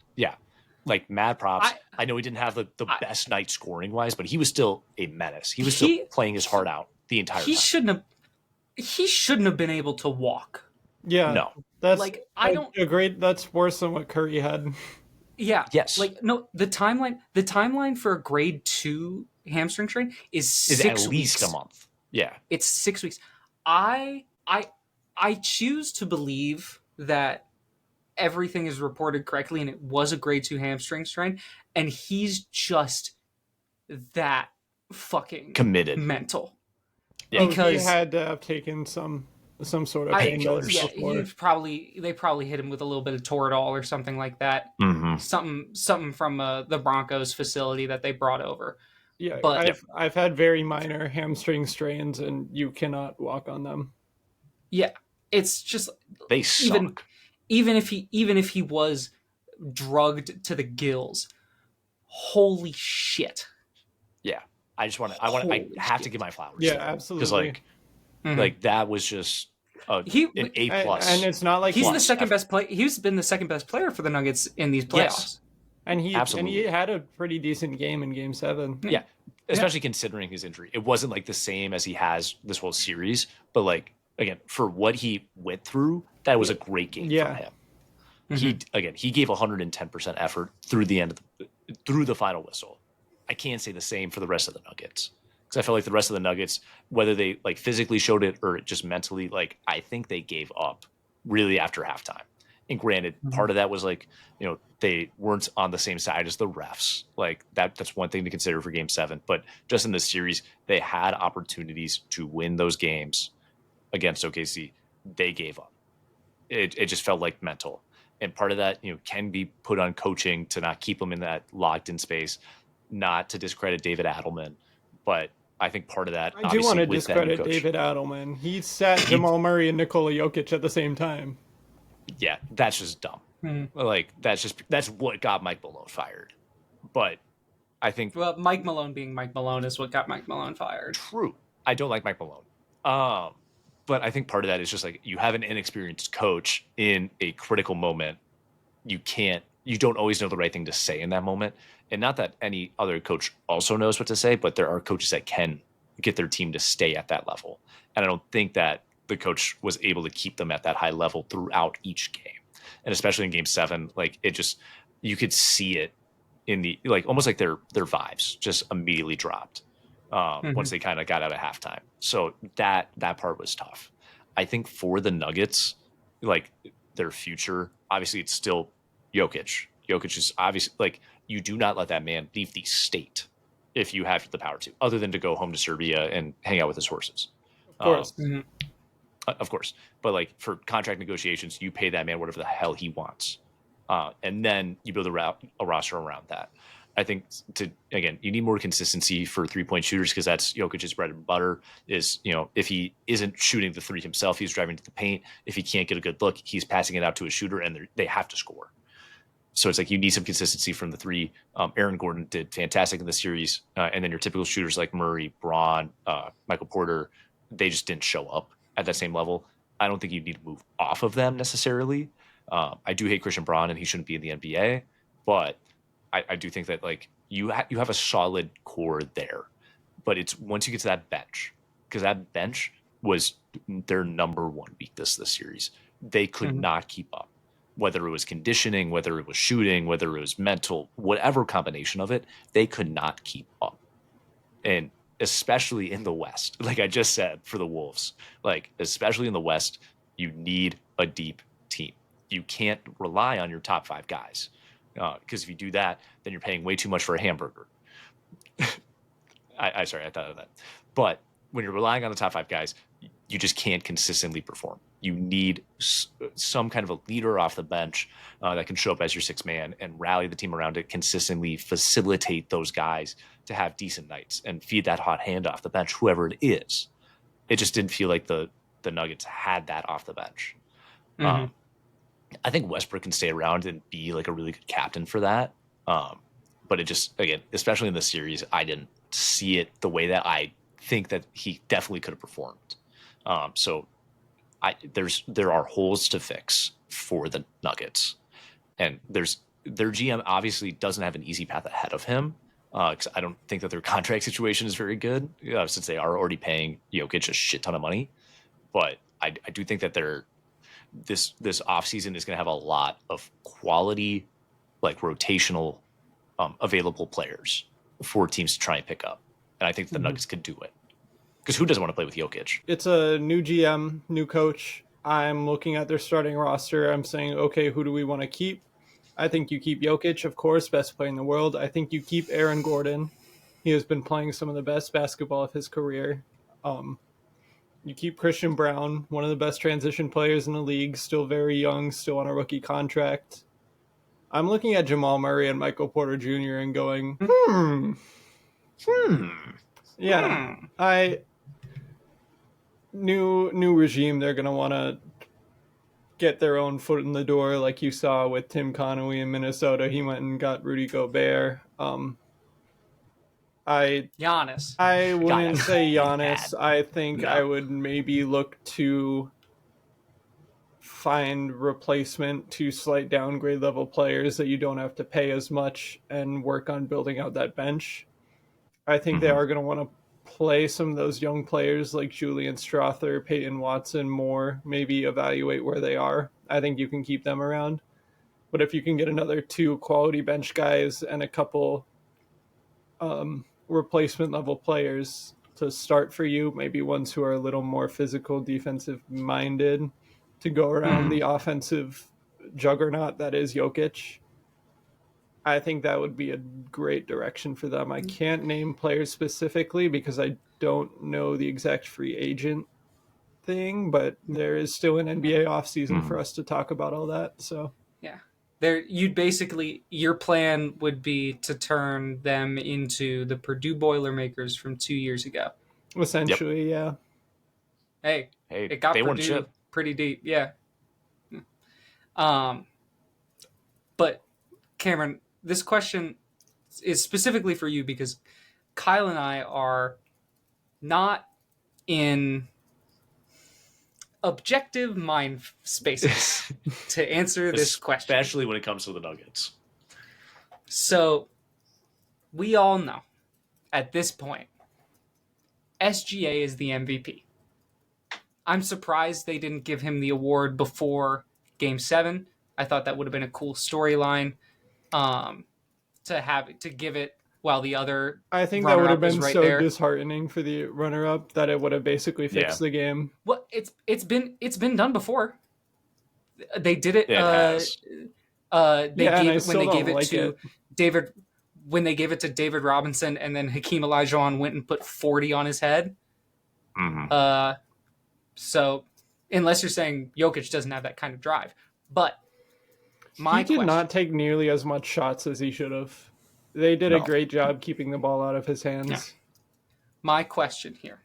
like mad props. I know he didn't have the best night scoring wise, but he was still a menace. He was still playing his heart out the entire time. He shouldn't have been able to walk. Yeah, no, that's like I don't agree. That's worse than what Curry had. Yeah. Yes. Like no, the timeline for a grade 2 hamstring strain is 6 weeks. At least a month. Yeah. It's 6 weeks. I choose to believe that everything is reported correctly and it was a grade 2 hamstring strain, and he's just that fucking committed, mental. Yeah. Because he had to have taken some sort of painkillers. Yeah, they probably hit him with a little bit of Toradol or something like that. Mm-hmm. Something from the Broncos facility that they brought over. Yeah, but I've had very minor hamstring strains, and you cannot walk on them. Yeah, it's just they suck. Even if he was drugged to the gills, holy shit. Yeah, I have to give my flowers. Yeah, absolutely. Because like that was just an A+. And it's not like he's the second best player. He's been the second best player for the Nuggets in these playoffs. Yes. And he had a pretty decent game in Game 7. Yeah, especially considering his injury. It wasn't like the same as he has this whole series, but like again, for what he went through, that was a great game from him. Mm-hmm. He gave 110% effort through the end of through the final whistle. I can't say the same for the rest of the Nuggets, because I feel like the rest of the Nuggets, whether they like physically showed it or just mentally, like I think they gave up really after halftime. And granted, part of that was like, they weren't on the same side as the refs. Like that's one thing to consider for Game 7. But just in this series, they had opportunities to win those games against OKC. They gave up. It just felt like mental. And part of that, can be put on coaching to not keep them in that locked in space, not to discredit David Adelman. But I think part of that, I do want to discredit David Adelman. He sat Jamal Murray and Nikola Jokic at the same time. Yeah, that's just dumb. Like that's what got Mike Malone fired. But I think Mike Malone being Mike Malone is what got Mike Malone fired. True. I don't like Mike Malone. But I think part of that is just like you have an inexperienced coach in a critical moment. You don't always know the right thing to say in that moment. And not that any other coach also knows what to say, but there are coaches that can get their team to stay at that level. And I don't think that the coach was able to keep them at that high level throughout each game. And especially in Game 7, like it just, you could see it in the, like almost like their vibes just immediately dropped once they kind of got out of halftime. So that part was tough. I think for the Nuggets, like their future, obviously it's still Jokic. Jokic is obviously like, you do not let that man leave the state if you have the power to, other than to go home to Serbia and hang out with his horses. Of course. Of course. But like for contract negotiations, you pay that man whatever the hell he wants. And then you build a roster around that. I think you need more consistency for 3-point shooters, because that's Jokic's bread and butter is, if he isn't shooting the three himself, he's driving to the paint. If he can't get a good look, he's passing it out to a shooter, and they have to score. So it's like you need some consistency from the three. Aaron Gordon did fantastic in the series. And then your typical shooters like Murray, Braun, Michael Porter, they just didn't show up at that same level. I don't think you need to move off of them necessarily. I do hate Christian Braun, and he shouldn't be in the NBA, but I do think that like you have a solid core there, but it's once you get to that bench, because that bench was their number one weakness this series. They could not keep up, whether it was conditioning, whether it was shooting, whether it was mental, whatever combination of it, they could not keep up. And especially in the West, like I just said, for the Wolves, like especially in the West, you need a deep team. You can't rely on your top 5 guys because if you do that, then you're paying way too much for a hamburger. I thought of that. But when you're relying on the top 5 guys, you just can't consistently perform. You need some kind of a leader off the bench that can show up as your 6th man and rally the team around it, consistently facilitate those guys to have decent nights and feed that hot hand off the bench, whoever it is. It just didn't feel like the Nuggets had that off the bench. Mm-hmm. I think Westbrook can stay around and be like a really good captain for that. But it just, again, especially in this series, I didn't see it the way that I think that he definitely could have performed. So there are holes to fix for the Nuggets, and their GM obviously doesn't have an easy path ahead of him because I don't think that their contract situation is very good since they are already paying Jokic a shit ton of money. But I do think that this offseason is going to have a lot of quality, like rotational, available players for teams to try and pick up, and I think the Nuggets could do it. Because who doesn't want to play with Jokic? It's a new GM, new coach. I'm looking at their starting roster. I'm saying, okay, who do we want to keep? I think you keep Jokic, of course, best player in the world. I think you keep Aaron Gordon. He has been playing some of the best basketball of his career. You keep Christian Brown, one of the best transition players in the league, still very young, still on a rookie contract. I'm looking at Jamal Murray and Michael Porter Jr. and going, Yeah, New regime, they're going to want to get their own foot in the door, like you saw with Tim Connolly in Minnesota. He went and got Rudy Gobert. Giannis. I wouldn't say Giannis. I think I would maybe look to find replacement to slight downgrade level players that you don't have to pay as much and work on building out that bench. I think they are going to want to play some of those young players like Julian Strawther, Peyton Watson more, maybe evaluate where they are. I think you can keep them around. But if you can get another 2 quality bench guys and a couple replacement level players to start for you, maybe ones who are a little more physical, defensive minded to go around the offensive juggernaut that is Jokic, I think that would be a great direction for them. I can't name players specifically because I don't know the exact free agent thing, but there is still an NBA offseason for us to talk about all that. So yeah, your plan would be to turn them into the Purdue Boilermakers from 2 years ago. Essentially, yeah. Hey, it got Purdue pretty deep, yeah. But Cameron, this question is specifically for you because Kyle and I are not in objective mind spaces to answer this question. Especially when it comes to the Nuggets. So, we all know, at this point, SGA is the MVP. I'm surprised they didn't give him the award before Game 7. I thought that would have been a cool storyline. To give it while the other I think that would have been so disheartening for the runner-up that it would have basically fixed the game. Well, it's been done before. They did it. When they gave it to David Robinson, and then Hakeem Olajuwon went and put 40 on his head. So, unless you're saying Jokic doesn't have that kind of drive, but. He did not take nearly as much shots as he should have. They did a great job keeping the ball out of his hands. Yeah. My question here.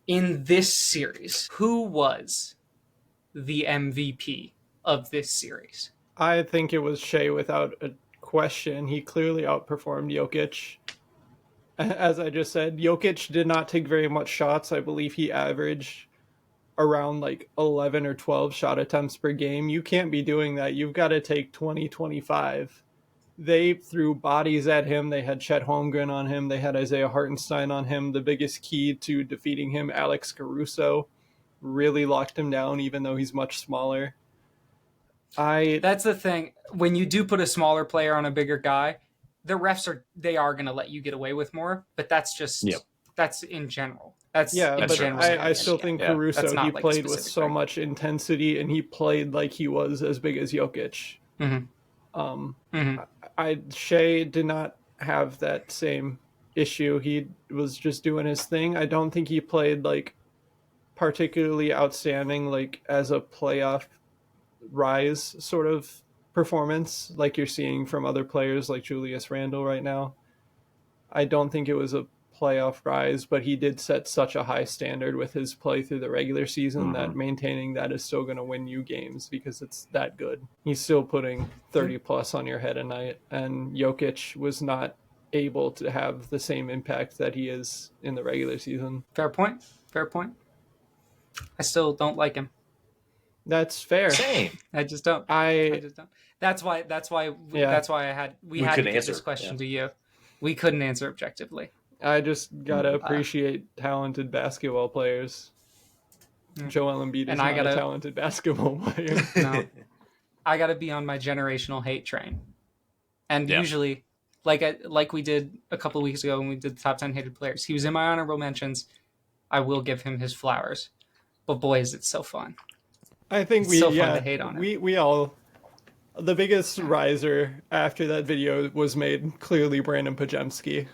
In this series, who was the MVP of this series? I think it was Shea without a question. He clearly outperformed Jokic. As I just said, Jokic did not take very much shots. I believe he averaged around like 11 or 12 shot attempts per game. You can't be doing that. You've got to take 20, 25. They threw bodies at him. They had Chet Holmgren on him. They had Isaiah Hartenstein on him. The biggest key to defeating him, Alex Caruso, really locked him down, even though he's much smaller. That's the thing. When you do put a smaller player on a bigger guy, the refs are going to let you get away with more, but that's just That's in general. That's yeah, in but general. I still think Caruso, he played with so much intensity, and he played like he was as big as Jokic. Shea did not have that same issue. He was just doing his thing. I don't think he played like particularly outstanding, like as a playoff rise sort of performance, like you're seeing from other players like Julius Randle right now. I don't think it was a playoff rise, but he did set such a high standard with his play through the regular season that maintaining that is still going to win you games because it's that good. He's still putting 30 plus on your head a night, and Jokic was not able to have the same impact that he is in the regular season. Fair point. I still don't like him. That's fair. Same. I just don't. I just don't. That's why we had to give this question to you. We couldn't answer objectively. I just gotta appreciate talented basketball players. Joel Embiid is not a talented basketball player. No, I gotta be on my generational hate train. And usually, like we did a couple of weeks ago when we did the top 10 hated players, he was in my honorable mentions. I will give him his flowers. But boy, is it so fun. I think it's so fun to hate on him. We all, the biggest riser after that video was made, clearly Brandon Pajemski.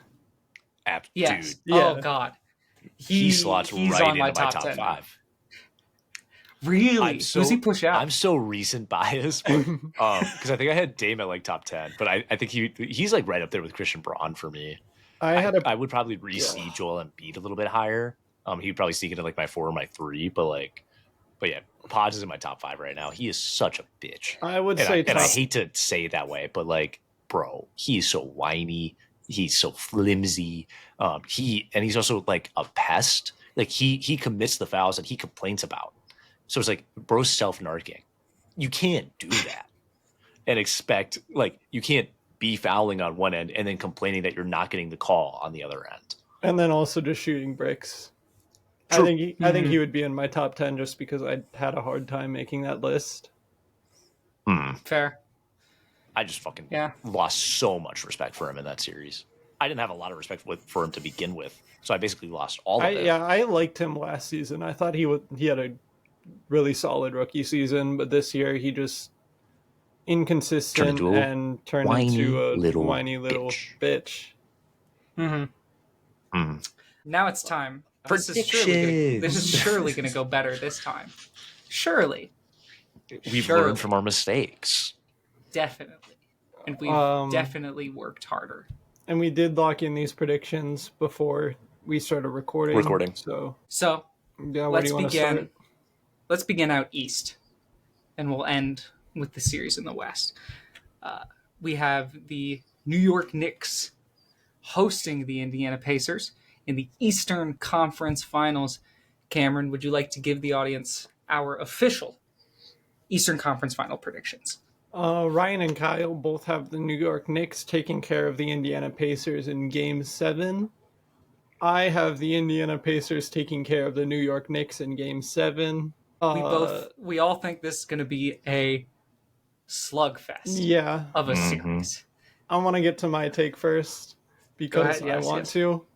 Yes. Dude. Yeah. Oh God. He slots right into my top 5. Really? Who's he push out? I'm so recent biased because I think I had Dame at like top 10, but I think he's like right up there with Christian Braun for me. I would probably re-see Joel Embiid a little bit higher. He'd probably sneak into like my 4 or my 3, but yeah, Podge is in my top 5 right now. He is such a bitch. I would say, and I hate to say it that way, but like, bro, he's so whiny. He's so flimsy. He's also like a pest. Like he commits the fouls that he complains about. So it's like, bro's self-narking. You can't do that and expect, like, you can't be fouling on one end and then complaining that you're not getting the call on the other end. And then also just shooting bricks. True. I think he would be in my top 10 just because I had a hard time making that list. Fair. I just fucking lost so much respect for him in that series. I didn't have a lot of respect for him to begin with, so I basically lost all of it. Yeah, I liked him last season. I thought he had a really solid rookie season, but this year he just inconsistent turned into a whiny little bitch. Now it's time. This is surely going to go better this time. Surely. We've learned from our mistakes. Definitely. And we've definitely worked harder. And we did lock in these predictions before we started recording. So yeah, let's begin. Let's begin out east, and we'll end with the series in the west. We have the New York Knicks hosting the Indiana Pacers in the Eastern Conference Finals. Cameron, would you like to give the audience our official Eastern Conference Final predictions? Ryan and Kyle both have the New York Knicks taking care of the Indiana Pacers in Game 7. I have the Indiana Pacers taking care of the New York Knicks in Game 7. We all think this is going to be a slugfest of a series. I want to get to my take first because I want to.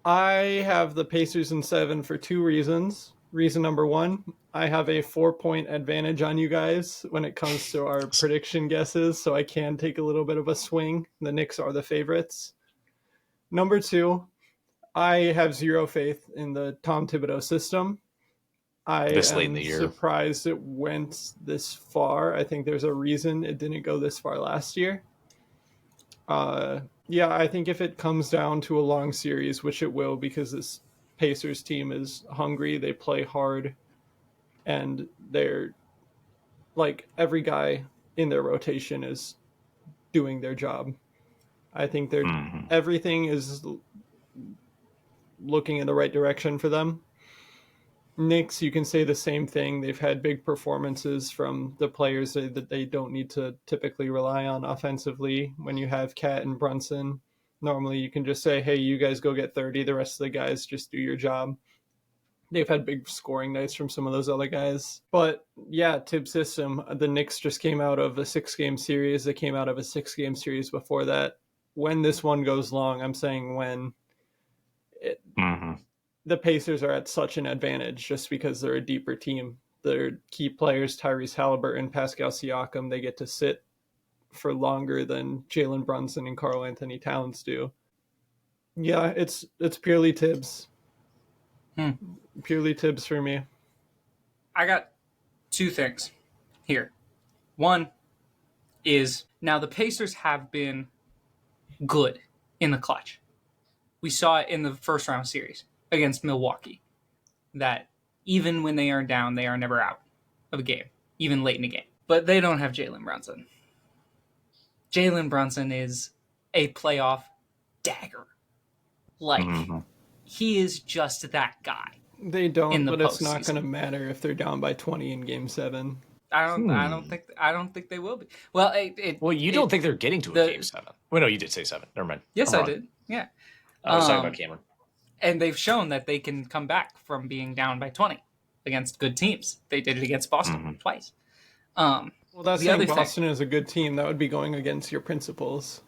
I have the Pacers in 7 for 2 reasons. Reason number 1, I have a 4-point advantage on you guys when it comes to our prediction guesses, so I can take a little bit of a swing. The Knicks are the favorites. Number 2, I have zero faith in the Tom Thibodeau system. I am surprised it went this far. I think there's a reason it didn't go this far last year. I think if it comes down to a long series, which it will because this Pacers team is hungry, they play hard, and they're like every guy in their rotation is doing their job. I think everything is looking in the right direction for them. Knicks, you can say the same thing. They've had big performances from the players that they don't need to typically rely on offensively. When you have Cat and Brunson, normally you can just say, hey, you guys go get 30. The rest of the guys just do your job. They've had big scoring nights from some of those other guys. But yeah, Tibbs system, the Knicks just came out of a 6-game series. They came out of a 6-game series before that. When this one goes long, I'm saying when, the Pacers are at such an advantage just because they're a deeper team. Their key players, Tyrese Halliburton, Pascal Siakam, they get to sit for longer than Jalen Brunson and Karl Anthony Towns do. Yeah, it's purely Tibbs. Purely Tibbs for me. I got two things here. One is, now the Pacers have been good in the clutch. We saw it in the first round series against Milwaukee, that even when they are down, they are never out of a game, even late in the game. But they don't have Jalen Brunson. Jalen Brunson is a playoff dagger. He is just that guy. They don't, but it's not going to matter if they're down by 20 in Game 7. I don't think they will be. Well, you don't think they're getting to a Game 7? Well, no, you did say 7. Never mind. Yes, I did. Yeah. I was talking about Cameron. And they've shown that they can come back from being down by 20 against good teams. They did it against Boston twice. Well, that's saying Boston is a good team. That would be going against your principles.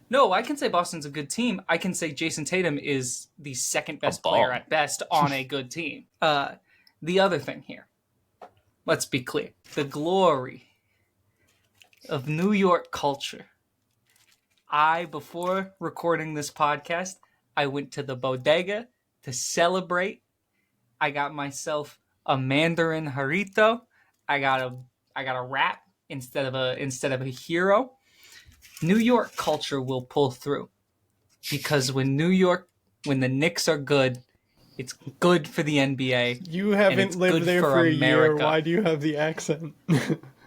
No, I can say Boston's a good team. I can say Jason Tatum is the second best player at best on a good team. The other thing here, let's be clear. The glory of New York culture. Before recording this podcast, I went to the bodega to celebrate. I got myself a Mandarin Jarrito. I got a wrap instead of a hero. New York culture will pull through, because when the Knicks are good, it's good for the NBA. You haven't lived there for a year. Why do you have the accent?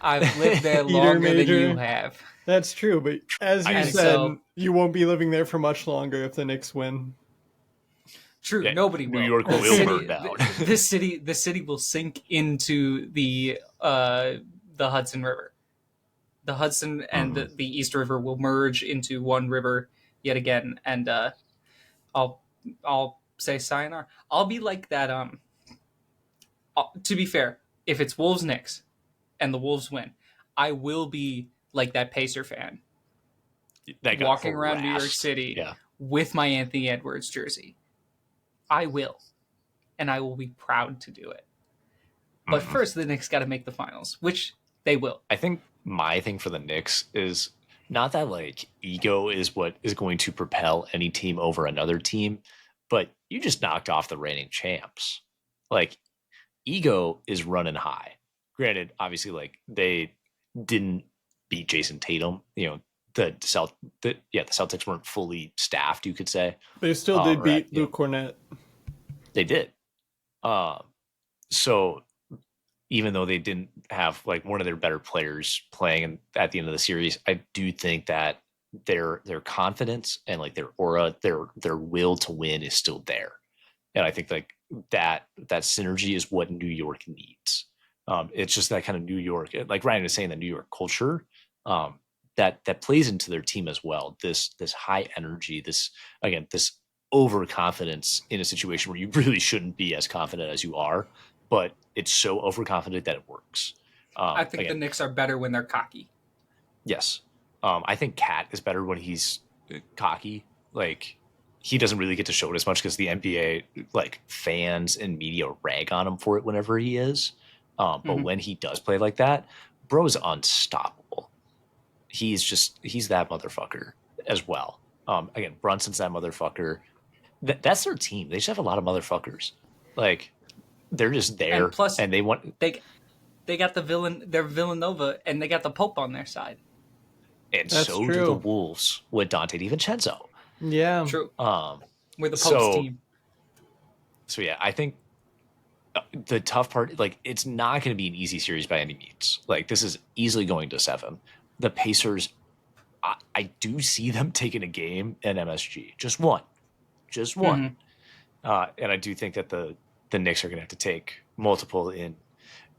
I've lived there longer than you have. That's true, but as you said, you won't be living there for much longer if the Knicks win. True, yeah, nobody will. New York will burn down. The city will sink into the Hudson River. The Hudson and the East River will merge into one river yet again, and I'll say sayonara. I'll be like that. To be fair, if it's Wolves Knicks and the Wolves win, I will be like that Pacer fan, walking around New York City with my Anthony Edwards jersey. I will, and I will be proud to do it. But first, the Knicks got to make the finals, which they will. I think my thing for the Knicks is not that like ego is what is going to propel any team over another team, but you just knocked off the reigning champs. Like, ego is running high. Granted, obviously, like, they didn't beat Jason Tatum. You know, the Celtics weren't fully staffed, you could say. They still did beat Luke Cornett. They did. So even though they didn't have like one of their better players playing at the end of the series, I do think that their confidence and like their aura, their will to win is still there. And I think like that synergy is what New York needs. It's just that kind of New York, like Ryan was saying, the New York culture that plays into their team as well. This high energy, this overconfidence in a situation where you really shouldn't be as confident as you are, but it's so overconfident that it works. I think the Knicks are better when they're cocky. Yes. I think Cat is better when he's cocky. Like, he doesn't really get to show it as much because the NBA, like, fans and media rag on him for it whenever he is. But when he does play like that, bro's unstoppable. He's that motherfucker as well. Again, Brunson's that motherfucker. That's their team. They just have a lot of motherfuckers. Like, they're just there, and plus, and they got the villain. They're Villanova, and they got the Pope on their side. And that's so true. Do the Wolves with Dante DiVincenzo. Yeah, true. We're the Pope's team. So yeah, I think the tough part, like, it's not going to be an easy series by any means. Like, this is easily going to 7. The Pacers, I do see them taking a game at MSG, just one. And I do think that the Knicks are going to have to take multiple in.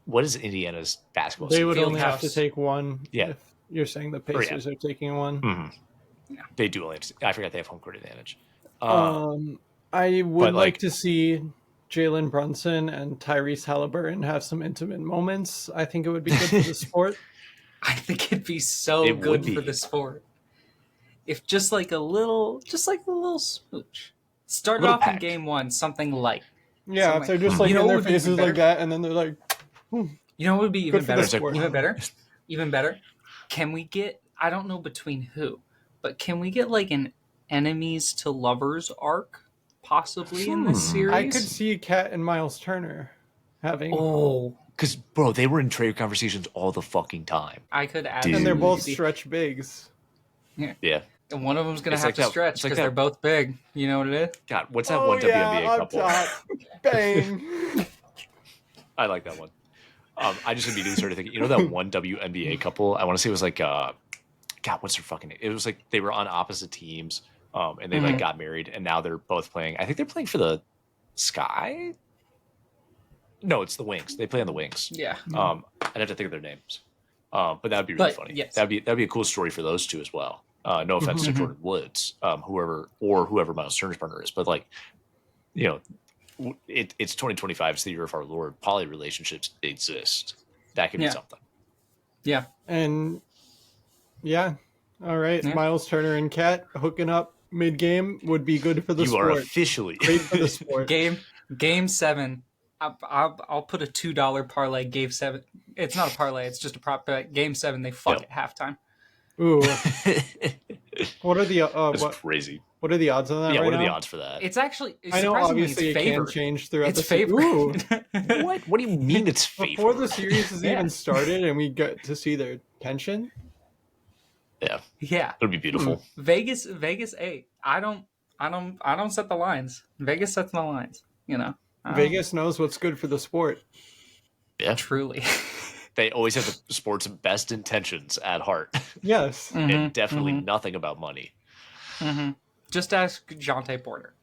What is Indiana's basketball They season? would only have to take one. Yeah. If you're saying the Pacers are taking one. Mm-hmm. Yeah. They do only have to, I forgot they have home court advantage. I would like to see Jalen Brunson and Tyrese Halliburton have some intimate moments. I think it would be good for the sport. I think it'd be so good for the sport. If just like a little smooch. Start off in game 1 something light. Yeah, if they're just like in their faces like that, and then they're like, you know what would be even better? Like, even better. Can we get? I don't know between who, but can we get like an enemies to lovers arc possibly in this series? I could see Kat and Miles Turner having. Oh, because bro, they were in trade conversations all the fucking time. I could add, and they're both stretch bigs. Yeah. And one of them's gonna have to stretch because they're both big. You know what it is? God, what's that one WNBA couple? Top. Bang. I like that one. I just immediately started thinking, you know that one WNBA couple? I want to say it was like, God, what's their fucking name? It was like they were on opposite teams, and they like got married, and now they're both playing. I think they're playing for the Sky. No, it's the Wings. They play on the Wings. Yeah. I'd have to think of their names, but that'd be really funny. Yes. That'd be a cool story for those two as well. No offense to Jordan Woods, whoever Miles Turner's partner is, but like, you know, it's 2025. It's the year of our Lord. Poly relationships exist. That could be something. Yeah. And yeah, all right. Yeah. Miles Turner and Kat hooking up mid game would be good for the sport. You are officially great for the sport. Game 7. I'll put a $2 parlay. Game 7. It's not a parlay. It's just a prop bet. Game 7. They fuck at halftime. Ooh. What are the That's crazy. What are the odds on that? Yeah, what are the odds for that? It's actually I know obviously it can change throughout the series. What do you mean it's favored? Before the series has even started and we get to see their tension? Yeah. It'll be beautiful. Vegas 8. I don't set the lines. Vegas sets the lines, you know. Vegas knows what's good for the sport. Yeah. Truly. They always have the sport's best intentions at heart. Yes. And definitely nothing about money. Just ask Jonte Porter.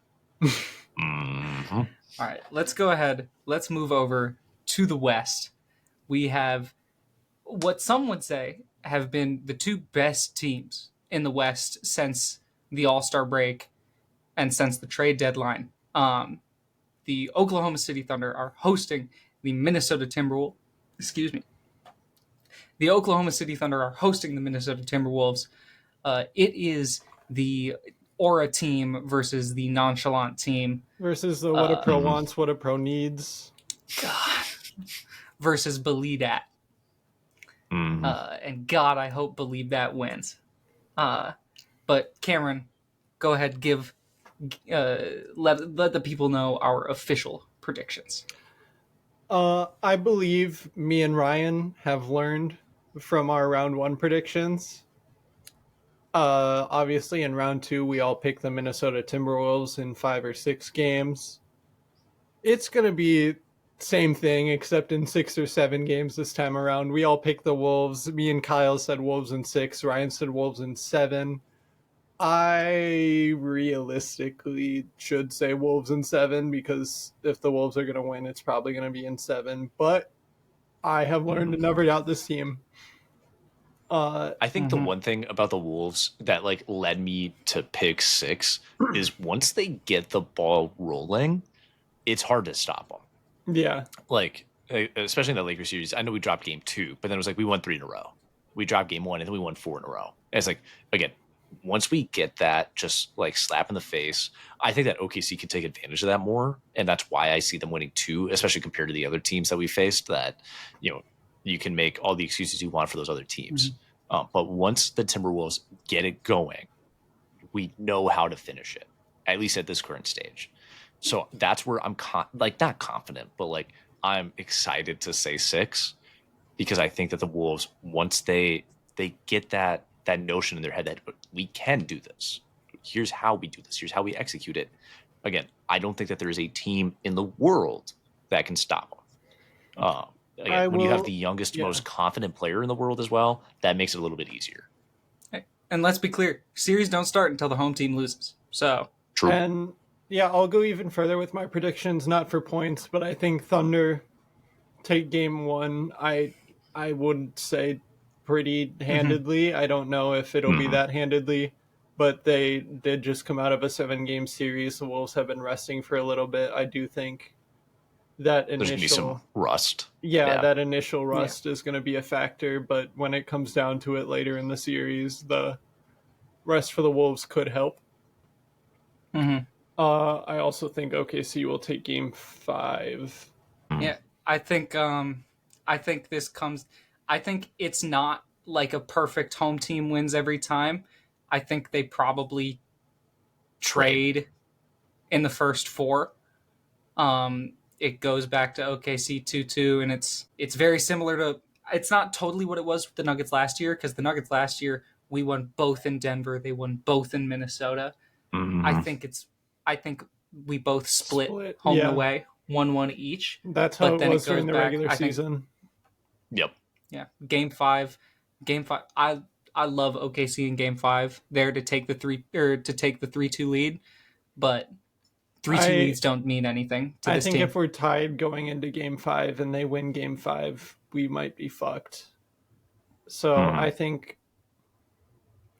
All right, let's go ahead. Let's move over to the West. We have what some would say have been the two best teams in the West since the All-Star break and since the trade deadline. The Oklahoma City Thunder are hosting the Minnesota Timberwolves. Excuse me. The Oklahoma City Thunder are hosting the Minnesota Timberwolves. It is the aura team versus the nonchalant team. Versus the what a pro wants, what a pro needs. God. Versus Believe That. And God, I hope Believe That wins. But Cameron, go ahead, let the people know our official predictions. I believe me and Ryan have learned from our round 1 predictions. Obviously in round 2 we all picked the Minnesota Timberwolves in 5 or 6 games. It's gonna be same thing except in 6 or 7 games this time around. We all picked the Wolves. Me and Kyle said Wolves in 6. Ryan said Wolves in 7. I realistically should say Wolves in 7 because if the Wolves are going to win, it's probably going to be in 7. But I have learned to never doubt this team. I think the one thing about the Wolves that like led me to pick 6 is once they get the ball rolling, it's hard to stop them. Yeah. Like, especially in the Lakers series, I know we dropped game 2, but then it was like we won 3 in a row. We dropped game 1 and then we won 4 in a row. And it's like, again, once we get that just like slap in the face, I think that OKC can take advantage of that more. And that's why I see them winning 2, especially compared to the other teams that we faced that, you know, you can make all the excuses you want for those other teams. But once the Timberwolves get it going, we know how to finish it, at least at this current stage. So that's where I'm not confident, but like I'm excited to say 6 because I think that the Wolves, once they get that notion in their head that we can do this. Here's how we do this. Here's how we execute it. Again, I don't think that there is a team in the world that can stop them. When you have the youngest, most confident player in the world as well, that makes it a little bit easier. And let's be clear, series don't start until the home team loses. So true. And yeah, I'll go even further with my predictions, not for points, but I think Thunder take game 1. I would say pretty handedly. I don't know if it'll be that handedly, but they did just come out of a 7-game series. The Wolves have been resting for a little bit. I do think that initial there's gonna be some rust. Yeah, that initial rust is going to be a factor, but when it comes down to it later in the series, the rest for the Wolves could help. I also think OKC will take Game 5. Yeah, I think it's not like a perfect home team wins every time. I think they probably trade in the first 4. It goes back to OKC 2-2, and it's very similar to. It's not totally what it was with the Nuggets last year, because the Nuggets last year we won both in Denver, they won both in Minnesota. Mm-hmm. I think we both split home and away, 1-1 each. That's how it was during the regular season. Yep. Yeah, Game 5. I love OKC in Game 5 there to take the 3-2 lead, but 3-2 leads don't mean anything to this team. I think if we're tied going into Game 5 and they win Game 5, we might be fucked. So I think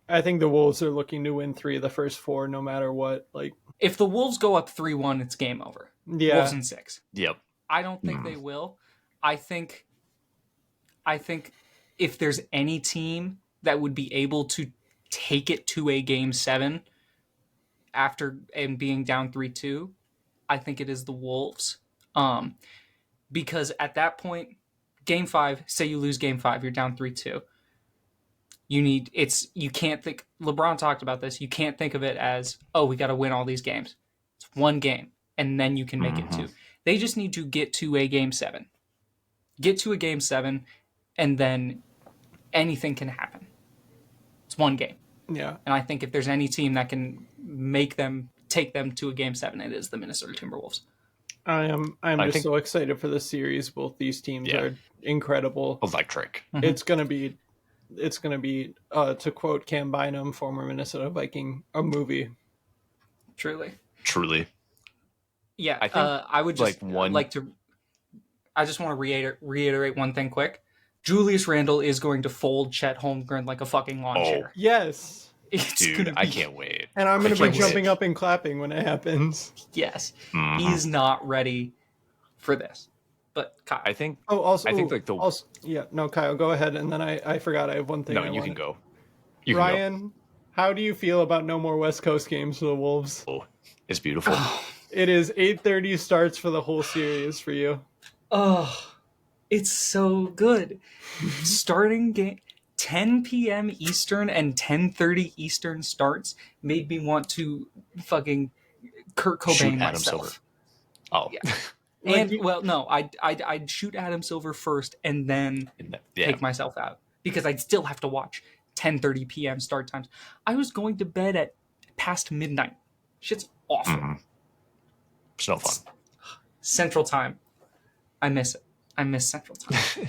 the Wolves are looking to win 3 of the first 4 no matter what. Like, if the Wolves go up 3-1, it's game over. Yeah. Wolves in 6. Yep. I don't think they will. I think if there's any team that would be able to take it to a Game 7 after and being down 3-2, I think it is the Wolves. Because at that point, Game 5, say you lose Game 5, you're down 3-2. You can't think, LeBron talked about this, you can't think of it as, oh, we got to win all these games. It's one game, and then you can make it 2. They just need to get to a Game 7. Get to a Game 7, and then anything can happen. It's one game. Yeah. And I think if there's any team that can take them to a Game 7, it is the Minnesota Timberwolves. I'm just so excited for the series. Both these teams are incredible. Electric. Mm-hmm. It's gonna be to quote Cam Bynum, former Minnesota Viking, a movie. Truly. Yeah, I think I would just I just want to reiterate one thing quick. Julius Randle is going to fold Chet Holmgren like a fucking lawn chair. Yes. Dude, I can't wait. And I'm going to be jumping up and clapping when it happens. Yes. He's not ready for this. But Kyle. I think Kyle, go ahead. And then I forgot I have one thing. No, you can go. Ryan, how do you feel about no more West Coast games for the Wolves? Oh, it's beautiful. It is 8:30 starts for the whole series for you. Oh, it's so good. Starting game 10 p.m. Eastern and 10:30 Eastern starts made me want to fucking Kurt Cobain myself. Oh. Yeah. I'd shoot Adam Silver first and then take myself out because I'd still have to watch 10:30 p.m. start times. I was going to bed at past midnight. Shit's awful. It's no fun. Central Time. I miss it. I miss Central Time.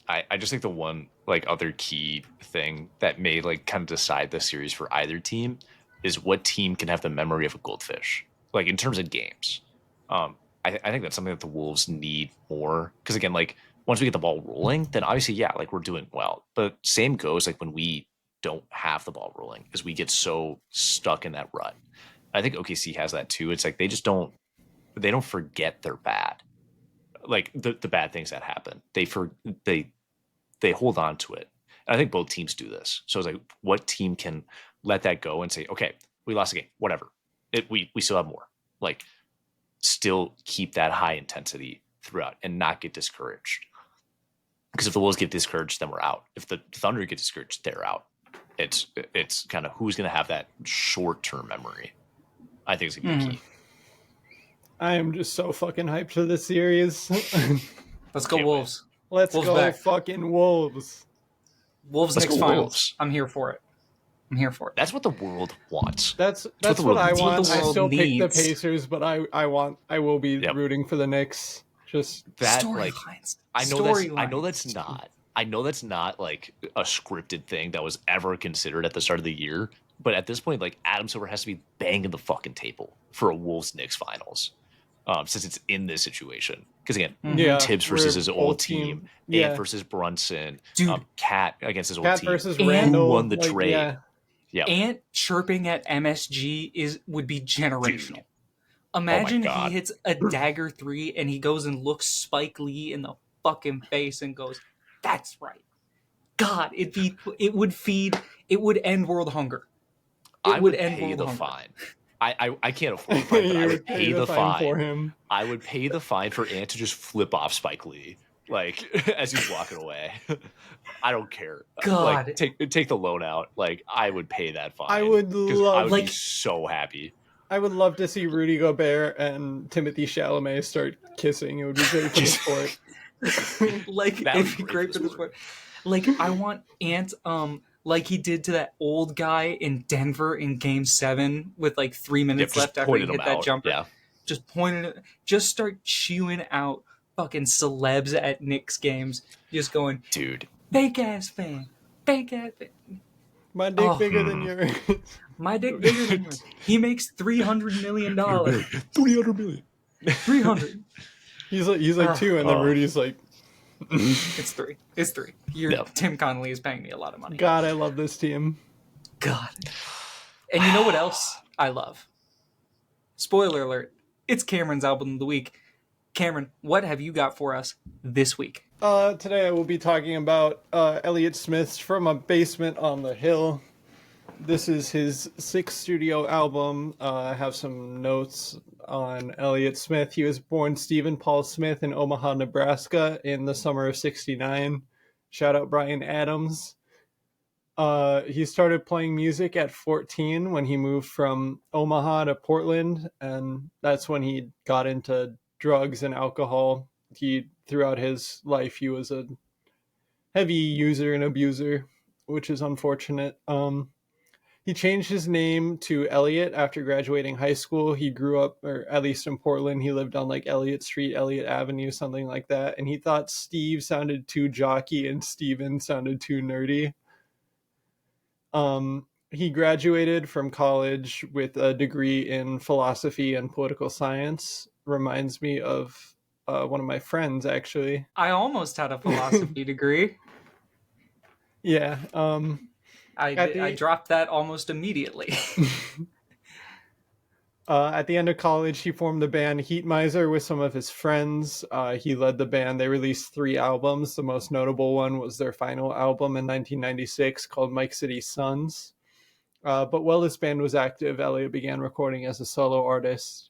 I just think the one other key thing that may kind of decide the series for either team is what team can have the memory of a goldfish. In terms of games. I think that's something that the Wolves need more. Because again, once we get the ball rolling, then obviously, we're doing well. But same goes when we don't have the ball rolling, because we get so stuck in that rut. I think OKC has that too. It's they just don't forget they're bad. The bad things that happen. They hold on to it. And I think both teams do this. So it's what team can let that go and say, okay, we lost a game, whatever. We still have more. Still keep that high intensity throughout and not get discouraged. Because if the Wolves get discouraged, then we're out. If the Thunder get discouraged, they're out. It's kind of who's going to have that short-term memory. I think it's going to be key. I am just so fucking hyped for this series. Let's go Wolves. Let's go back. Fucking Wolves. Wolves next finals. I'm here for it. That's what the world wants. That's what I want. I still pick the Pacers, but I will be rooting for the Knicks. Just that storylines. I know that's not a scripted thing that was ever considered at the start of the year. But at this point, Adam Silver has to be banging the fucking table for a Wolves Knicks finals, since it's in this situation. Because again, Tibbs versus his old team, Ant versus Brunson, Cat against his old team, versus Randall, who won the trade. Yeah. Ant chirping at MSG would be generational. Dude. Imagine he hits a dagger 3 and he goes and looks Spike Lee in the fucking face and goes, "That's right." God, it would end world hunger. I would end world hunger. Fine. I can't afford the fine, but I would pay the fine for him. I would pay the fine for Ant to just flip off Spike Lee, like as he's walking away. I don't care. God, Like take the loan out. Like I would pay that fine. I would be so happy. I would love to see Rudy Gobert and Timothy Chalamet start kissing. It would be great for the sport. Like it'd be great for the sport. Like I want Ant, like he did to that old guy in Denver in Game 7 with like 3 minutes left after he hit that jumper. Yeah. Just start chewing out fucking celebs at Knicks games. Just going, dude, fake ass fan. My dick bigger than yours. My dick bigger than yours. He makes $300 million. 300 million. 300. He's like 2, and then Rudy's like, It's 3. Tim Connolly is paying me a lot of money. God, I love this team. God. And you know what else I love? Spoiler alert. It's Cameron's album of the week. Cameron, what have you got for us this week? Today I will be talking about Elliott Smith's From a Basement on the Hill. This is his 6th studio album. I have some notes on Elliott Smith. He was born Stephen Paul Smith in Omaha, Nebraska in the summer of '69. Shout out Brian Adams. He started playing music at 14 when he moved from Omaha to Portland, and that's when he got into drugs and alcohol. Throughout his life, he was a heavy user and abuser, which is unfortunate. He changed his name to Elliott after graduating high school. He grew up, or at least in Portland, he lived on like Elliott Street, Elliott Avenue, something like that. And he thought Steve sounded too jockey and Steven sounded too nerdy. He graduated from college with a degree in philosophy and political science. Reminds me of one of my friends, actually. I almost had a philosophy degree. Yeah. I dropped that almost immediately. At the end of college, he formed the band Heat Miser with some of his friends. He led the band. They released 3 albums. The most notable one was their final album in 1996 called Mike City Sons. But while this band was active, Elliott began recording as a solo artist.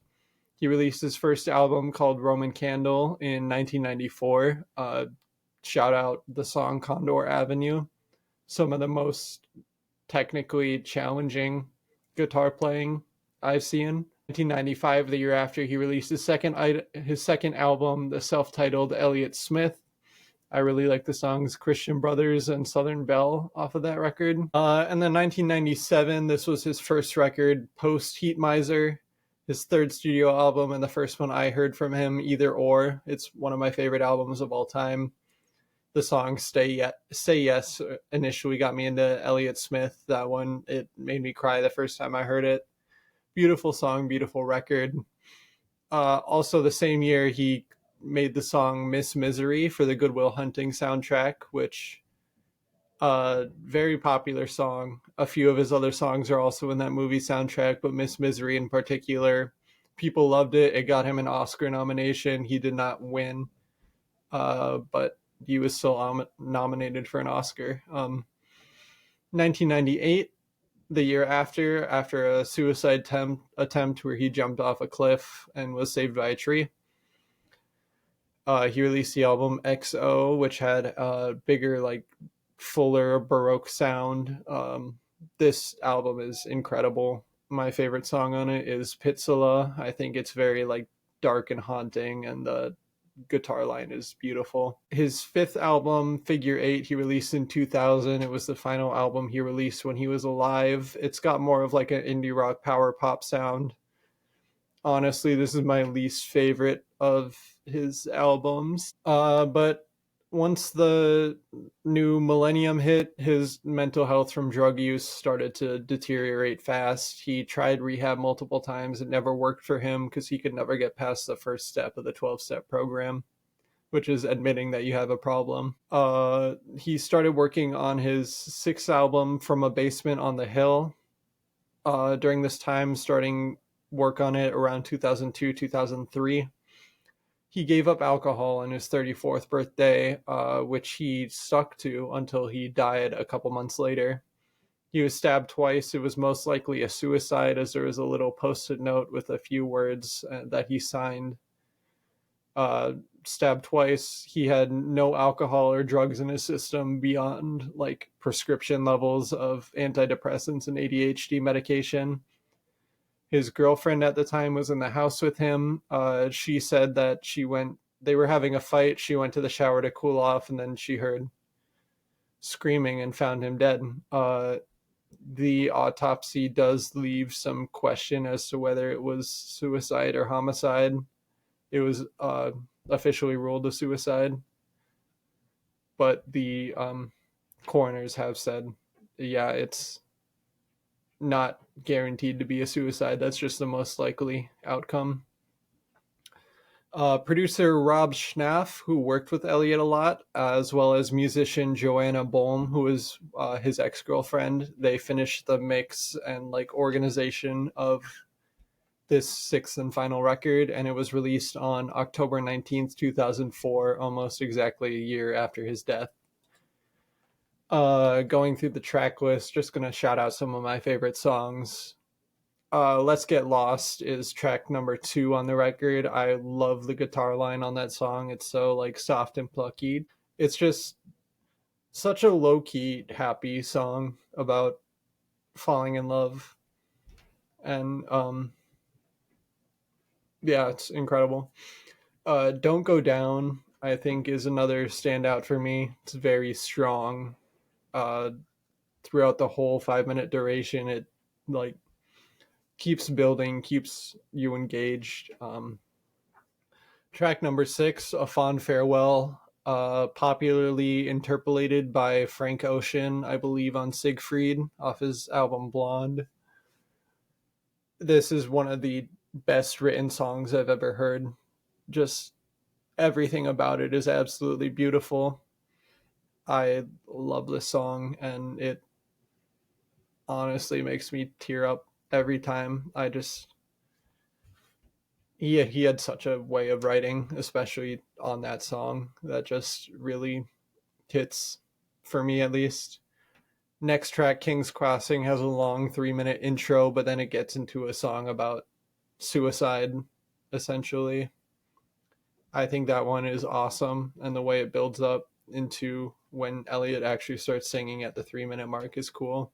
He released his first album called Roman Candle in 1994. Shout out the song Condor Avenue. Some of the most technically challenging guitar playing I've seen. 1995, the year after, he released his second album, the self-titled Elliott Smith. I really like the songs Christian Brothers and Southern Belle off of that record. And then 1997, this was his first record, Post Heat Miser, his 3rd studio album, and the first one I heard from him, Either Or. It's one of my favorite albums of all time. The song Say Yes initially got me into Elliott Smith. That one, it made me cry the first time I heard it. Beautiful song, beautiful record. Also the same year, he made the song Miss Misery for the Good Will Hunting soundtrack, which very popular song. A few of his other songs are also in that movie soundtrack, but Miss Misery in particular, people loved it. It got him an Oscar nomination. He did not win, but he was still nominated for an Oscar. 1998, the year after a suicide attempt where he jumped off a cliff and was saved by a tree. He released the album XO, which had a bigger, like, fuller Baroque sound. This album is incredible. My favorite song on it is Pizzala. I think it's very, like, dark and haunting, and the guitar line is beautiful. His 5th album, Figure 8, he released in 2000. It was the final album he released when he was alive. It's got more of like an indie rock power pop sound. Honestly, this is my least favorite of his albums. But once the new millennium hit, his mental health from drug use started to deteriorate fast. He tried rehab multiple times. It never worked for him because he could never get past the first step of the 12-step program, which is admitting that you have a problem. He started working on his 6th album, From a Basement on the Hill. During this time, starting work on it around 2002, 2003. He gave up alcohol on his 34th birthday, which he stuck to until he died a couple months later. He was stabbed twice. It was most likely a suicide, as there was a little post-it note with a few words that he signed. Stabbed twice. He had no alcohol or drugs in his system beyond like prescription levels of antidepressants and ADHD medication. His girlfriend at the time was in the house with him. She said that they were having a fight. She went to the shower to cool off, and then she heard screaming and found him dead. The autopsy does leave some question as to whether it was suicide or homicide. It was officially ruled a suicide, but the coroners have said, yeah, it's not guaranteed to be a suicide. That's just the most likely outcome. Producer Rob Schnaff, who worked with Elliot a lot, as well as musician Joanna Bohm, who was his ex-girlfriend, they finished the mix and like organization of this sixth and final record, and it was released on October 19th, 2004, almost exactly a year after his death. Going through the track list, just gonna shout out some of my favorite songs. Let's Get Lost is track number 2 on the record. I love the guitar line on that song. It's so like soft and plucky. It's just such a low-key, happy song about falling in love. And yeah, it's incredible. Don't Go Down, I think, is another standout for me. It's very strong. Throughout the whole 5-minute duration, it like keeps building, keeps you engaged. Track number 6, A Fond Farewell, popularly interpolated by Frank Ocean, I believe, on Siegfried off his album Blonde. This is one of the best written songs I've ever heard. Just everything about it is absolutely beautiful. I love this song, and it honestly makes me tear up every time. He had such a way of writing, especially on that song, that just really hits, for me at least. Next track, King's Crossing, has a long 3-minute intro, but then it gets into a song about suicide, essentially. I think that one is awesome, and the way it builds up into when Elliot actually starts singing at the 3-minute mark is cool.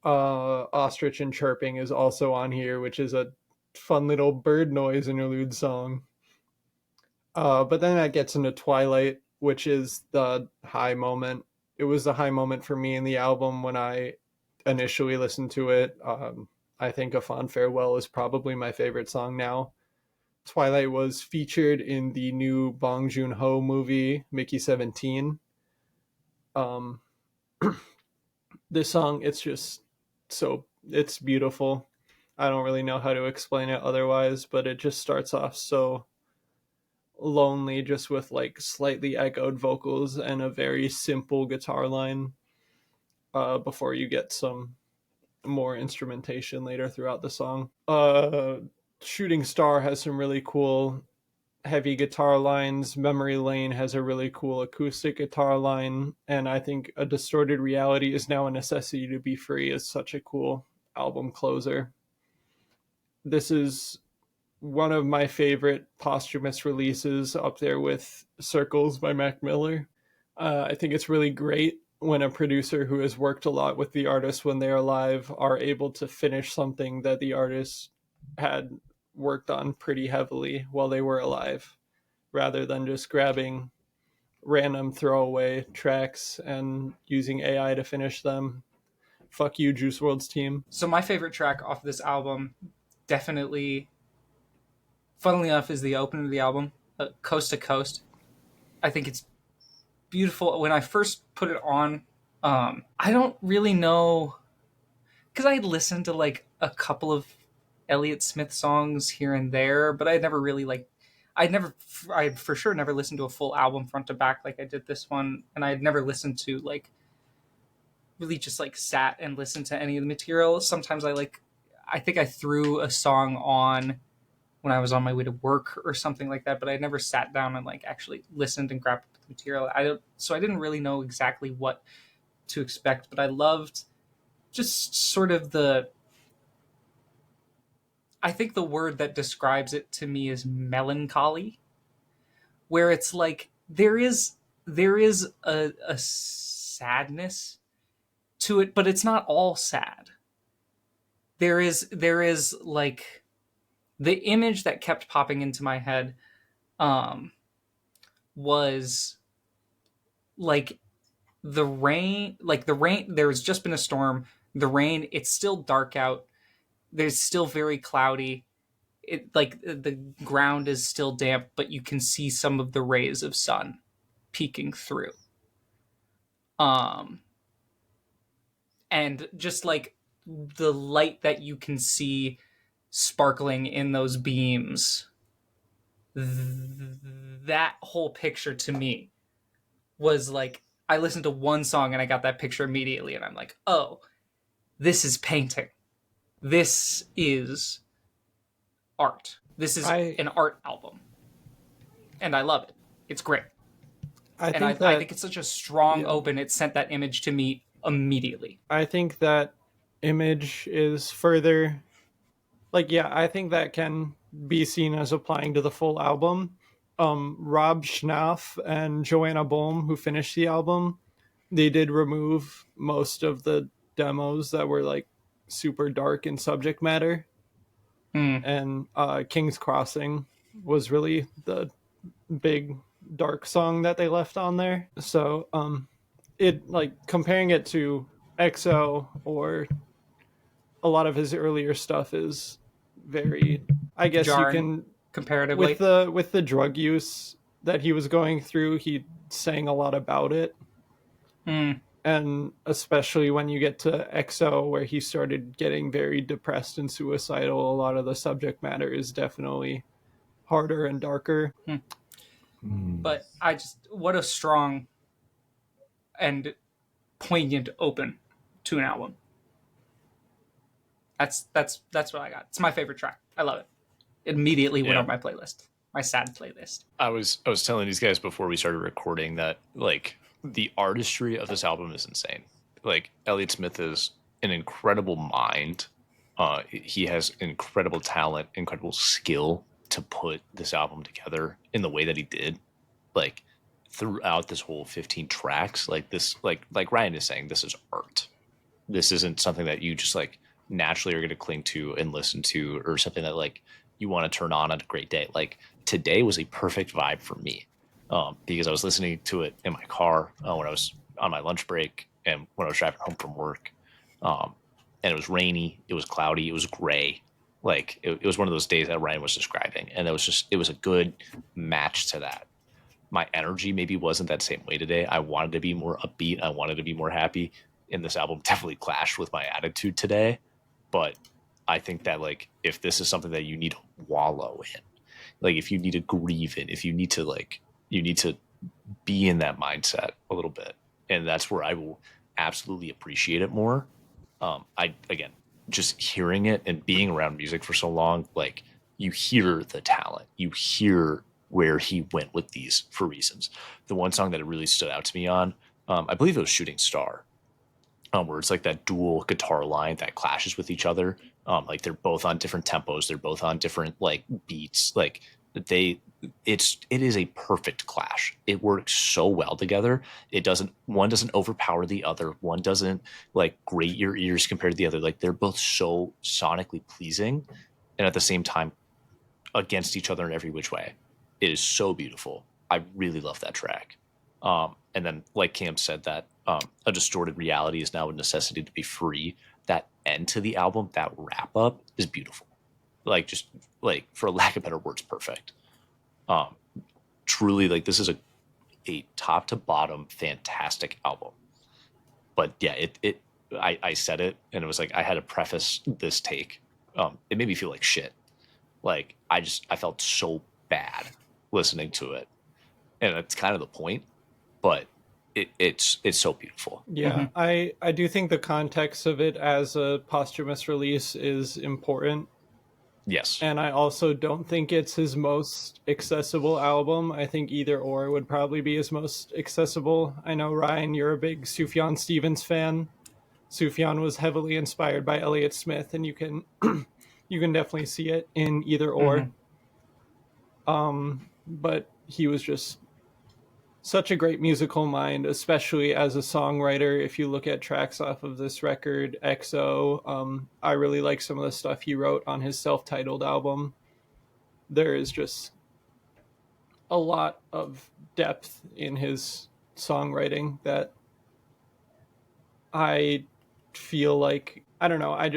Ostrich and Chirping is also on here, which is a fun little bird noise interlude song. But then that gets into Twilight, which is the high moment. It was the high moment for me in the album when I initially listened to it. I think A Fond Farewell is probably my favorite song now. Twilight was featured in the new Bong Joon-ho movie, Mickey 17. This song, it's beautiful. I don't really know how to explain it otherwise, but it just starts off so lonely, just with like slightly echoed vocals and a very simple guitar line before you get some more instrumentation later throughout the song. Shooting Star has some really cool heavy guitar lines. Memory Lane has a really cool acoustic guitar line, and I think A Distorted Reality Is Now a Necessity to Be Free is such a cool album closer. This is one of my favorite posthumous releases, up there with Circles by Mac Miller. I think it's really great when a producer who has worked a lot with the artist when they're alive are able to finish something that the artist had worked on pretty heavily while they were alive, rather than just grabbing random throwaway tracks and using AI to finish them. Fuck you, Juice WRLD's team. So my favorite track off this album, definitely, funnily enough, is the opener of the album, Coast to Coast. I think it's beautiful. When I first put it on, I don't really know, because I had listened to like a couple of Elliott Smith songs here and there, but I never really I for sure never listened to a full album front to back like I did this one, and I had never listened to like really just like sat and listened to any of the material. Sometimes I think I threw a song on when I was on my way to work or something like that, but I never sat down and like actually listened and grabbed the material. So I didn't really know exactly what to expect, but I loved just sort of I think the word that describes it to me is melancholy, where it's like there is a sadness to it, but it's not all sad. There is like the image that kept popping into my head um was like the rain. There's just been a storm. The rain, it's still dark out. There's still very cloudy. It like the ground is still damp, but you can see some of the rays of sun peeking through. Um and just like the light that you can see sparkling in those beams, that whole picture to me was like, I listened to one song and I got that picture immediately, and I'm like, oh, this is painting. This is art. This is an art album. And I love it. It's great. I think it's such a strong open. It sent that image to me immediately. I think that image is further, like, yeah, I think that can be seen as applying to the full album. Rob Schnaff and Joanna Bohm, who finished the album, they did remove most of the demos that were like super dark in subject matter. And King's Crossing was really the big dark song that they left on there. So it, like, comparing it to EXO or a lot of his earlier stuff is very, I guess, jarring, you can comparatively with the drug use that he was going through, he sang a lot about it. And especially when you get to EXO, where he started getting very depressed and suicidal, a lot of the subject matter is definitely harder and darker. But what a strong and poignant open to an album. That's what I got. It's my favorite track. I love it. It immediately went on my playlist, my sad playlist. I was telling these guys before we started recording that, like, the artistry of this album is insane. Like, Elliott Smith is an incredible mind. He has incredible talent, incredible skill to put this album together in the way that he did. Like, throughout this whole 15 tracks, like this, like Ryan is saying, this is art. This isn't something that you just like naturally are going to cling to and listen to, or something that like you want to turn on a great day. Like, today was a perfect vibe for me. Because I was listening to it in my car when I was on my lunch break and when I was driving home from work. And it was rainy, it was cloudy, it was gray. Like, it was one of those days that Ryan was describing. And it was a good match to that. My energy maybe wasn't that same way today. I wanted to be more upbeat. I wanted to be more happy. And this album definitely clashed with my attitude today. But I think that, like, if this is something that you need to wallow in, like, if you need to grieve in, if you need to, like, you need to be in that mindset a little bit. And that's where I will absolutely appreciate it more. Again, just hearing it and being around music for so long, like, you hear the talent, you hear where he went with these for reasons. The one song that it really stood out to me on, I believe it was Shooting Star, where it's like that dual guitar line that clashes with each other. Like, they're both on different tempos, they're both on different like beats, like it is a perfect clash. It works so well together. One doesn't overpower the other. One doesn't like grate your ears compared to the other. Like, they're both so sonically pleasing and at the same time against each other in every which way. It is so beautiful. I really love that track. And then, like Cam said, that a distorted reality is now a necessity to be free. That end to the album, that wrap up is beautiful. Like, just like, for lack of better words, perfect. Truly, like, this is a top to bottom fantastic album. But yeah, I said it, and it was like I had to preface this take. It made me feel like shit. Like, I felt so bad listening to it, and it's kind of the point. But it's so beautiful. Yeah, I do think the context of it as a posthumous release is important. Yes. And I also don't think it's his most accessible album. I think Either Or would probably be his most accessible. I know, Ryan, you're a big Sufjan Stevens fan. Sufjan was heavily inspired by Elliott Smith, and you can you can definitely see it in Either Or. But he was just such a great musical mind, especially as a songwriter. If you look at tracks off of this record, XO, I really like some of the stuff he wrote on his self-titled album. There is just a lot of depth in his songwriting that I feel like, I don't know, I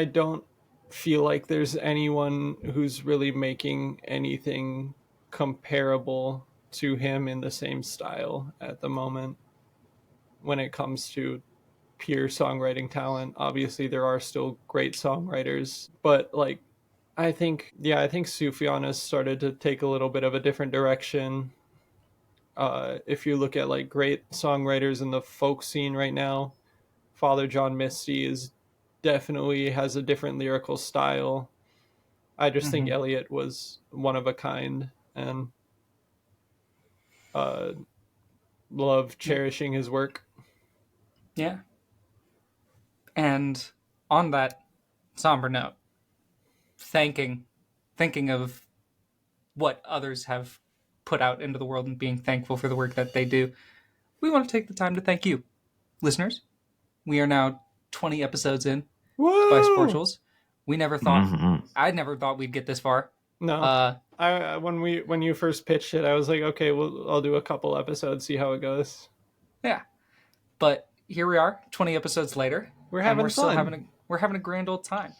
don't feel like there's anyone who's really making anything comparable to him in the same style at the moment when it comes to pure songwriting talent. Obviously there are still great songwriters, but like I think Sufjan has started to take a little bit of a different direction. If you look at like great songwriters in the folk scene right now, Father John Misty is definitely has a different lyrical style. I just think Elliott was one of a kind, and love cherishing his work. Yeah. And on that somber note, thinking of what others have put out into the world and being thankful for the work that they do, we want to take the time to thank you, listeners. We are now 20 episodes in to Bisportuals. We never thought, I never thought we'd get this far. No. When you first pitched it, I was like, okay, well, I'll do a couple episodes, see how it goes. Yeah. But here we are, 20 episodes later. We're having fun. We're having a grand old time.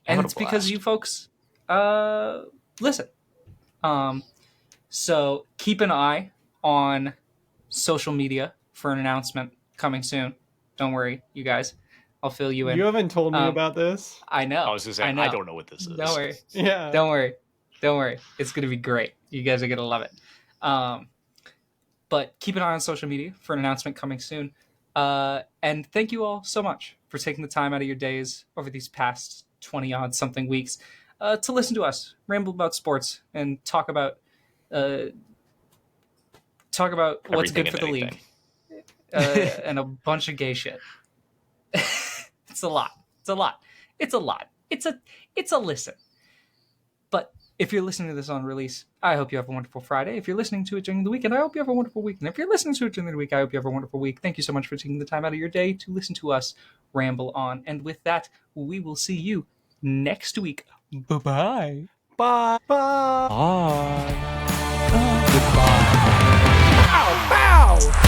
And it's because you folks listen. So keep an eye on social media for an announcement coming soon. Don't worry, you guys. I'll fill you in. You haven't told me about this. I know. I was going to say, I don't know what this is. Don't worry. Yeah. Don't worry. It's going to be great. You guys are going to love it. But keep an eye on social media for an announcement coming soon. And thank you all so much for taking the time out of your days over these past 20-odd something weeks to listen to us ramble about sports and talk about what's good for the league and a bunch of gay shit. It's a lot. It's a listen. But if you're listening to this on release, I hope you have a wonderful Friday. If you're listening to it during the weekend, I hope you have a wonderful week. And if you're listening to it during the week, I hope you have a wonderful week. Thank you so much for taking the time out of your day to listen to us ramble on. And with that, we will see you next week. Bye-bye. Bye. Bye. Bye. Goodbye. Bow. Bow.